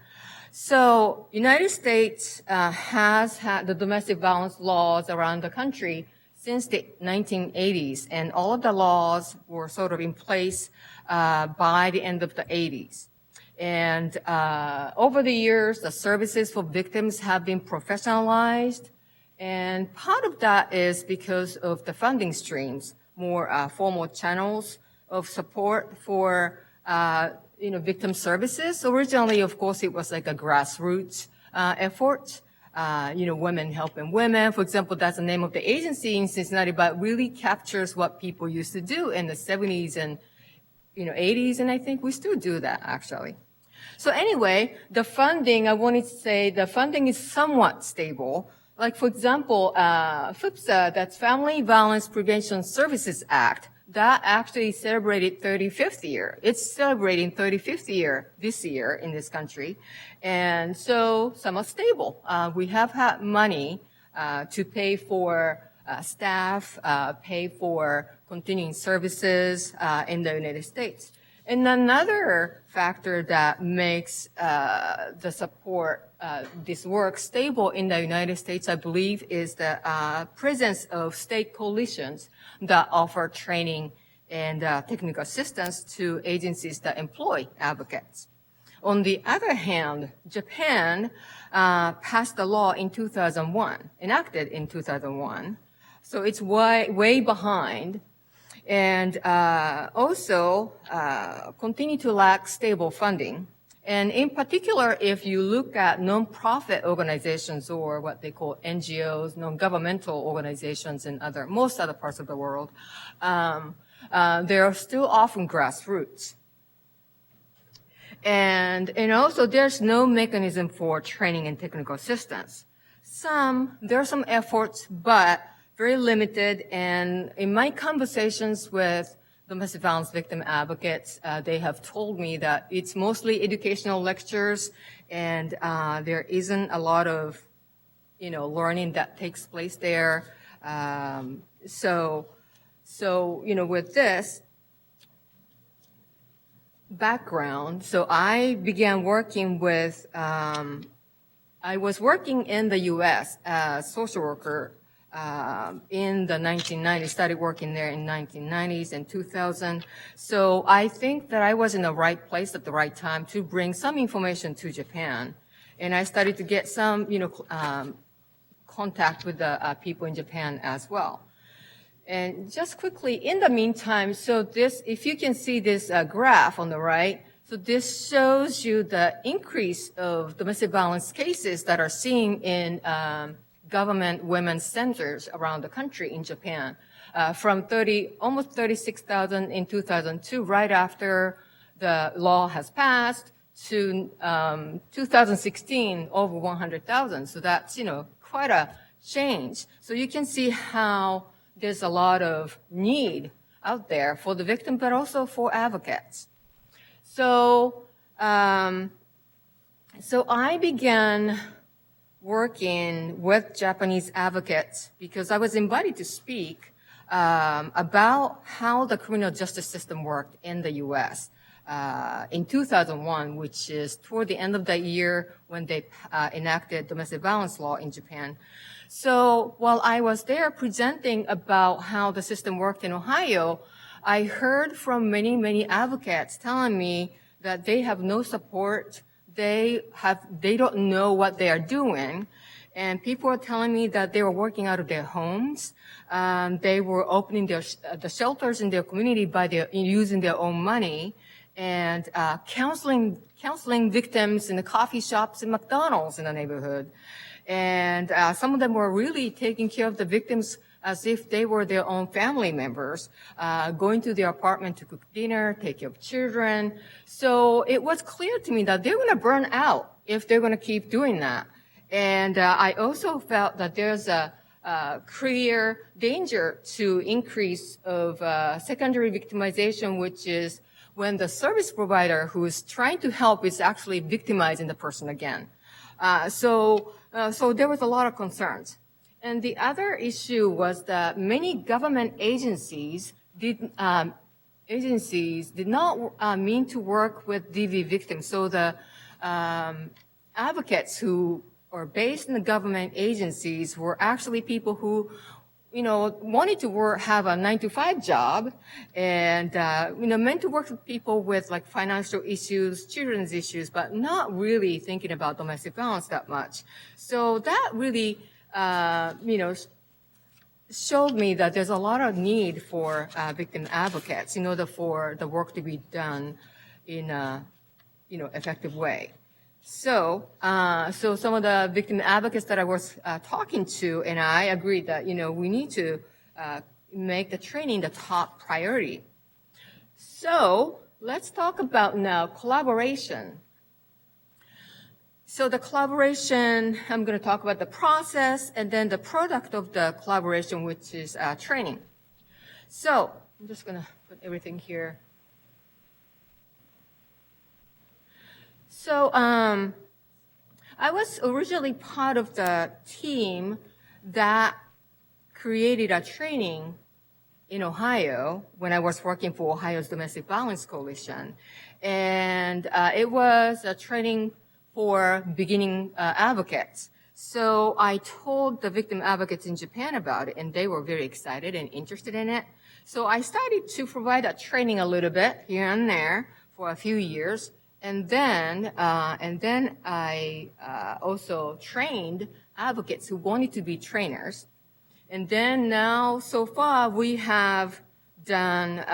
So United States has had the domestic violence laws around the country since the 1980s, and all of the laws were sort of in place by the end of the 80s. And over the years, the services for victims have been professionalized, and part of that is because of the funding streams, more formal channels of support for victim services. Originally, of course, it was like a grassroots effort. Women helping women, for example, that's the name of the agency in Cincinnati, but really captures what people used to do in the 70s and 80s, and I think we still do that actually. So anyway, the funding, I wanted to say the funding is somewhat stable, Like, for example, FIPSA, that's Family Violence Prevention Services Act, that actually celebrated 35th year. It's celebrating 35th year this year in this country. And so somewhat stable. We have had money to pay for staff, pay for continuing services in the United States. And another factor that makes the support, this work stable in the United States, I believe, is the presence of state coalitions that offer training and technical assistance to agencies that employ advocates. On the other hand, Japan passed a law in 2001, enacted in 2001, so it's way behind, and also continue to lack stable funding. And in particular, if you look at nonprofit organizations or what they call NGOs, non-governmental organizations in most other parts of the world, they are still often grassroots. And also there's no mechanism for training and technical assistance. There are some efforts, but very limited. And in my conversations with domestic violence victim advocates, they have told me that it's mostly educational lectures, and there isn't a lot of, learning that takes place there. So with this background, so I began working with, I was working in the U.S. as social worker in the 1990s, started working there in 1990s and 2000. So I think that I was in the right place at the right time to bring some information to Japan. And I started to get some, contact with the people in Japan as well. And just quickly, in the meantime, so this, if you can see this graph on the right, so this shows you the increase of domestic violence cases that are seen in government women's centers around the country in Japan, from almost 36,000 in 2002, right after the law has passed, to 2016, over 100,000. So that's, quite a change. So you can see how there's a lot of need out there for the victim, but also for advocates. So, so I began working with Japanese advocates because I was invited to speak about how the criminal justice system worked in the U.S. In 2001, which is toward the end of the year when they enacted domestic violence law in Japan. So while I was there presenting about how the system worked in Ohio, I heard from many, many advocates telling me that they have no support. They don't know what they are doing. And people are telling me that they were working out of their homes. They were opening the shelters in their community using their own money, and counseling victims in the coffee shops and McDonald's in the neighborhood. And some of them were really taking care of the victims as if they were their own family members, going to their apartment to cook dinner, take care of children. So it was clear to me that they're going to burn out if they're going to keep doing that. And I also felt that there's a clear danger to increase of secondary victimization, which is when the service provider who is trying to help is actually victimizing the person again. So there was a lot of concerns. And the other issue was that many government agencies did not mean to work with DV victims. So the advocates who are based in the government agencies were actually people who, wanted to have a 9-to-5 job and, meant to work with people with like financial issues, children's issues, but not really thinking about domestic violence that much. So that really, showed me that there's a lot of need for victim advocates in order for the work to be done in a, effective way. So some of the victim advocates that I was talking to, and I agreed that, we need to make the training the top priority. So let's talk about now collaboration. So the collaboration, I'm going to talk about the process and then the product of the collaboration, which is training. So I'm just going to put everything here. So I was originally part of the team that created a training in Ohio when I was working for Ohio's Domestic Violence Coalition. And it was a training for beginning advocates. So I told the victim advocates in Japan about it, and they were very excited and interested in it. So I started to provide that training a little bit here and there for a few years. And then I also trained advocates who wanted to be trainers. And then now, so far, we have done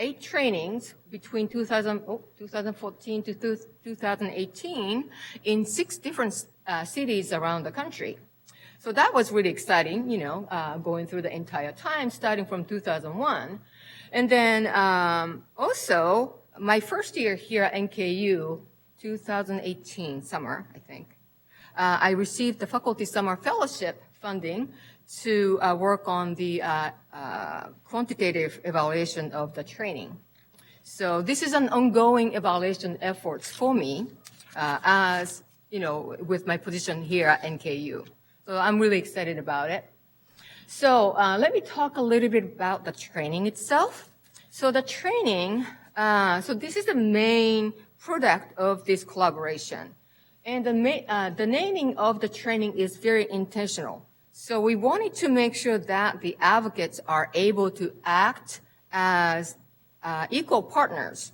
8 trainings between 2014 to 2018 in 6 different cities around the country. So that was really exciting, you know, going through the entire time, starting from 2001. And then also, my first year here at NKU, 2018 summer, I think, I received the Faculty Summer Fellowship funding to work on the quantitative evaluation of the training. So this is an ongoing evaluation effort for me, as you know, with my position here at NKU. So I'm really excited about it. So let me talk a little bit about the training itself. So the training, so this is the main product of this collaboration. And the naming of the training is very intentional. So we wanted to make sure that the advocates are able to act as equal partners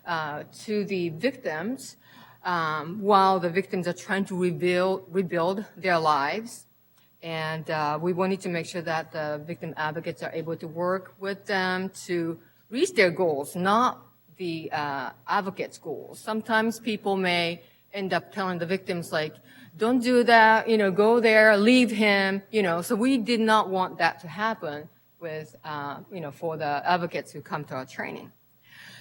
to the victims while the victims are trying to rebuild their lives. And we wanted to make sure that the victim advocates are able to work with them to reach their goals, not the advocates' goals. Sometimes people may end up telling the victims, like, don't do that, you know, go there, leave him, you know. So we did not want that to happen with, you know, for the advocates who come to our training.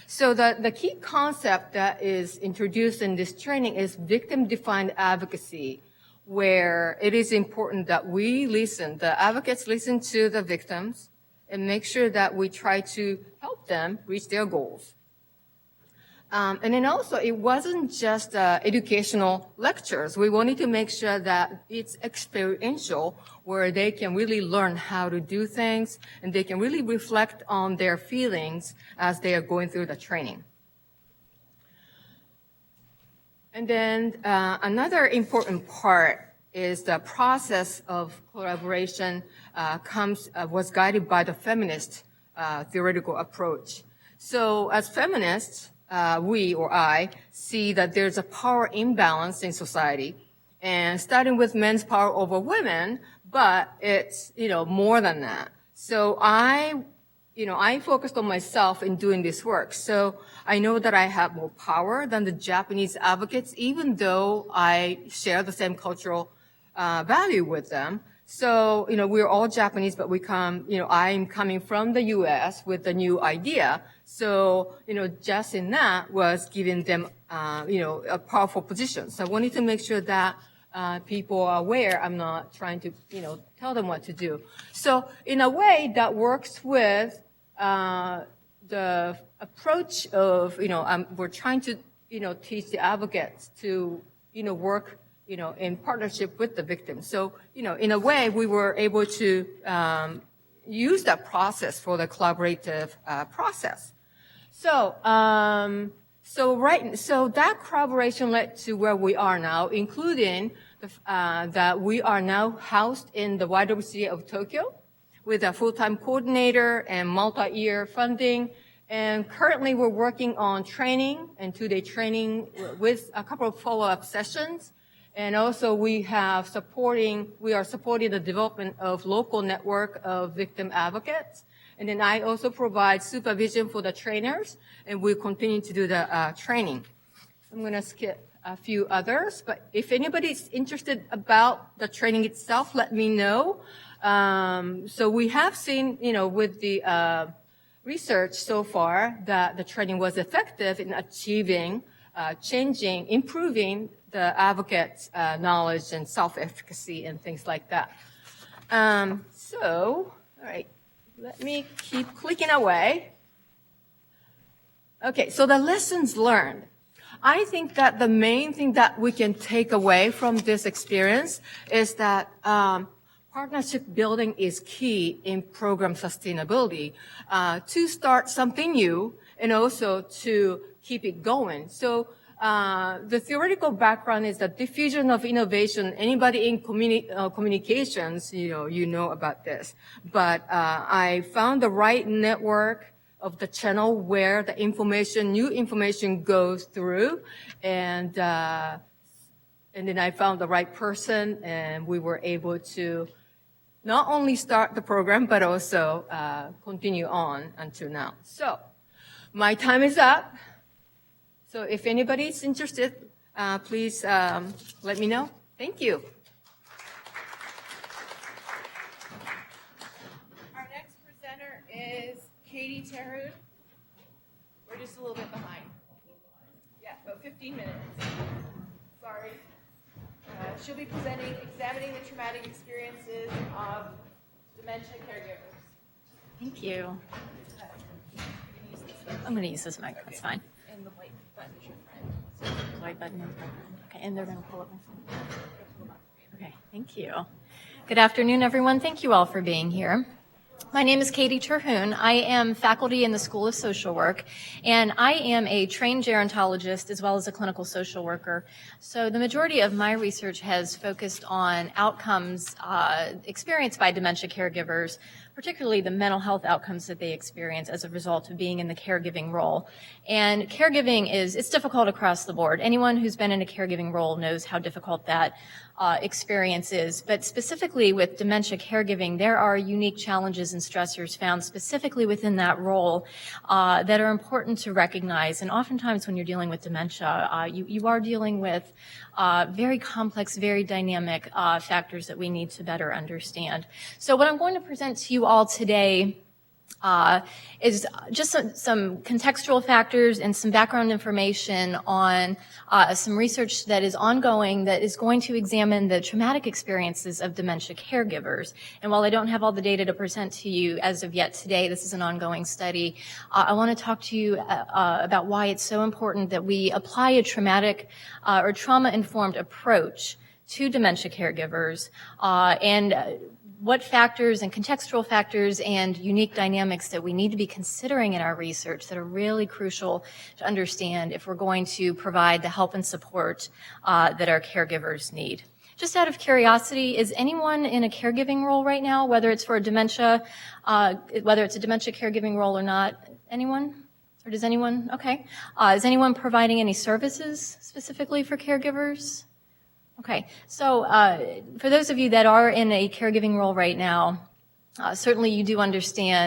So the key concept that is introduced in this training is victim-defined advocacy, where it is important that we listen, the advocates listen to the victims and make sure that we try to help them reach their goals. And then also, it wasn't just educational lectures. We wanted to make sure that it's experiential, where they can really learn how to do things, and they can really reflect on their feelings as they are going through the training. And then another important part is the process of collaboration was guided by the feminist theoretical approach. So as feminists, we or I see that there's a power imbalance in society, and starting with men's power over women, but it's, you know, more than that. So I focused on myself in doing this work. So I know that I have more power than the Japanese advocates, even though I share the same cultural value with them. So, you know, we're all Japanese, but I'm coming from the U.S. with a new idea. So, you know, just in that was giving them, a powerful position. So I wanted to make sure that people are aware I'm not trying to, tell them what to do. So in a way that works with the approach of, we're trying to, teach the advocates to, work, in partnership with the victims. So, in a way, we were able to use that process for the collaborative process. So, so that collaboration led to where we are now, including that we are now housed in the YWCA of Tokyo with a full-time coordinator and multi-year funding. And currently we're working on training and 2-day training with a couple of follow-up sessions. And also we are supporting the development of local network of victim advocates. And then I also provide supervision for the trainers, and we'll continue to do the training. I'm going to skip a few others, but if anybody's interested about the training itself, let me know. So we have seen, with the research so far that the training was effective in achieving improving the advocate's knowledge and self-efficacy and things like that. All right, let me keep clicking away. Okay, so the lessons learned. I think that the main thing that we can take away from this experience is that partnership building is key in program sustainability to start something new and also to keep it going. So the theoretical background is that diffusion of innovation. Anybody in communications, you know about this. But I found the right network of the channel where the new information goes through, and then I found the right person, and we were able to not only start the program but also continue on until now. So my time is up. So if anybody's interested, please let me know. Thank you. Our next presenter is Katie Terhune. We're just a little bit behind. Yeah, about 15 minutes. Sorry. She'll be presenting Examining the Traumatic Experiences of Dementia Caregivers. Thank you. I'm going to use this mic. That's fine. And the white button is your friend. White button is my friend. Okay, and they're going to pull up my phone. Okay, thank you. Good afternoon, everyone. Thank you all for being here. My name is Katie Terhune. I am faculty in the School of Social Work, and I am a trained gerontologist as well as a clinical social worker. So the majority of my research has focused on outcomes experienced by dementia caregivers, particularly the mental health outcomes that they experience as a result of being in the caregiving role. And caregiving it's difficult across the board. Anyone who's been in a caregiving role knows how difficult that experience is. But specifically with dementia caregiving, there are unique challenges and stressors found specifically within that role that are important to recognize. And oftentimes when you're dealing with dementia, you are dealing with very complex, very dynamic factors that we need to better understand. So what I'm going to present to you all today is just some contextual factors and some background information on some research that is ongoing that is going to examine the traumatic experiences of dementia caregivers. And while I don't have all the data to present to you as of yet today, this is an ongoing study, I want to talk to you about why it's so important that we apply a traumatic or trauma-informed approach to dementia caregivers and what factors and contextual factors and unique dynamics that we need to be considering in our research that are really crucial to understand if we're going to provide the help and support that our caregivers need. Just out of curiosity, is anyone in a caregiving role right now, whether it's for a dementia, whether it's a dementia caregiving role or not? Anyone? Or does anyone? Okay. Is anyone providing any services specifically for caregivers? Okay, so for those of you that are in a caregiving role right now, certainly you do understand